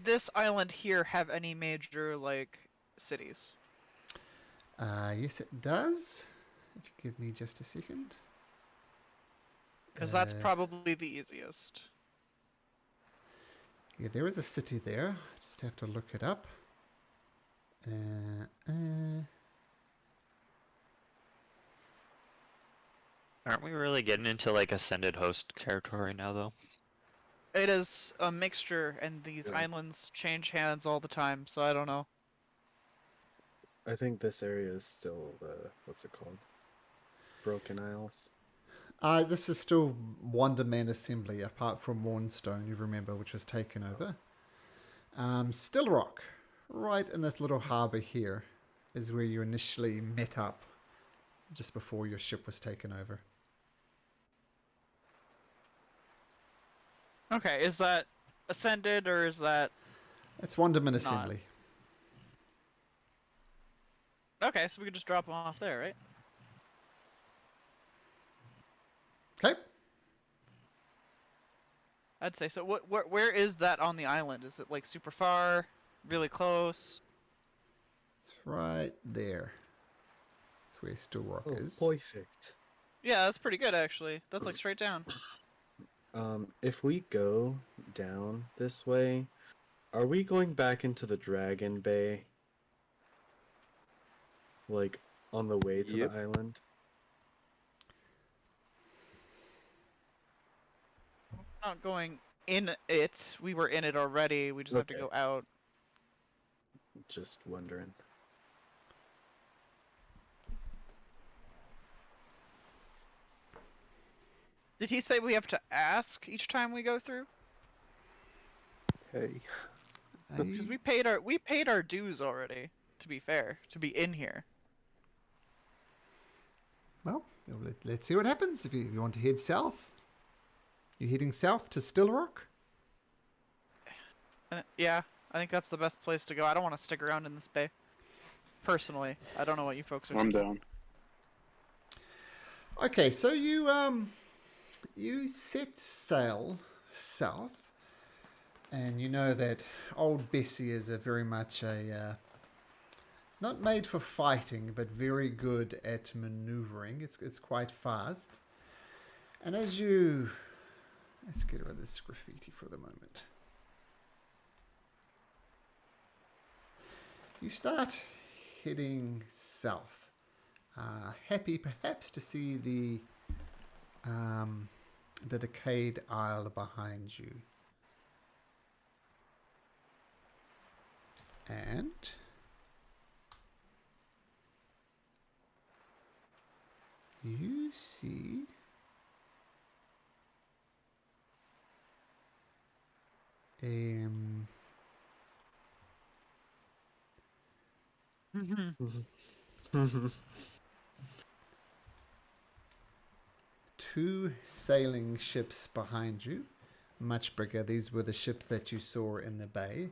this island here have any major like cities? Yes, it does. If you give me just a second. Because that's probably the easiest. Yeah, there is a city there. I just have to look it up. Aren't we really getting into like ascended host territory now, though? It is a mixture, and these Yeah. islands change hands all the time, so I don't know. I think this area is still the, what's it called? Broken Isles. This is still Wonderman Assembly, apart from Warnstone, you remember, which was taken over. Still Rock, right in this little harbour here, is where you initially met up, just before your ship was taken over. Okay, is that ascended or is that... It's Wonderman Assembly. Okay, so we can just drop them off there, right? Okay. I'd say so. Where is that on the island? Is it like super far? Really close? It's right there. That's where Still Rock Oh, is. perfect. Yeah, that's pretty good actually. That's like straight down. If we go down this way, are we going back into the Dragon Bay? Like, on the way to Yep. the island? Not going in it. We were in it already. We just have to Okay. go out. Just wondering. Did he say we have to ask each time we go through? Hey. Because we paid our dues already. To be fair, to be in here. Well, let's see what happens. If you want to head south, you're heading south to Still Rock. Yeah, I think that's the best place to go. I don't want to stick around in this bay. Personally, I don't know what you folks are I'm thinking. down. Okay, so you set sail south, and you know that old Bessie is a very much a not made for fighting, but very good at maneuvering. It's quite fast. And as you... Let's get rid of this graffiti for the moment. You start heading south. Happy perhaps to see the decayed isle behind you. And... you see two sailing ships behind you, much bigger. These were the ships that you saw in the bay,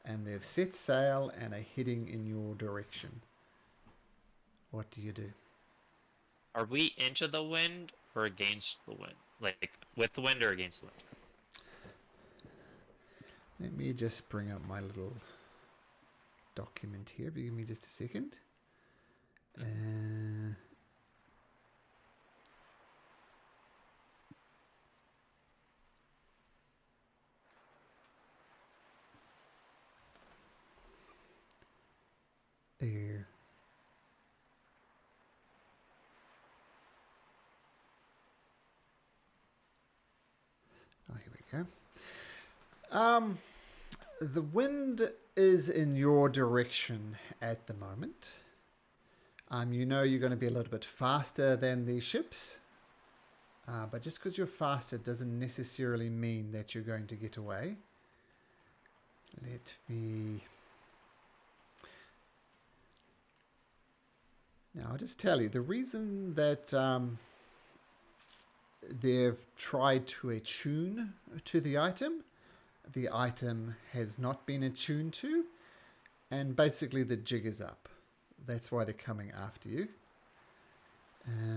and they've set sail and are heading in your direction. What do you do? Are we into the wind or against the wind? Like with the wind or against the wind? Let me just bring up my little document here. Give me just a second. Here. Oh, here we go. The wind is in your direction at the moment. You know you're going to be a little bit faster than the ships. But just because you're faster doesn't necessarily mean that you're going to get away. Let me... Now, I'll just tell you, the reason that they've tried to attune to the item has not been attuned to, and basically the jig is up. That's why they're coming after you.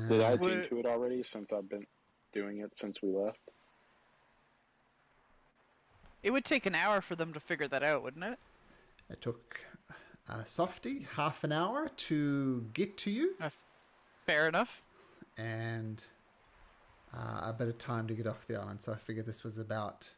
Did I attune to it already since I've been doing it since we left? It would take an hour for them to figure that out, wouldn't it? It took Softy half an hour to get to you. Fair enough. And a bit of time to get off the island. So I figured this was about...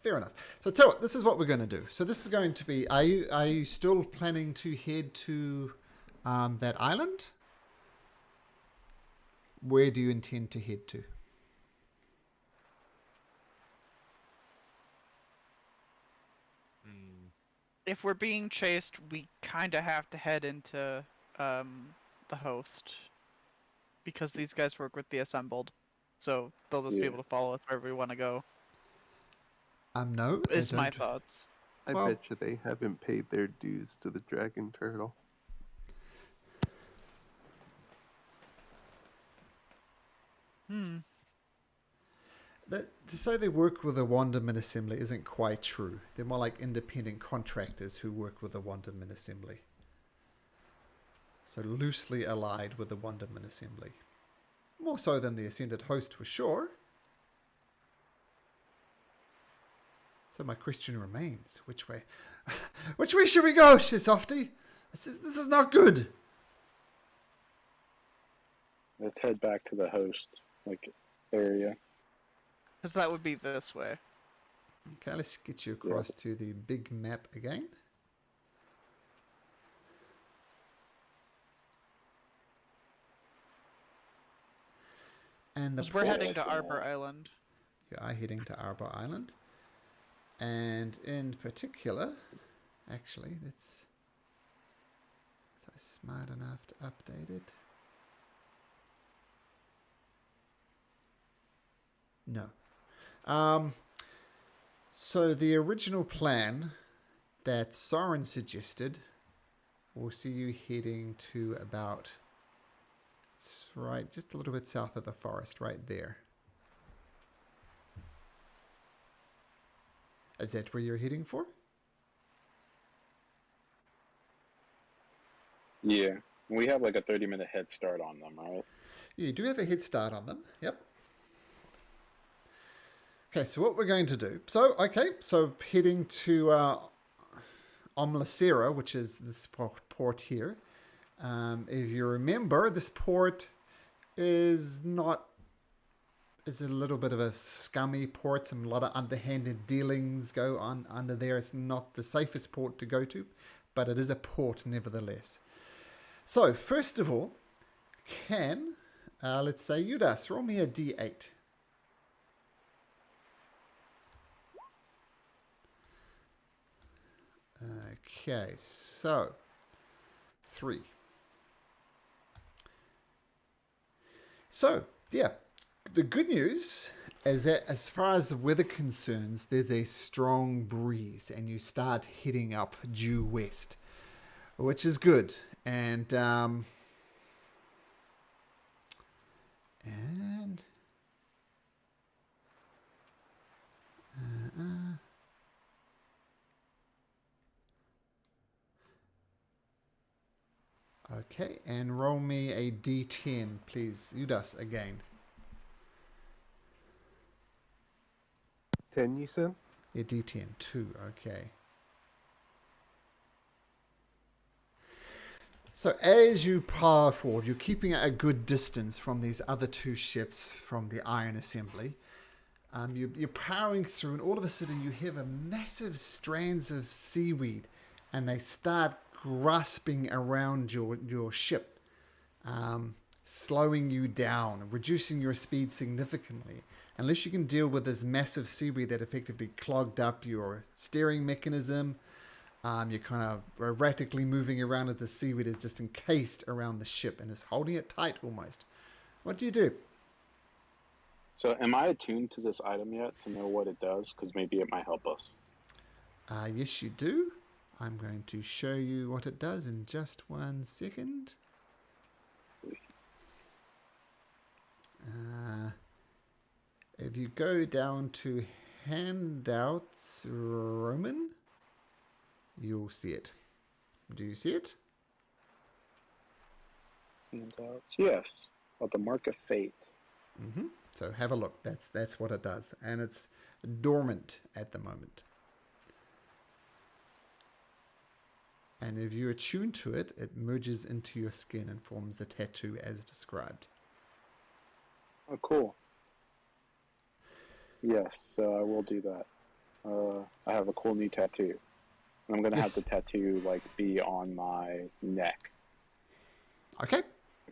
fair enough. So tell you what, this is what we're going to do. So this is going to be... Are you still planning to head to that island? Where do you intend to head to? If we're being chased, we kind of have to head into the host. Because these guys work with the Assembled. So they'll just be able to follow us wherever we want to go. No. Is my thoughts. I bet you they haven't paid their dues to the Dragon Turtle. To say they work with the Wanderman Assembly isn't quite true. They're more like independent contractors who work with the Wanderman Assembly. So loosely allied with the Wanderman Assembly. More so than the Ascended Host for sure. So my question remains, which way? Which way should we go, Softy? This is not good. Let's head back to the host area. Because that would be this way. Okay, let's get you across to the big map again. And we're heading to Arbor Island. You are heading to Arbor Island. And in particular, actually, let's I smart enough to update it? No. So the original plan that Soren suggested will see you heading to about, it's right, just a little bit south of the forest, right there. Is that where you're heading for? Yeah. We have like a 30-minute head start on them, right? You do have a head start on them. Yep. Okay, so what we're going to do. So heading to Omlacera, which is this port here. If you remember, this port is a little bit of a scummy port. Some lot of underhanded dealings go on under there. It's not the safest port to go to, but it is a port nevertheless. So first of all, let's say Judas, roll me a d8. Okay, so 3. So, yeah, the good news is that as far as the weather concerns, there's a strong breeze and you start heading up due west, which is good. Okay, and roll me a d10, please. Judas, again. 10, you said? Yeah, d10, 2, okay. So as you power forward, you're keeping at a good distance from these other 2 ships from the Iron Assembly. You're powering through, and all of a sudden you hear a massive strands of seaweed, and they start grasping around your ship, slowing you down, reducing your speed significantly. Unless you can deal with this massive seaweed that effectively clogged up your steering mechanism, you're kind of erratically moving around as the seaweed is just encased around the ship and is holding it tight almost. What do you do? So am I attuned to this item yet to know what it does? Because maybe it might help us. Yes, you do. I'm going to show you what it does in just 1 second. If you go down to handouts, Roman, you'll see it. Do you see it? Handouts. Yes. Oh, the Mark of Fate. Mm-hmm. So have a look. That's what it does. And it's dormant at the moment. And if you attune to it, it merges into your skin and forms the tattoo as described. Oh, cool. Yes, I will do that. I have a cool new tattoo. I'm going to have the tattoo, like, be on my neck. Okay.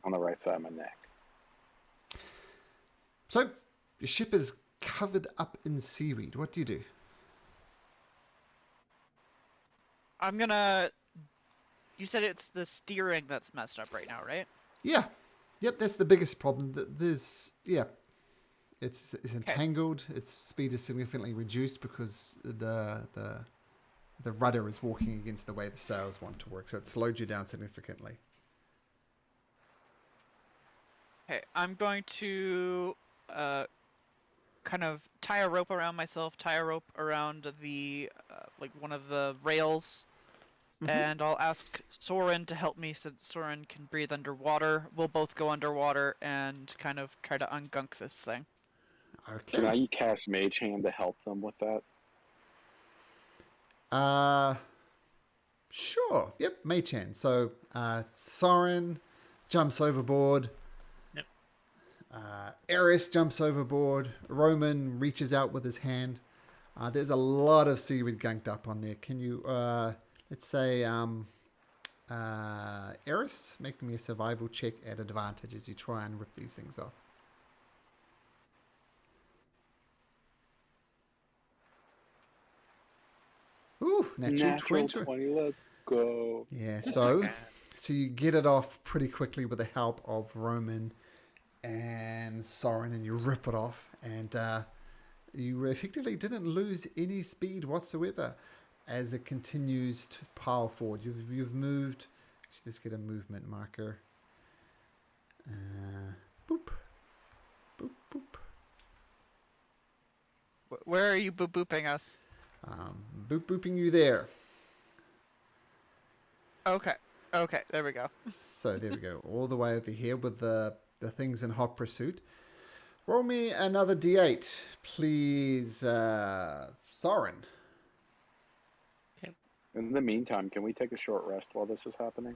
On the right side of my neck. So, your ship is covered up in seaweed. What do you do? I'm gonna... You said it's the steering that's messed up right now, right? Yeah. Yep, that's the biggest problem. There's, yeah, it's entangled. Its speed is significantly reduced because the rudder is walking against the way the sails want to work, so it slowed you down significantly. Okay, I'm going to kind of tie a rope around myself, tie a rope around the like one of the rails. And I'll ask Soren to help me since Soren can breathe underwater. We'll both go underwater and kind of try to ungunk this thing. Okay. Can I cast Mage Hand to help them with that? Sure. Yep, Mage Hand. So Soren jumps overboard. Yep. Eris jumps overboard. Roman reaches out with his hand. There's a lot of seaweed gunked up on there. Can you... let's say, Eris, make me a survival check at advantage as you try and rip these things off. Ooh, natural 20. 20, let's go. Yeah, so So you get it off pretty quickly with the help of Roman and Soren, and you rip it off, and you effectively didn't lose any speed whatsoever as it continues to pile forward. You've moved. Let's just get a movement marker. Boop, boop, boop. Where are you booping us? Booping you there. Okay. Okay, there we go. So there we go, all the way over here with the things in hot pursuit. Roll me another d8, please, Soren. In the meantime, can we take a short rest while this is happening?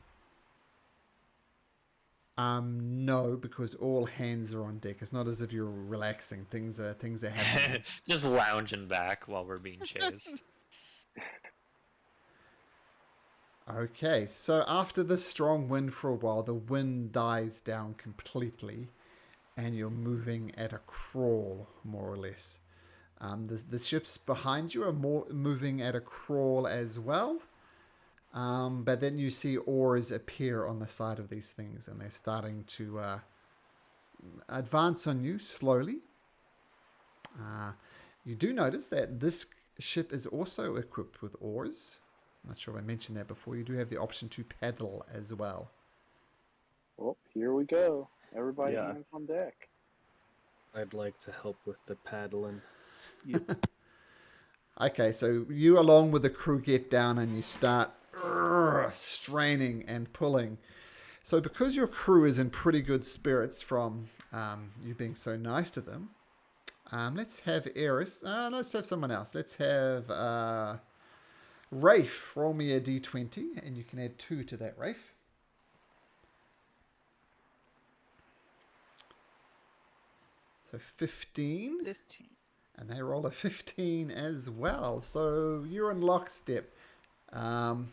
No, because all hands are on deck. It's not as if you're relaxing. Things are happening. Just lounging back while we're being chased. Okay, so after the strong wind for a while, the wind dies down completely, and you're moving at a crawl, more or less. The ships behind you are moving at a crawl as well, but then you see oars appear on the side of these things, and they're starting to advance on you slowly. You do notice that this ship is also equipped with oars. I'm not sure if I mentioned that before. You do have the option to paddle as well. Well, here we go. Everybody Yeah. hands on deck. I'd like to help with the paddling. Okay, so you along with the crew get down and you start straining and pulling. So because your crew is in pretty good spirits from you being so nice to them, let's have Eris. Let's have someone else. Let's have Rafe. Roll me a d20 and you can add 2 to that, Rafe. So 15. 15. And they roll a 15 as well. So you're in lockstep. The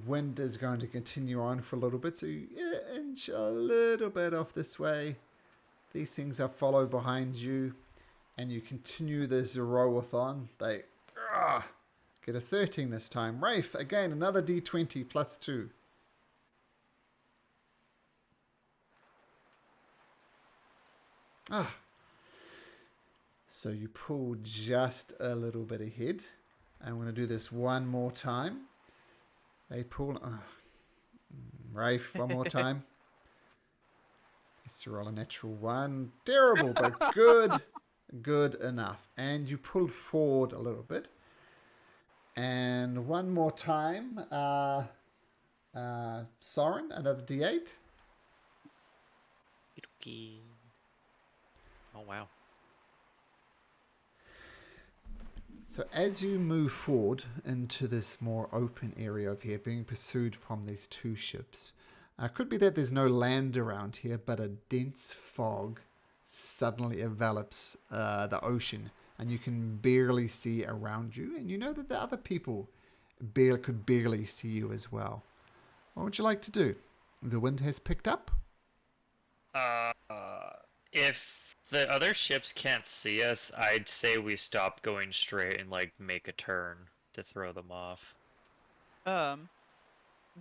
wind is going to continue on for a little bit. So you inch a little bit off this way. These things are follow behind you. And you continue this rowathon. They get a 13 this time. Rafe, again, another d20 plus 2. So you pull just a little bit ahead. I'm going to do this one more time. They pull. Rafe, one more time. Has to roll a natural 1. Terrible, but good. Good enough. And you pull forward a little bit. And one more time. Soren, another d8. Okey-dokey. Oh wow. So as you move forward into this more open area of here, being pursued from these 2 ships, could be that there's no land around here, but a dense fog suddenly envelops the ocean, and you can barely see around you, and you know that the other people could barely see you as well. What would you like to do? The wind has picked up. If the other ships can't see us, I'd say we stop going straight and like make a turn to throw them off.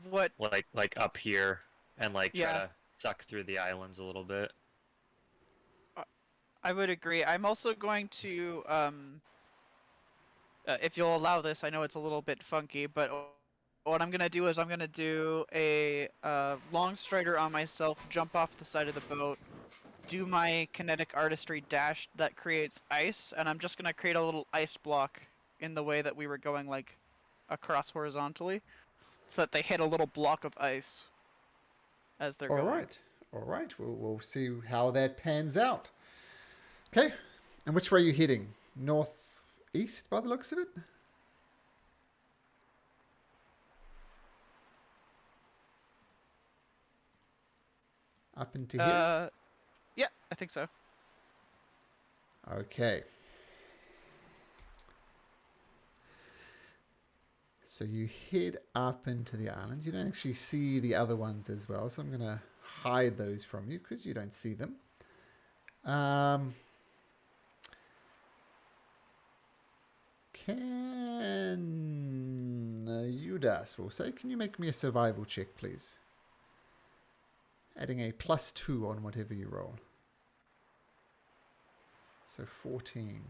What? Like up here and like try Yeah. to suck through the islands a little bit. I would agree. I'm also going to, if you'll allow this, I know it's a little bit funky, but what I'm gonna do is I'm gonna do a long strider on myself, jump off the side of the boat, do my kinetic artistry dash that creates ice, and I'm just gonna create a little ice block in the way that we were going, like across horizontally, so that they hit a little block of ice as they're going. All right. We'll see how that pans out. Okay. And which way are you heading? Northeast by the looks of it? Up into here? Yeah, I think so. Okay. So you head up into the island. You don't actually see the other ones as well, so I'm going to hide those from you because you don't see them. Judas will say, can you make me a survival check, please? Adding a +2 on whatever you roll. So 14.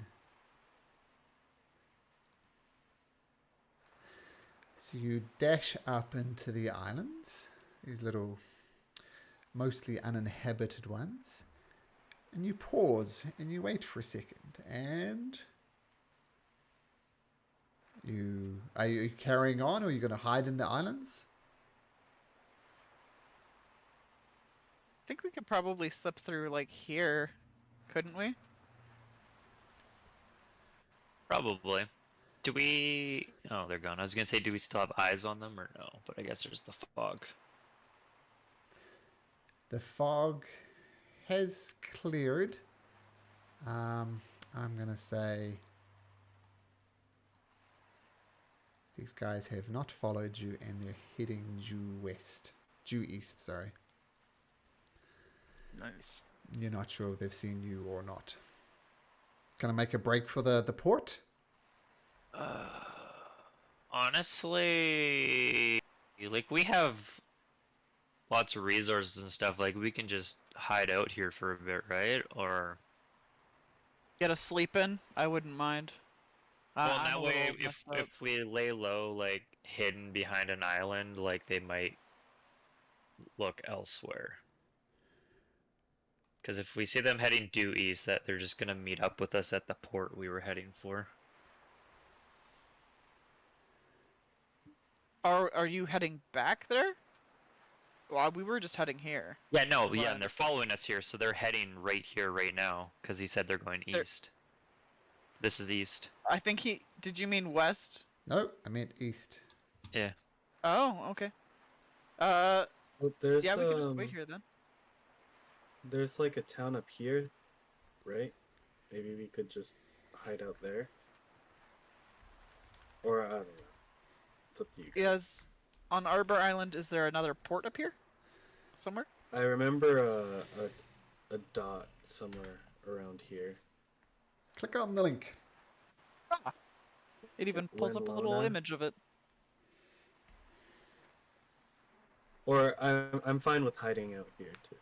So you dash up into the islands, these little mostly uninhabited ones, and you pause and you wait for a second, and are you carrying on, or are you going to hide in the islands? I think we could probably slip through like here, couldn't we? Probably. Do we... Oh, they're gone. I was going to say, do we still have eyes on them or no? But I guess there's the fog. The fog has cleared. I'm going to say these guys have not followed you and they're heading due east, sorry. Nice. You're not sure if they've seen you or not. Gonna make a break for the port? Honestly, like, we have lots of resources and stuff. Like, we can just hide out here for a bit, right? Or... Get a sleep in? I wouldn't mind. Well, I'm that a way, little messed up. if we lay low, like, hidden behind an island, like, they might look elsewhere. Because if we see them heading due east, that they're just gonna meet up with us at the port we were heading for. Are you heading back there? Well, we were just heading here. Yeah, no, yeah, Right. and they're following us here, so they're heading right here, right now, because he said they're going east. This is the east. I think he... Did you mean west? No, I meant east. Yeah. Oh, okay. Well, there's Yeah, we can just wait here then. there's like a town up here, right? Maybe we could just hide out there. Or I don't know. It's up to you guys. Yes. On Arbor Island, is there another port up here? Somewhere? I remember a dot somewhere around here. Click on the link. It even pulls up a little Winlona. image of it. Or I'm fine with hiding out here too.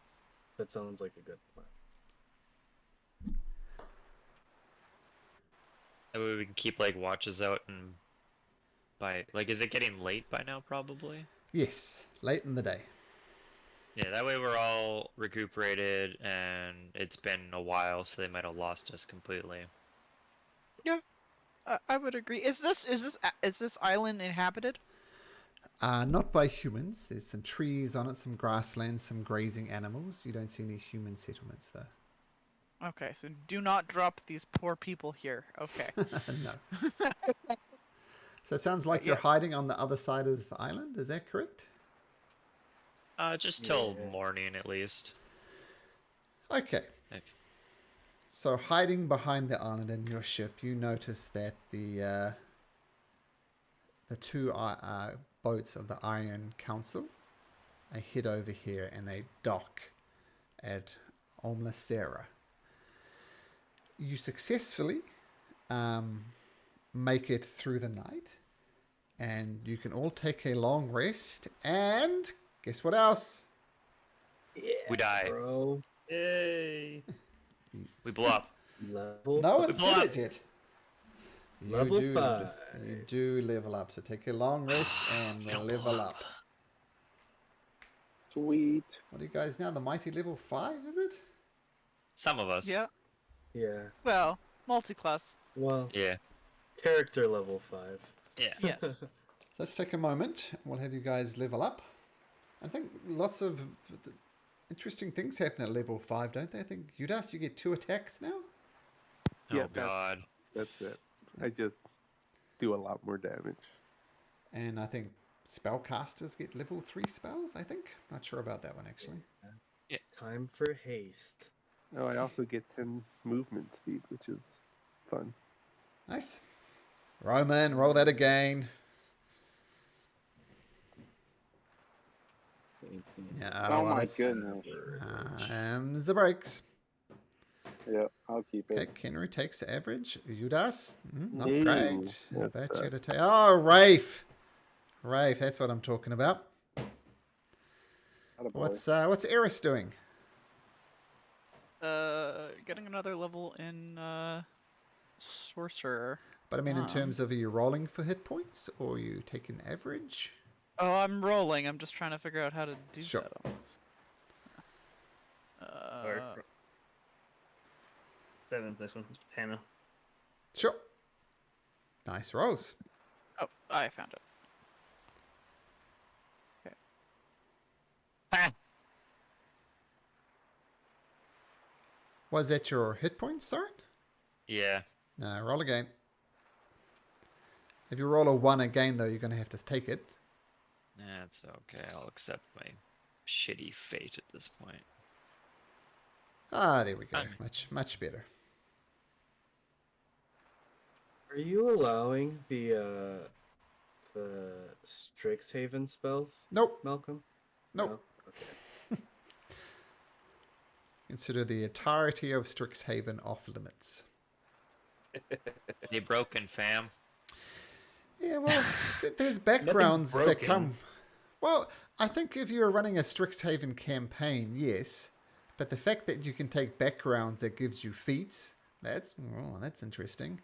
That sounds like a good plan. That way we can keep, like, watches out and... Like, is it getting late by now, probably? Yes, late in the day. Yeah, that way we're all recuperated, and it's been a while, so they might have lost us completely. I would agree. Is this island inhabited? Not by humans. There's some trees on it, some grasslands, some grazing animals. You don't see any human settlements, though. Okay, so do not drop these poor people here. Okay. No. So it sounds like you're hiding on the other side of the island. Is that correct? Just till Yeah. morning, at least. Okay. If- So hiding behind the island in your ship, you notice that the two boats of the Iron Council head over here and they dock at Omlacera. You successfully make it through the night, and you can all take a long rest. And guess what else? Yeah, We die. bro. Yay! We blow up. Level No up. one said it yet. Level You 5. do level up. So take a long rest and level up. Sweet. What are you guys now? The mighty level 5, is it? Some of us. Yeah. Yeah. Well, multi-class. Well, Yeah. character level 5. Yeah. Yes. Let's take a moment. We'll have you guys level up. I think lots of interesting things happen at level 5, don't they? I think, Judas, you get 2 attacks now? Yeah, Oh, God. That's it. I just do a lot more damage. And I think spellcasters get level 3 spells, I think. Not sure about that one, actually. Time for haste. Oh, I also get 10 movement speed, which is fun. Nice. Roman, roll that again. Yeah, Oh well, my that's- goodness. The breaks. Yep, I'll keep Okay, it. Kenry takes average. Judas, not Ew, great. I what bet the- you to take. Oh, Rafe. Rafe, that's what I'm talking about. Attaboy. What's Eris doing? Getting another level in sorcerer. But I mean, in terms of, are you rolling for hit points, or are you taking average? Oh, I'm rolling. I'm just trying to figure out how to do Sure. that. Almost. Or 7th, this one is Tana. Sure. Nice rolls. Oh, I found it. Was that your hit points, sorry? Yeah. No, roll again. If you roll a 1 again, though, you're going to have to take it. That's okay. I'll accept my shitty fate at this point. Ah, there we go. Fine. Much better. Are you allowing the Strixhaven spells, Nope. Malcolm? Nope. No? Okay. Consider the entirety of Strixhaven off limits. They broken, fam. Yeah, well, there's backgrounds that broken. come. Well, I think if you're running a Strixhaven campaign, yes. But the fact that you can take backgrounds that gives you feats, that's interesting.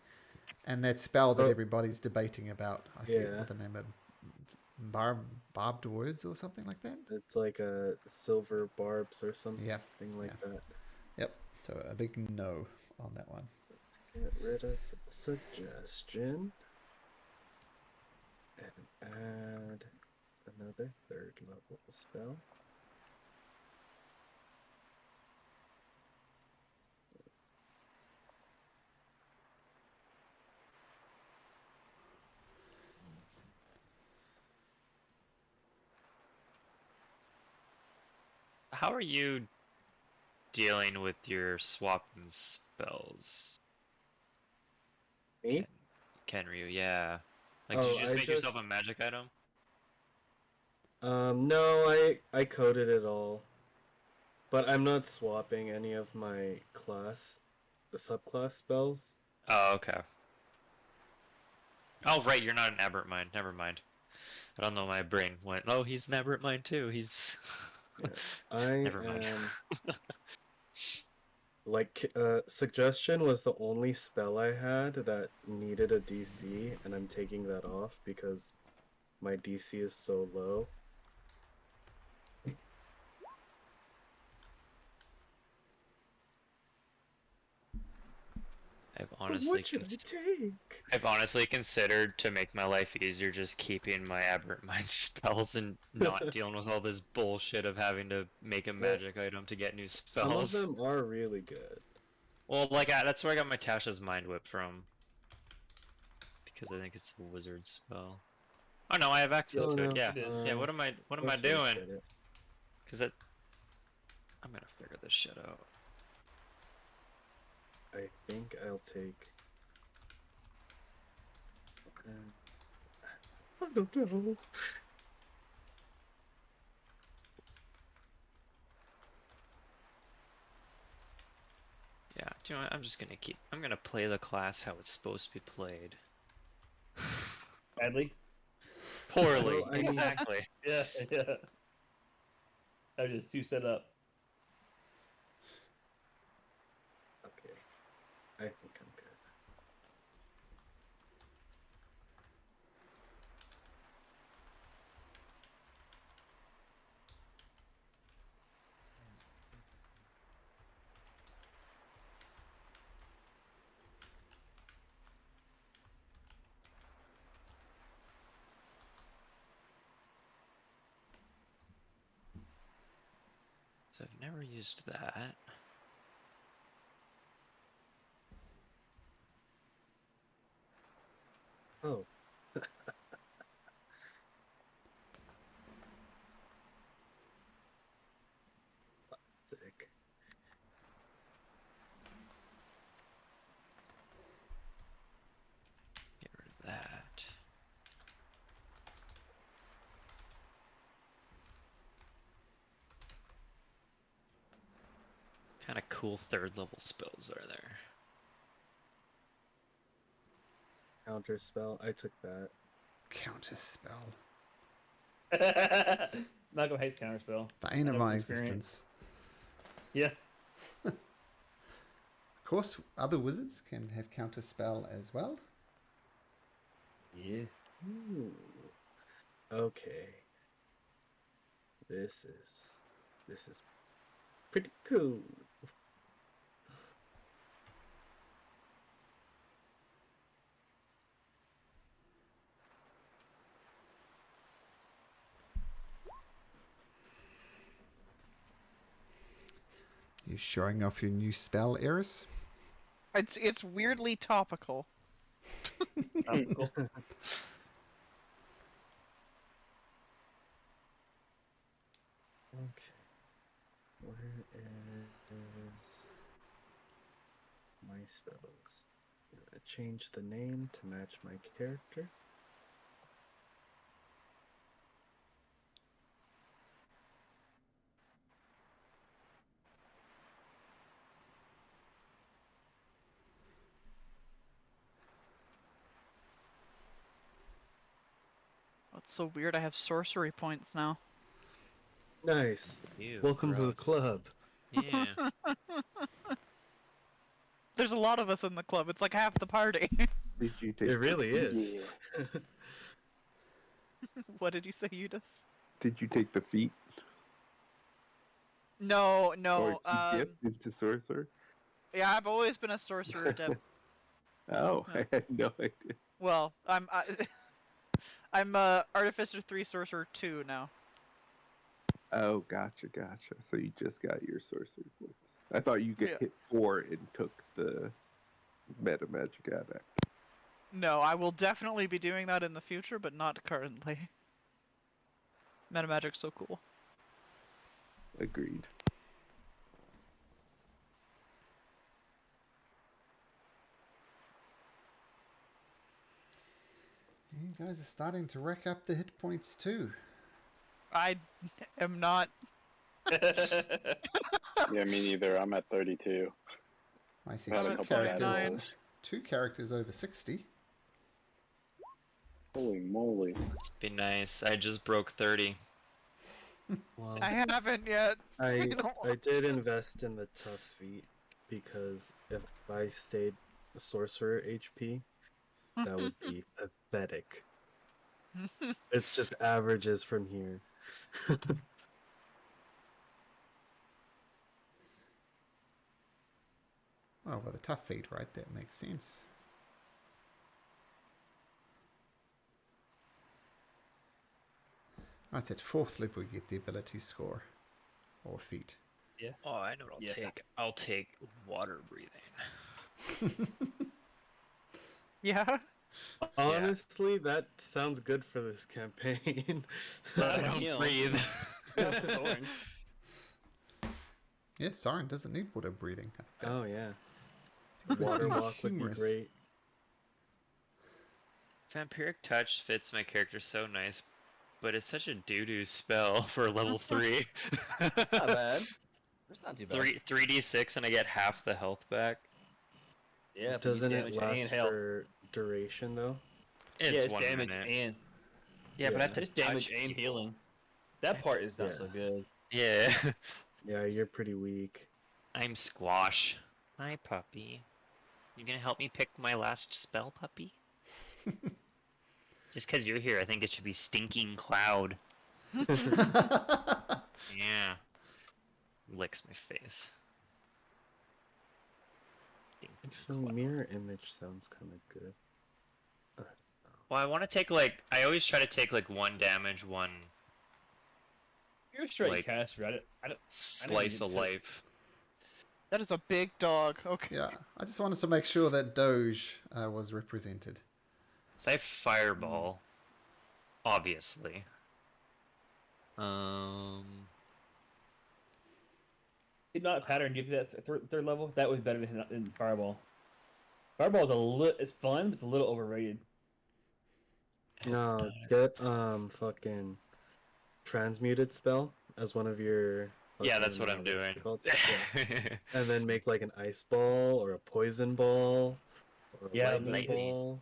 And that spell that everybody's debating about, I forget what the name of barbed words or something like that. It's like a silver barbs or something Yeah. like that. Yep. So a big no on that one. Let's get rid of suggestion and add another 3rd level spell. How are you dealing with your swapping spells? Me? Kenryu, yeah. Like, did you just make yourself a magic item? No, I coded it all. But I'm not swapping any of my the subclass spells. Oh, okay. Oh, right, you're not an aberrant mind. Never mind. I don't know, my brain went, oh, he's an aberrant mind too. He's... Yeah. I Never mind. am... Like, Suggestion was the only spell I had that needed a DC, and I'm taking that off because my DC is so low. I've honestly considered, to make my life easier, just keeping my aberrant mind spells and not dealing with all this bullshit of having to make a magic item to get new spells. Some of them are really good. Well, like, that's where I got my Tasha's Mind Whip from. Because I think it's a wizard spell. Oh no, I have access to it, yeah. Yeah, what am I doing? Because I'm gonna figure this shit out. I think I'll take... I don't know. Yeah, do you know what? I'm gonna play the class how it's supposed to be played. Badly? Poorly, Well, I mean- exactly. Yeah, yeah. I was just too set up. Okay. I think I'm good. So I've never used that. Oh. Sick. Get rid of that. Kind of cool 3rd level spells are there? Counter spell. I took that. Counter spell. Malcolm hates counterspell. Bane of I know my from experience. existence. Yeah. Of course, other wizards can have counterspell as well. Yeah. Ooh. Okay. This is pretty cool. You showing off your new spell, Eris? It's weirdly topical. Cool. Okay. Where is my spells? Change the name to match my character. That's so weird. I have sorcery points now. Nice. Ew, Welcome to the gross. club. Yeah. There's a lot of us in the club. It's like half the party. Did you take? It really is. Yeah. What did you say, Eudes? Did you take the feat No, or no. gifted to sorcerer? Yeah, I've always been a sorcerer. Deb. Oh, Yeah. I had no idea. Well, I'm Artificer 3, Sorcerer 2 now. Oh, gotcha. So you just got your sorcery points. I thought you Yeah. hit 4 and took the meta magic adept. No, I will definitely be doing that in the future, but not currently. Metamagic's so cool. Agreed. You guys are starting to rack up the hit points too. I am not. Yeah, me neither. I'm at 32. I see Had a I'm at couple of 49. add-ons. 2 characters over 60. Holy moly. Must be nice. I just broke 30. Well, I haven't yet. I don't- I did invest in the tough feat because if I stayed sorcerer HP, that would be pathetic. It's just averages from here. Oh, well, the tough feat, right? That makes sense. That's at 4th level you get the ability score. Or feat. Oh, I know what I'll Yeah. take. I'll take water breathing. Yeah. Honestly, that sounds good for this campaign. I don't breathe. Soren. Yeah, Siren doesn't need water breathing. Oh yeah, It was water being walk would be humorous. great. Vampiric Touch fits my character so nice, but it's such a doo-doo spell for level 3. Not bad. It's not too bad. 3d6 and I get half the health back. Yeah, but Doesn't you it damage last and health. for duration though? It's, Yeah, it's 1 damage minute. and Yeah, but I have to it's damage touch and people. healing. That part is not Yeah. so good. Yeah. Yeah, you're pretty weak. I'm Squash. Hi, puppy. You gonna help me pick my last spell, puppy? Just because you're here, I think it should be Stinking Cloud. Yeah. Licks my face. Stinking Actually, Cloud. mirror image sounds kind of good. Well, I want to take like I always try to take like 1 damage, 1 You're a straight Like- caster. I don't slice get of to- life. That is a big dog. Okay. Yeah, I just wanted to make sure that Doge was represented. So I have Fireball, obviously. Did not pattern give you that third level. That was better than Fireball. Fireball is it's fun, but it's a little overrated. No, get fucking transmuted spell as one of your. Yeah, that's fucking, what I'm what's it doing. called? Yeah. And then make like an ice ball or a poison ball or a Yeah, lightning lightning. ball.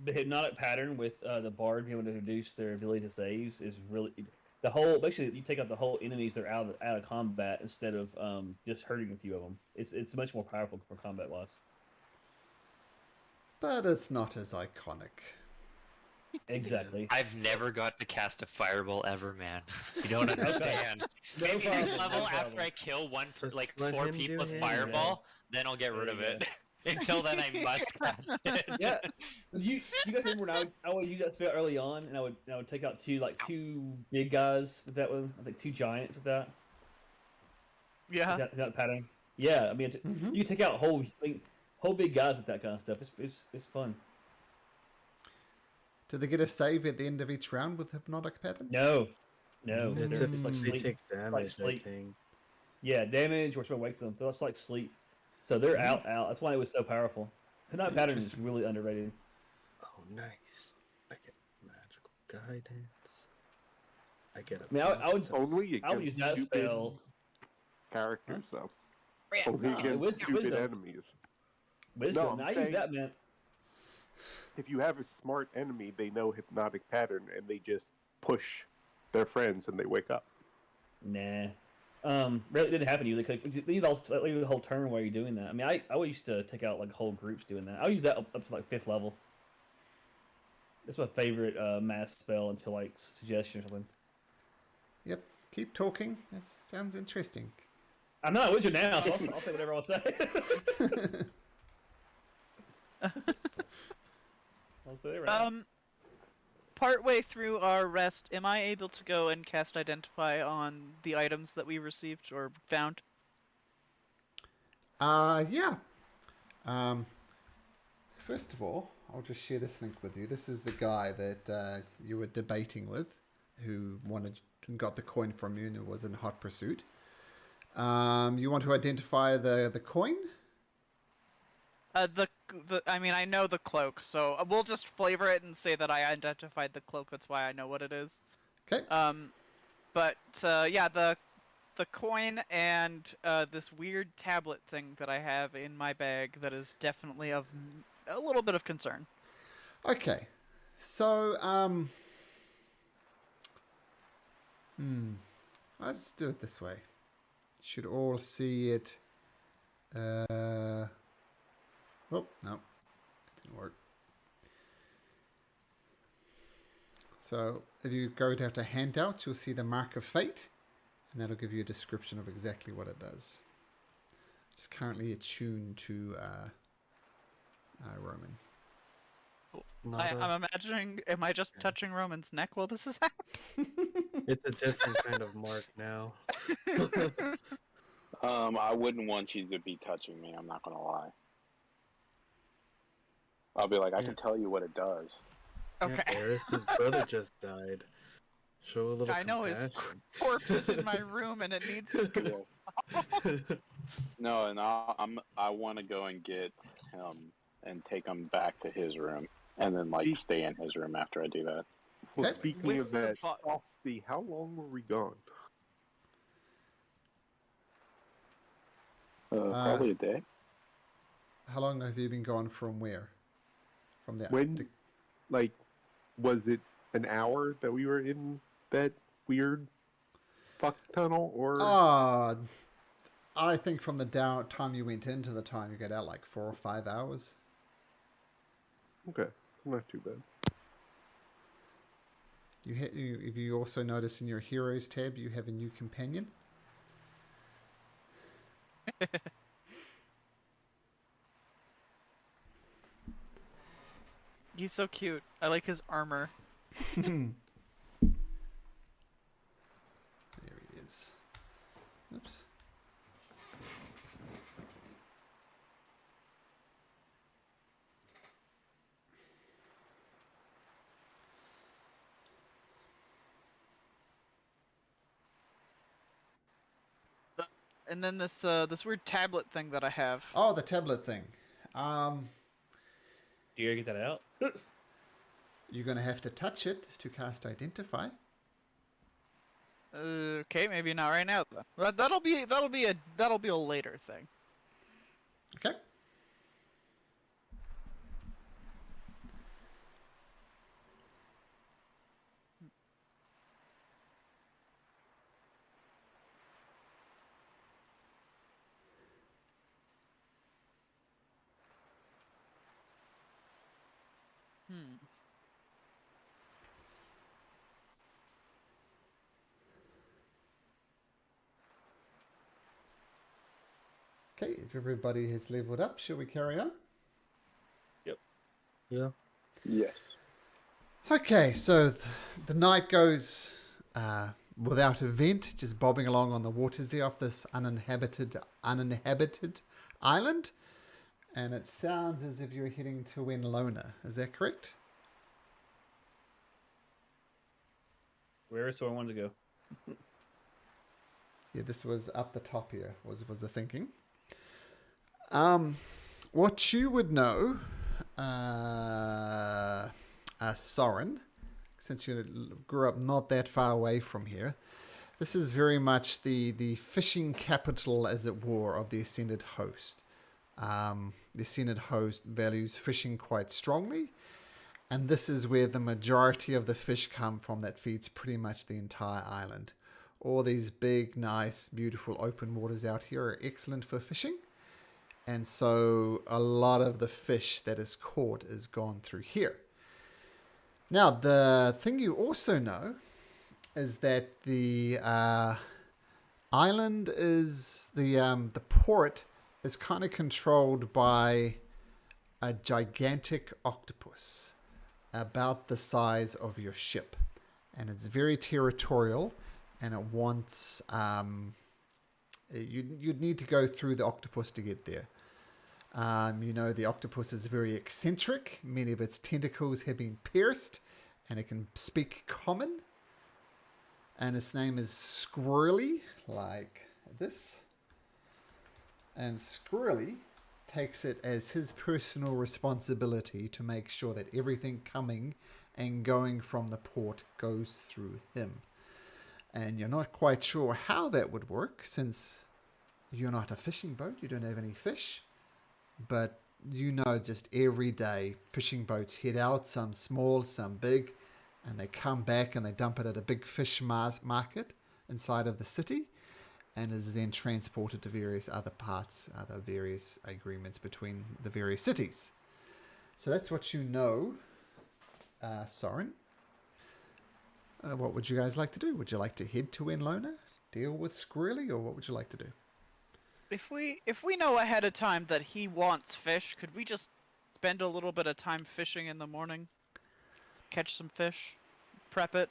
the hypnotic pattern with the bard being able to reduce their ability to saves is really the whole. Basically, you take out the whole enemies that are out of combat instead of just hurting a few of them. It's much more powerful for combat wise. But it's not as iconic. Exactly. I've never got to cast a fireball ever, man. You don't understand. No Maybe next problem, level, no after problem. I kill Just like let 4 him do people with him, fireball, then I'll get rid There of you it. Until then, I must cast it. Yeah. You guys remember when I would use that spell early on, and I would take out two big guys with that one. I think 2 giants with that. Yeah. That pattern. Yeah, I mean, you can take out whole big guys with that kind of stuff. It's fun. Do they get a save at the end of each round with hypnotic pattern? No. It's They're if just like they sleep. take damage, I sleep. think. Yeah, damage or someone wakes them. They're just like sleep. So they're out. That's why it was so powerful. Hypnotic pattern is really underrated. Oh, nice. I get magical guidance. I get a I mean, I would Only I would use that stupid spell. characters, though. Only Nah, against wisdom. stupid enemies. Wisdom. I'm I use saying- that, man. If you have a smart enemy, they know hypnotic pattern, and they just push their friends, and they wake up. Nah. Really didn't happen to you. They leave the whole turn while you're doing that. I mean, I always used to take out like whole groups doing that. I'll use that up to like 5th level. That's my favorite mass spell until like suggestion or something. Yep. Keep talking. That sounds interesting. I'm not a wizard now, so I'll say whatever I'll say. I'll say it right. Partway through our rest, am I able to go and cast Identify on the items that we received or found? Yeah. First of all, I'll just share this link with you. This is the guy that you were debating with, who got the coin from you and who was in hot pursuit. You want to identify the coin? I mean, I know the cloak, so we'll just flavor it and say that I identified the cloak. That's why I know what it is. Okay. But yeah, the coin and this weird tablet thing that I have in my bag that is definitely of a little bit of concern. Okay. So, let's do it this way. Should all see it. Oh, no. It didn't work. So, if you go down to handouts, you'll see the Mark of Fate, and that'll give you a description of exactly what it does. It's currently attuned to Roman. I'm imagining, am I just touching Roman's neck while this is happening? It's a different kind of mark now. I wouldn't want you to be touching me. I'm not gonna lie. I'll be like, I can tell you what it does. Okay. Eris, his brother just died. Show a little I know his compassion. corpse is in my room and it needs to go. No, and I want to go and get him and take him back to his room, and then like stay in his room after I do that. Well, Okay. speaking of that, how long were we gone? Probably a day. How long have you been gone from where? From the Like, was it an hour that we were in that weird fuck tunnel, or? I think from the time you went in to the time you get out, like 4 or 5 hours. Okay, not too bad. If you also notice in your heroes tab, you have a new companion. He's so cute. I like his armor. There he is. Oops. And then this weird tablet thing that I have. Oh, the tablet thing. Do you get that out? You're going to have to touch it to cast Identify. Okay, maybe not right now though. That'll be a later thing. Okay. Okay, if everybody has leveled up, shall we carry on? Yeah. Yes. Okay, so the night goes without event, just bobbing along on the waters there off this uninhabited island. And it sounds as if you're heading to Wenlona. Is that correct? Where Soren wanted to go. Yeah, this was up the top here, was the thinking. What you would know, Soren, since you grew up not that far away from here, this is very much the fishing capital, as it were, of the Ascended Host. The Ascended Host values fishing quite strongly, and this is where the majority of the fish come from that feeds pretty much the entire island. All these big, nice, beautiful open waters out here are excellent for fishing, and so a lot of the fish that is caught is gone through here. Now, the thing you also know is that the island is the port is kind of controlled by a gigantic octopus about the size of your ship, and it's very territorial, and it wants you'd need to go through the octopus to get there. The octopus is very eccentric. Many of its tentacles have been pierced, and it can speak common. And its name is Squirrely, like this. And Squirrely takes it as his personal responsibility to make sure that everything coming and going from the port goes through him. And you're not quite sure how that would work, since you're not a fishing boat, you don't have any fish. But just every day fishing boats head out, some small, some big, and they come back and they dump it at a big fish market inside of the city, and is then transported to various other parts, other various agreements between the various cities. So that's what you know, Soren. What would you guys like to do? Would you like to head to Wenlona, deal with Squirrely, or what would you like to do? If we know ahead of time that he wants fish, could we just spend a little bit of time fishing in the morning? Catch some fish, prep it.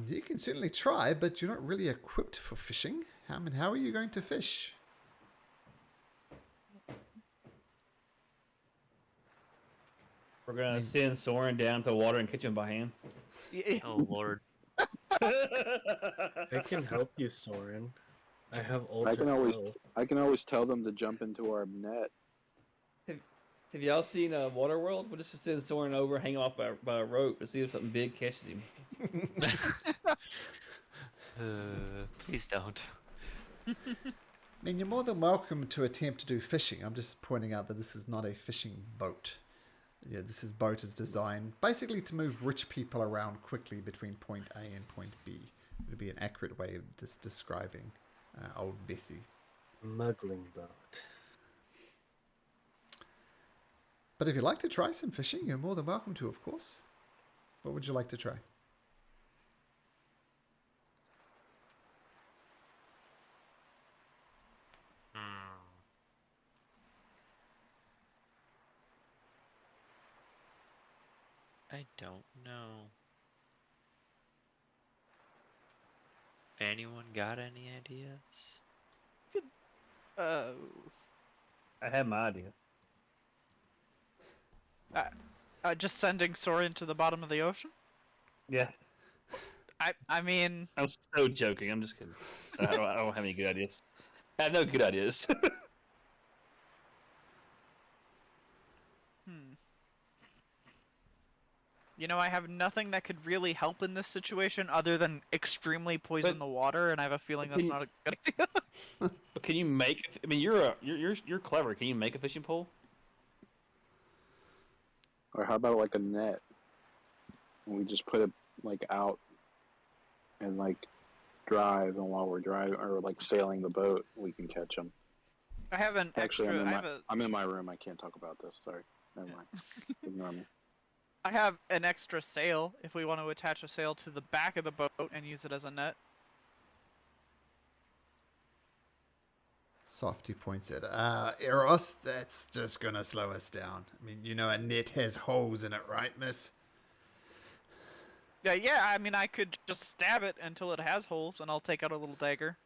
You can certainly try, but you're not really equipped for fishing. How are you going to fish? We're gonna send Soren down to the water and catch him by hand. Oh lord. I can help you, Soren. I have ultra I can always tell them to jump into our net. Have y'all seen Waterworld? We'll just send Soren over, hang off by a rope, to see if something big catches him. Please don't. I mean, you're more than welcome to attempt to do fishing. I'm just pointing out that this is not a fishing boat. Yeah, this boat is designed basically to move rich people around quickly between point A and point B. It would be an accurate way of describing old Bessie. Smuggling boat. But if you'd like to try some fishing, you're more than welcome to, of course. What would you like to try? I don't know. Anyone got any ideas? Uh, I have my idea. just sending Soren to the bottom of the ocean? Yeah. I mean... I'm so joking. I'm just kidding. I don't have any good ideas. I have no good ideas. You know, I have nothing that could really help in this situation other than extremely poison the water, and I have a feeling that's not a good idea. But can you make? I mean, you're clever. Can you make a fishing pole? Or how about like a net? And we just put it like out and like drive, and while we're driving or like sailing the boat, we can catch them. I have an Actually, extra. I'm in my room. I can't talk about this. Sorry. Never mind. Ignore me. I have an extra sail if we want to attach a sail to the back of the boat and use it as a net. Softy points at Eros, that's just gonna slow us down. I mean, you know a net has holes in it, right, miss? Yeah, I mean, I could just stab it until it has holes, and I'll take out a little dagger.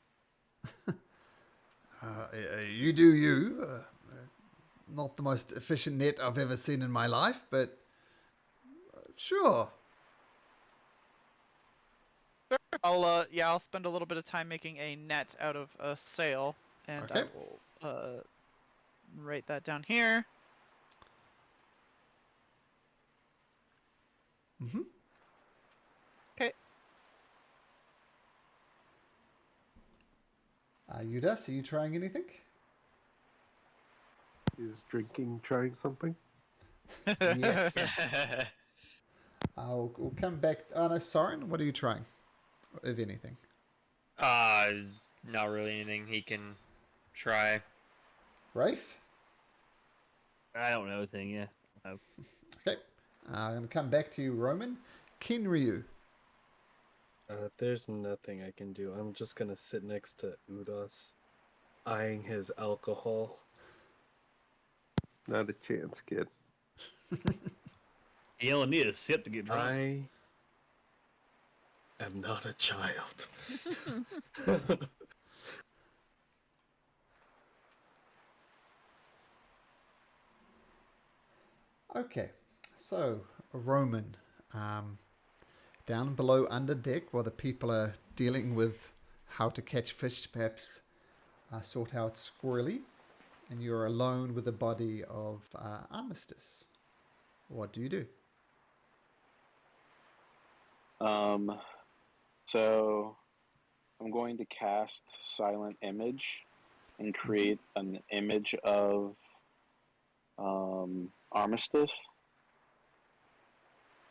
You do you. Not the most efficient net I've ever seen in my life, but sure. I'll spend a little bit of time making a net out of a sail, and I Okay. will write that down here. Mm-hmm. Okay. Udas, are you trying anything? Is drinking trying something? Yes. We'll come back. Oh no, Soren, what are you trying? If anything. Not really anything he can try. Rafe? I don't know anything. Yeah. Okay. I'm going to come back to you, Roman. Kinryu. There's nothing I can do. I'm just gonna sit next to Udas, eyeing his alcohol. Not a chance, kid. You only need a sip to get drunk. I am not a child. Okay. So, Roman. Down below under deck, while the people are dealing with how to catch fish, perhaps sort out squirrely, and you're alone with the body of Armistice. What do you do? So I'm going to cast Silent Image and create an image of Armistice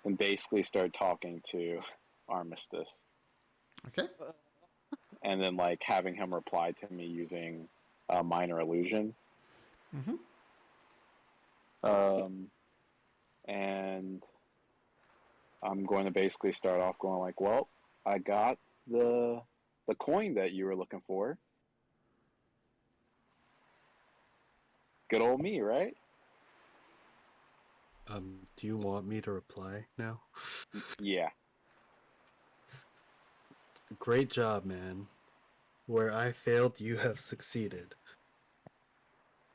and basically start talking to Armistice. Okay. And then like having him reply to me using Minor Illusion. Mm-hmm. And I'm going to basically start off going like, well, I got the coin that you were looking for. Good old me, right? Do you want me to reply now? Yeah. Great job, man. Where I failed, you have succeeded.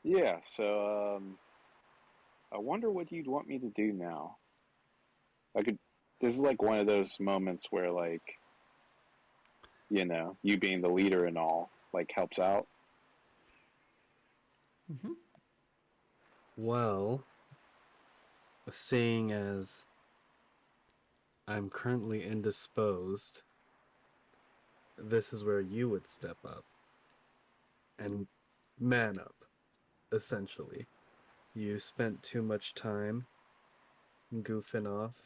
Yeah, so I wonder what you'd want me to do now. This is like one of those moments where like, you know, you being the leader and all, like helps out. Mm-hmm. Well, seeing as I'm currently indisposed, this is where you would step up and man up, essentially. You spent too much time goofing off,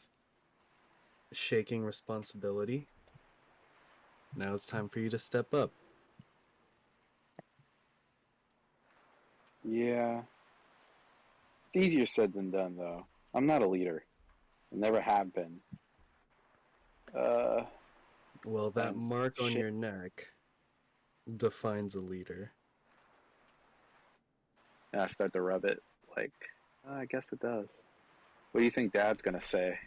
shaking responsibility. Now it's time for you to step up. Yeah. It's easier said than done, though. I'm not a leader. I never have been. Well, that mark on shit. your neck defines a leader. And I start to rub it, like, I guess it does. What do you think Dad's gonna say?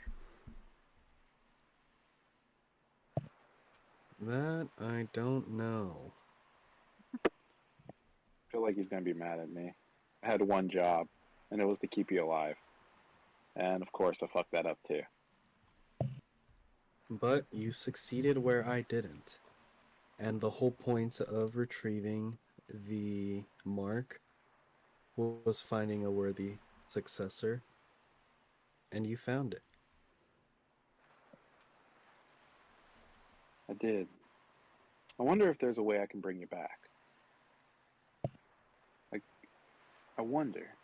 That I don't know. I feel like he's gonna be mad at me. I had one job, and it was to keep you alive. And of course, I fucked that up too. But you succeeded where I didn't. And the whole point of retrieving the mark was finding a worthy successor. And you found it. I did. I wonder if there's a way I can bring you back. I wonder.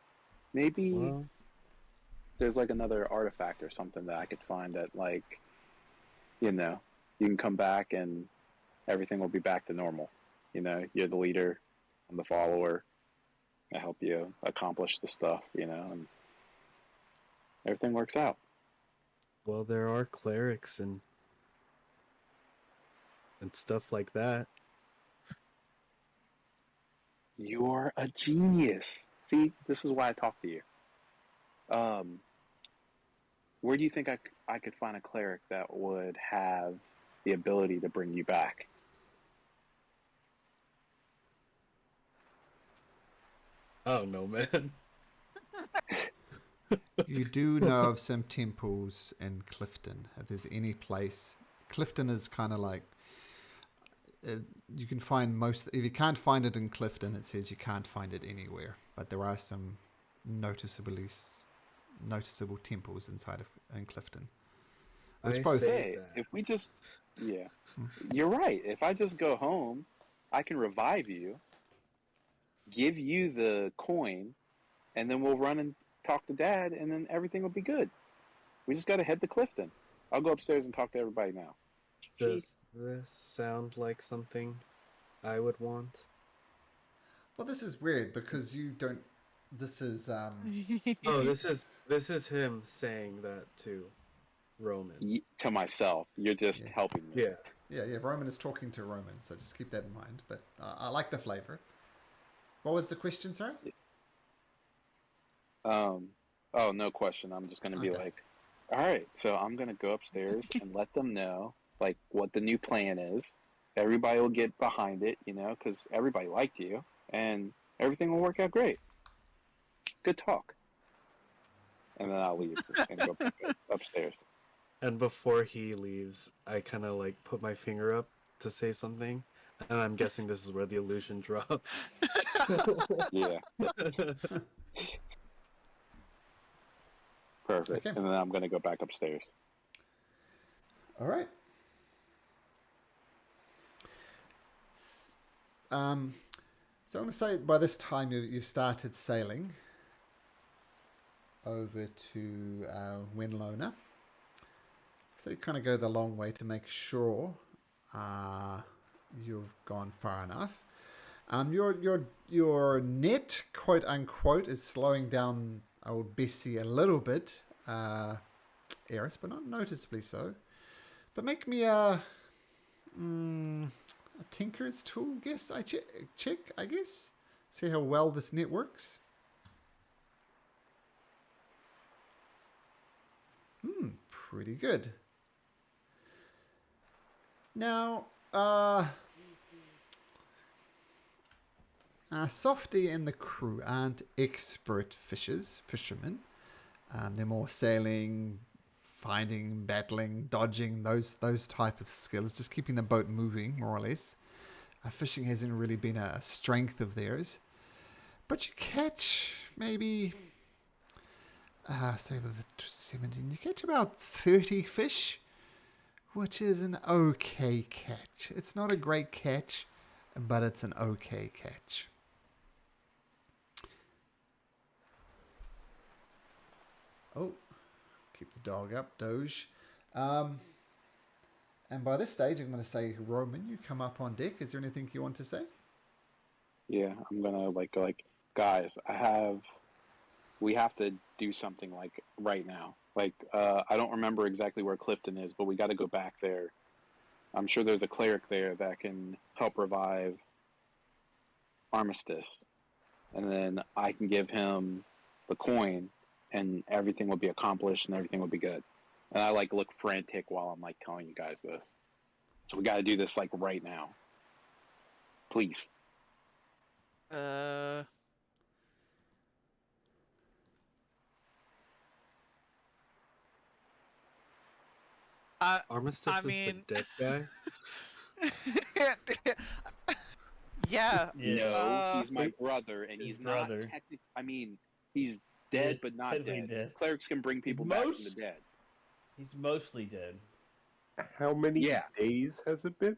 Maybe Well, there's like another artifact or something that I could find that, like, you know, you can come back and everything will be back to normal. You know, you're the leader, I'm the follower. I help you accomplish the stuff, you know, and everything works out. well, there are clerics and stuff like that. You're a genius. See, this is why I talk to you. Where do you think I could find a cleric that would have the ability to bring you back? Oh no, man. You do know of some temples in Clifton. If there's any place, Clifton is kind of like you can find most. If you can't find it in Clifton, it says you can't find it anywhere. But there are some noticeable temples in Clifton. Which both. Hey, if we just, yeah, you're right. If I just go home, I can revive you, give you the coin, and then we'll run and talk to Dad, and then everything will be good. We just got to head to Clifton. I'll go upstairs and talk to everybody now. Does this sound like something I would want? Well, this is weird because you don't. This is Oh, this is him saying that to Roman. To myself. You're just helping me. Yeah. Yeah. Roman is talking to Roman, so just keep that in mind. But I like the flavor. What was the question, sorry? Oh, no question. I'm just gonna be like, all right. So I'm gonna go upstairs and let them know like what the new plan is. Everybody will get behind it, you know, because everybody liked you, and everything will work out great. Good talk. And then I'll leave and go back upstairs. And before he leaves, I kind of like put my finger up to say something, and I'm guessing this is where the illusion drops. Yeah. Perfect. Okay. And then I'm going to go back upstairs. All right. So I'm going to say by this time you've started sailing over to Winlona. So you kind of go the long way to make sure you've gone far enough. Your net, quote unquote, is slowing down old Bessie a little bit, Eris, but not noticeably so. But make me a tinker's tool, guess. I check, I guess. See how well this net works. Pretty good. Now, Softy and the crew aren't expert fishermen. They're more sailing, finding, battling, dodging, those type of skills, just keeping the boat moving, more or less. Fishing hasn't really been a strength of theirs. But you catch maybe, say with 17, you catch about 30 fish, which is an okay catch. It's not a great catch, but it's an okay catch. Oh, keep the dog up, Doge. And by this stage, I'm going to say, Roman, you come up on deck. Is there anything you want to say? Yeah, I'm going to like, guys, we have to do something like right now. Like, I don't remember exactly where Clifton is, but we got to go back there. I'm sure there's a cleric there that can help revive Armistice. And then I can give him the coin, and everything will be accomplished, and everything will be good. And I, like, look frantic while I'm, like, telling you guys this. So we got to do this, like, right now. Please. Armistice is the dead guy? Yeah. No, he's my brother, and he's not brother. I mean, he's dead, but not technically dead. dead. Clerics can bring people back from the dead. He's mostly dead. How many days has it been?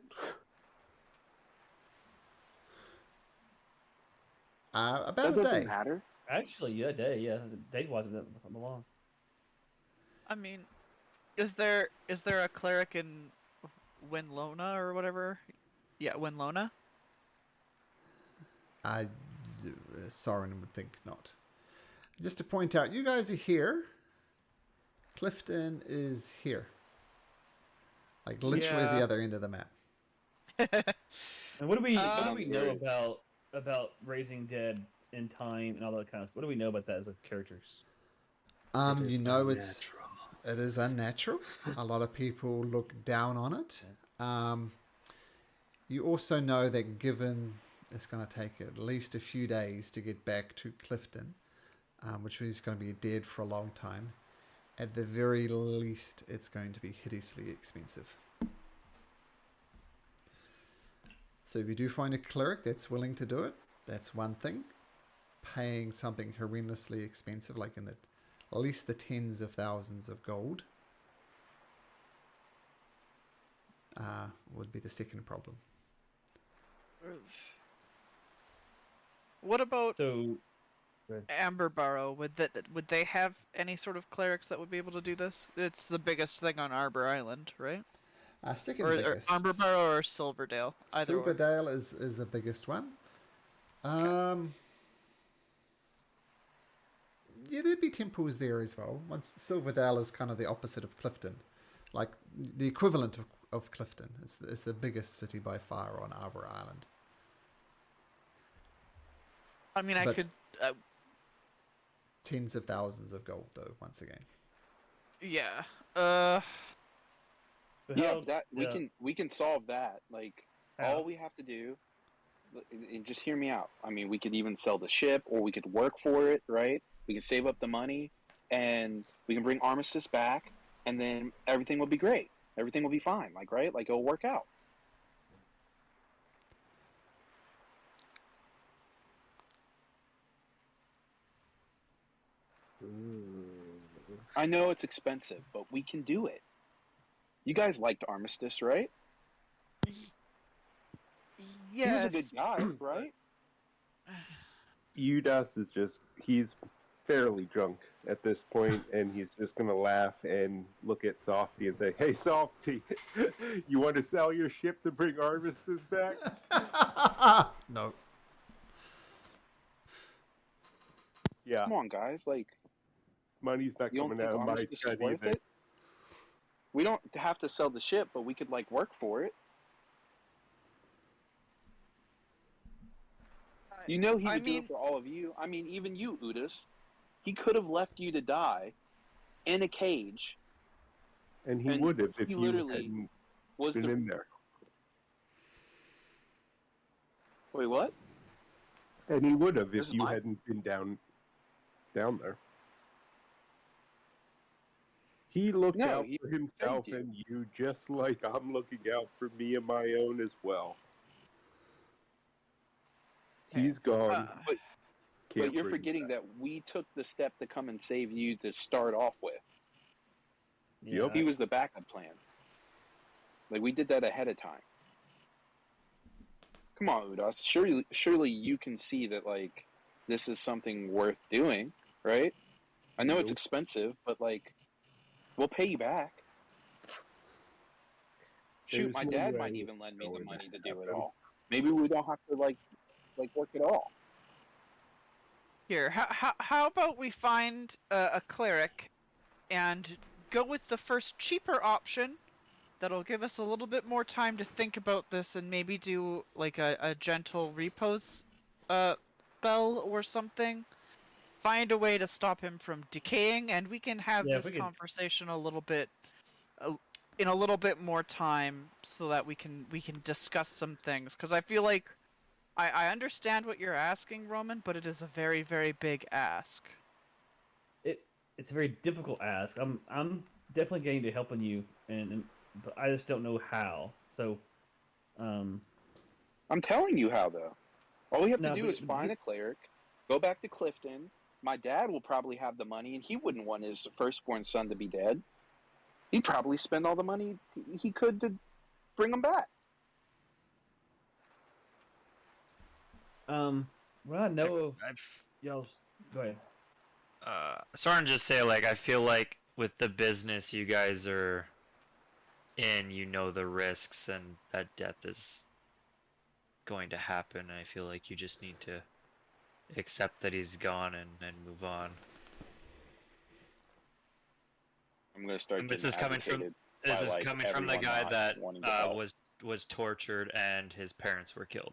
About That a doesn't day. matter. Actually, yeah, day, yeah. The day wasn't that long. I mean, is there a cleric in Winlona or whatever? Yeah, Winlona. Soren would think not. Just to point out, you guys are here. Clifton is here. Like literally the other end of the map. And what do we sounds know great. about about raising dead in time and all that kind of stuff? What do we know about that as with characters? You know, it is unnatural. A lot of people look down on it. You also know that given it's going to take at least a few days to get back to Clifton, which means he's going to be dead for a long time, at the very least, it's going to be hideously expensive. So if you do find a cleric that's willing to do it, that's one thing. Paying something horrendously expensive, like in at least the tens of thousands of gold, would be the second problem. What about So, Amberbarrow? Would they have any sort of clerics that would be able to do this? It's the biggest thing on Arbor Island, right? Second Or biggest. Amberbarrow or Silverdale. Either or. Silverdale is the biggest one. Yeah, there'd be temples there as well. Once Silverdale is kind of the opposite of Clifton, like the equivalent of Clifton. It's the biggest city by far on Arbor Island. I mean, I But- could. Tens of thousands of gold, though. Once again, Yeah. but Yeah, how- that yeah. we can solve that. Like How? all we have to do, and just hear me out. I mean, we could even sell the ship, or we could work for it, right? We can save up the money, and we can bring Armistice back, and then everything will be great. Everything will be fine. Like, right? Like it'll work out. I know it's expensive, but we can do it. You guys liked Armistice, right? He was a good guy, right? Udas is he's fairly drunk at this point, and he's just going to laugh and look at Softy and say, "Hey, Softy, you want to sell your ship to bring Armistice back?" no. Yeah, Come on, guys. Like, money's not you don't coming think out of my Armistice is cut worth either. it? We don't have to sell the ship, but we could like work for it. You know he would do it for all of you. I mean, even you, Udis. He could have left you to die in a cage. And he And would have if he you literally hadn't Was been the in there. wait? What? And he would have This if is you mine? hadn't been down there. He looked No, out he for himself saved you. and you, just like I'm looking out for me and my own as well. He's gone. But Can't but you're bring forgetting back. that we took the step to come and save you to start off with. Yep. He was the backup plan. Like we did that ahead of time. Come on, Udas. Surely you can see that like this is something worth doing, right? I know it's Nope. expensive, but like we'll pay you back. Shoot, There's my no dad way might even lend me that the would money to do it happen. all. Maybe we don't have to like work at all. Here, how about we find a cleric and go with the first cheaper option that'll give us a little bit more time to think about this and maybe do like a gentle repose spell or something. Find a way to stop him from decaying, and we can have Yeah, if this we could- conversation a little bit in a little bit more time so that we can discuss some things, because I feel like I understand what you're asking, Roman, but it is a very, very big ask. It's a very difficult ask. I'm definitely getting to helping you, but I just don't know how. So, I'm telling you how though. All we have No, to do but is find a cleric, go back to Clifton. My dad will probably have the money, and he wouldn't want his firstborn son to be dead. He'd probably spend all the money he could to bring him back. what I know of I've y'all's. Go ahead. starting to just say like I feel like with the business you guys are in, you know the risks and that death is going to happen. And I feel like you just need to accept that he's gone and move on. I'm gonna start. And this getting is coming from agitated this by, is like, coming from the everyone guy not that wanting to help. was tortured and his parents were killed.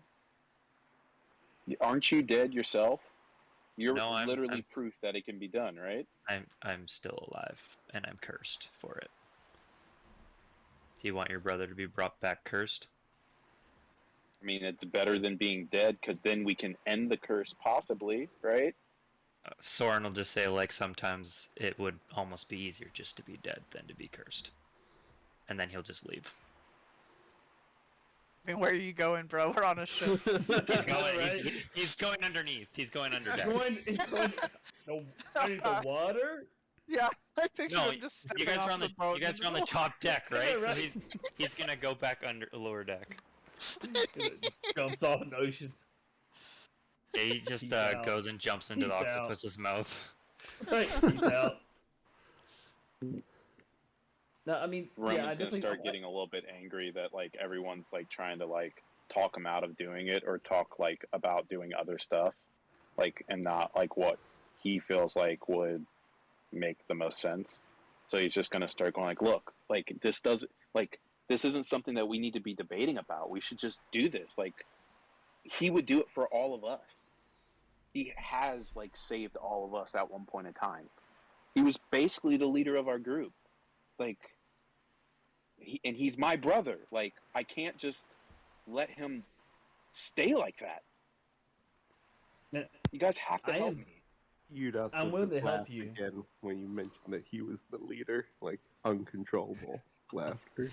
Aren't you dead yourself? You're No, literally I'm proof that it can be done, right? I'm still alive, and I'm cursed for it. Do you want your brother to be brought back cursed? I mean, it's better than being dead, because then we can end the curse, possibly, right? Soren will just say, like, sometimes it would almost be easier just to be dead than to be cursed. And then he'll just leave. I mean, where are you going, bro? We're on a ship. He's going, Right? he's going underneath. He's going under deck. He's going underneath the water. Yeah, I picture No, him just you stepping guys off are on the boat you guys in are on the middle. top deck, right? Yeah, right. So he's gonna go back under lower deck. Jumps off in the oceans. Yeah, he just Peace out. goes and jumps into the Peace out. octopus's mouth. Right. Peace out. No, I mean, Roman's yeah, I gonna definitely start getting a little bit angry that like everyone's like trying to like talk him out of doing it or talk like about doing other stuff, like and not like what he feels like would make the most sense. So he's just gonna start going like, look, like this doesn't like this isn't something that we need to be debating about. We should just do this. Like he would do it for all of us. He has like saved all of us at one point in time. He was basically the leader of our group. Like, and he's my brother. Like, I can't just let him stay like that. Now, You guys have to I help am- me. You'd also I'm willing to just help laugh you. again when you mentioned that he was the leader, like uncontrollable laughter.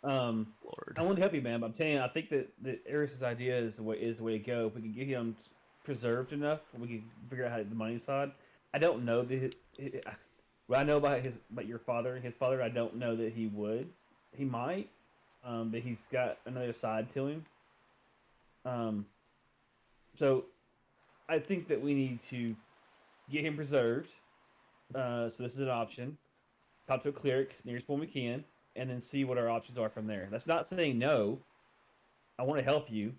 Lord. I want to help you, man. But I'm telling you, I think that Eris's idea is the way to go. If we can get him preserved enough, we can figure out how the money side. I don't know what I know about your father, his father. I don't know that he would. He might, but he's got another side to him. So I think that we need to get him preserved. So this is an option. Talk to a cleric nearest one we can, and then see what our options are from there. That's not saying no. I want to help you.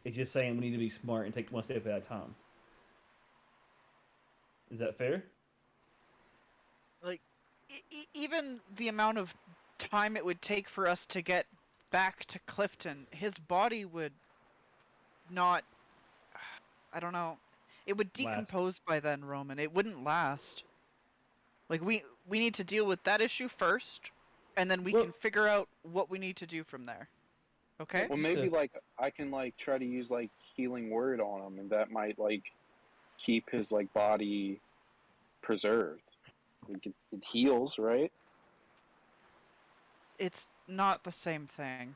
It's just saying we need to be smart and take one step at a time. Is that fair? Like, even the amount of time it would take for us to get back to Clifton, his body would not. I don't know. It would decompose by then, Roman. It wouldn't last. Like we need to deal with that issue first, and then we can figure out what we need to do from there. Okay? Well, maybe like I can like try to use like healing word on him, and that might like keep his like body preserved. Like, it heals, right? It's not the same thing.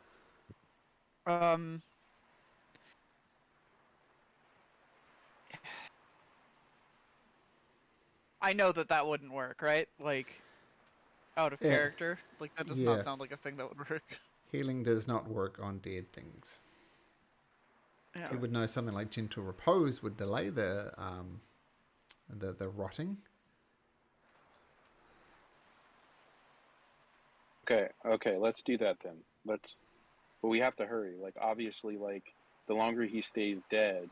I know that wouldn't work, right? Like, out of Yeah. character. Like, that does Yeah. not sound like a thing that would work. Healing does not work on dead things. Yeah. He would know something like gentle repose would delay the rotting. Okay, let's do that then. But we have to hurry. Like, obviously, like, the longer he stays dead,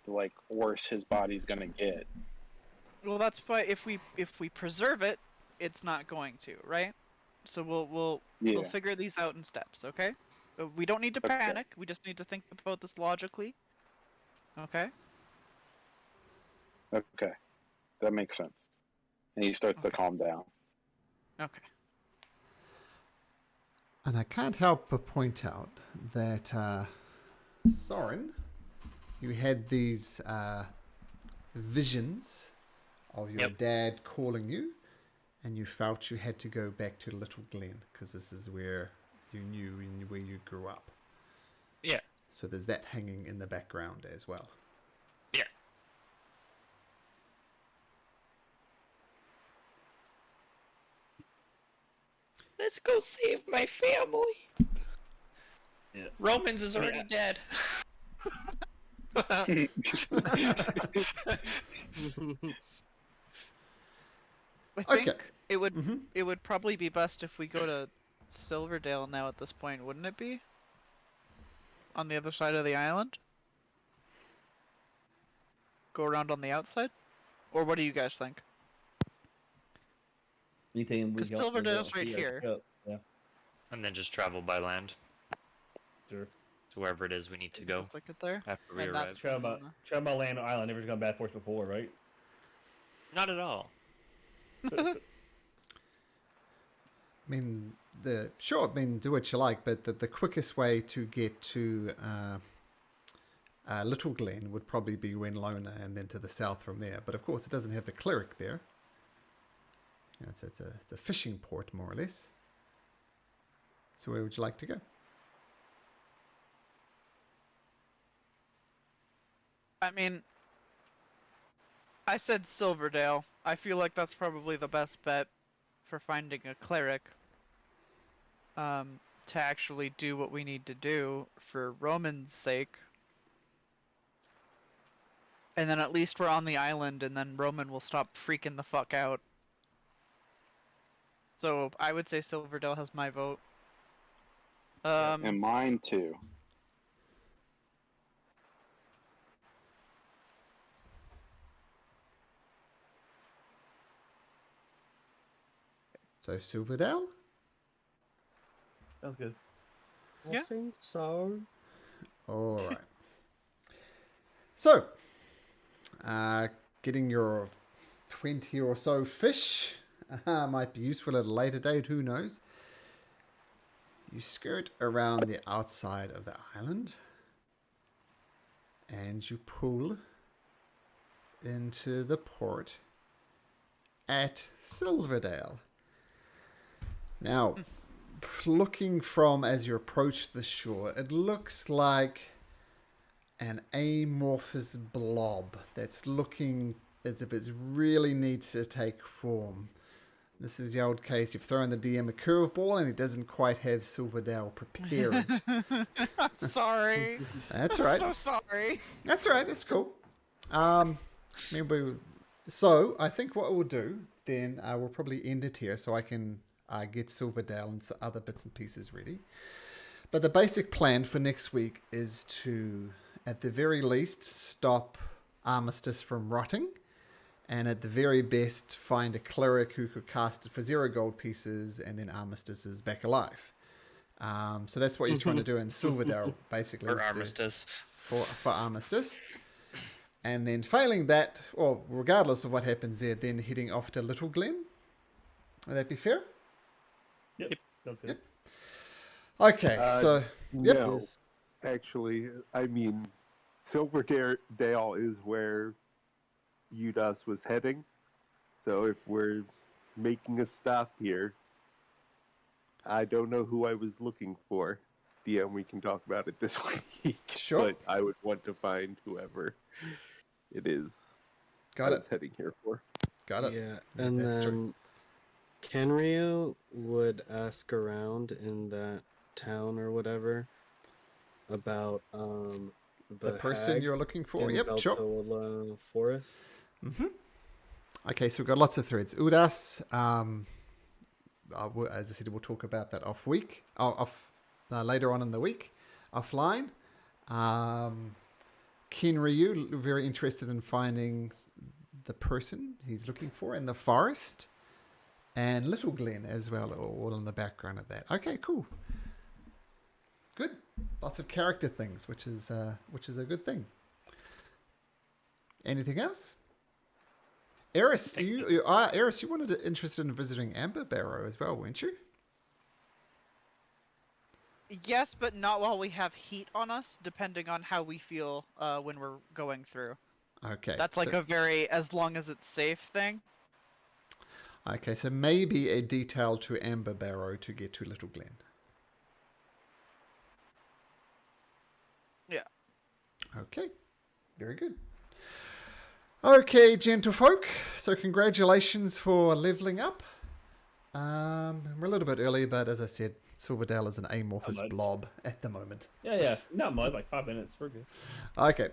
the, like, worse his body's gonna get. Well, that's why if we preserve it, it's not going to, right? So we'll Yeah. figure these out in steps, okay? We don't need to Okay. panic. We just need to think about this logically. Okay? Okay. That makes sense. And he starts to Okay. calm down. Okay. And I can't help but point out that Soren, you had these visions of your Yep. dad calling you, and you felt you had to go back to Little Glen because this is where you knew and where you grew up. Yeah. So there's that hanging in the background as well. Yeah. Let's go save my family. Yeah. Romans is already dead. I Okay. think it would Mhm. it would probably be best if we go to Silverdale now at this point, wouldn't it be? On the other side of the island? Go around on the outside? Or what do you guys think? Anything we 'Cause can Silverdale's right see, here. Yeah, And then just travel by land. sure. to wherever it is we need to go Sounds like it there. after we And arrive. that's- Travel by land or island never's gone bad for us before, right? Not at all. I mean, sure, I mean, do what you like, but the quickest way to get to Little Glen would probably be Wenlona and then to the south from there. But of course, it doesn't have the cleric there. You know, it's a fishing port, more or less. So where would you like to go? I mean, I said Silverdale. I feel like that's probably the best bet for finding a cleric. To actually do what we need to do for Roman's sake. And then at least we're on the island, and then Roman will stop freaking the fuck out. So I would say Silverdale has my vote. And mine too. So Silverdale? Sounds good. Yeah. I think so. All right. So, getting your 20 or so fish might be useful at a later date, who knows. You skirt around the outside of the island and you pull into the port at Silverdale. Now, looking from as you approach the shore, it looks like an amorphous blob that's looking as if it really needs to take form. This is the old case. You've thrown the DM a curveball and he doesn't quite have Silverdale prepared. I'm sorry. That's right. I'm so sorry. That's right. That's cool. So I think what we'll do then, we'll probably end it here so I can get Silverdale and some other bits and pieces ready. But the basic plan for next week is to, at the very least, stop Armistice from rotting. And at the very best, find a cleric who could cast it for 0 gold pieces, and then Armistice is back alive. So that's what you're trying to do in Silverdale, basically. Or Armistice. For Armistice. And then failing that, or regardless of what happens there, then heading off to Little Glen. Would that be fair? Yep. Sounds good. Yep. Okay, so... Yep. No, actually, I mean, Silverdale is where Udas was heading. So if we're making a stop here, I don't know who I was looking for. DM, we can talk about it this week. Sure. But I would want to find whoever it is Got I was it. heading here for. Got it. Yeah, and that's then Kenryu would ask around in that town or whatever about The person hag you're looking for. in Yep, sure. Beltola Forest. Mm-hmm. Okay, so we've got lots of threads. Udas, as I said, we'll talk about that later on in the week, offline. Kenryu, very interested in finding the person he's looking for in the forest, and Little Glen as well, all in the background of that. Okay, cool. Good. Lots of character things, which is a good thing. Anything else? Eris, you wanted interested in visiting Amber Barrow as well, weren't you? Yes, but not while we have heat on us, depending on how we feel when we're going through. Okay. That's like a very as long as it's safe thing. Okay, so maybe a detail to Amber Barrow to get to Little Glen. Yeah. Okay, very good. Okay, gentlefolk, so congratulations for leveling up. We're a little bit early, but as I said, Silverdale is an amorphous blob at the moment. Yeah. Not much, like 5 minutes. We're good. Okay.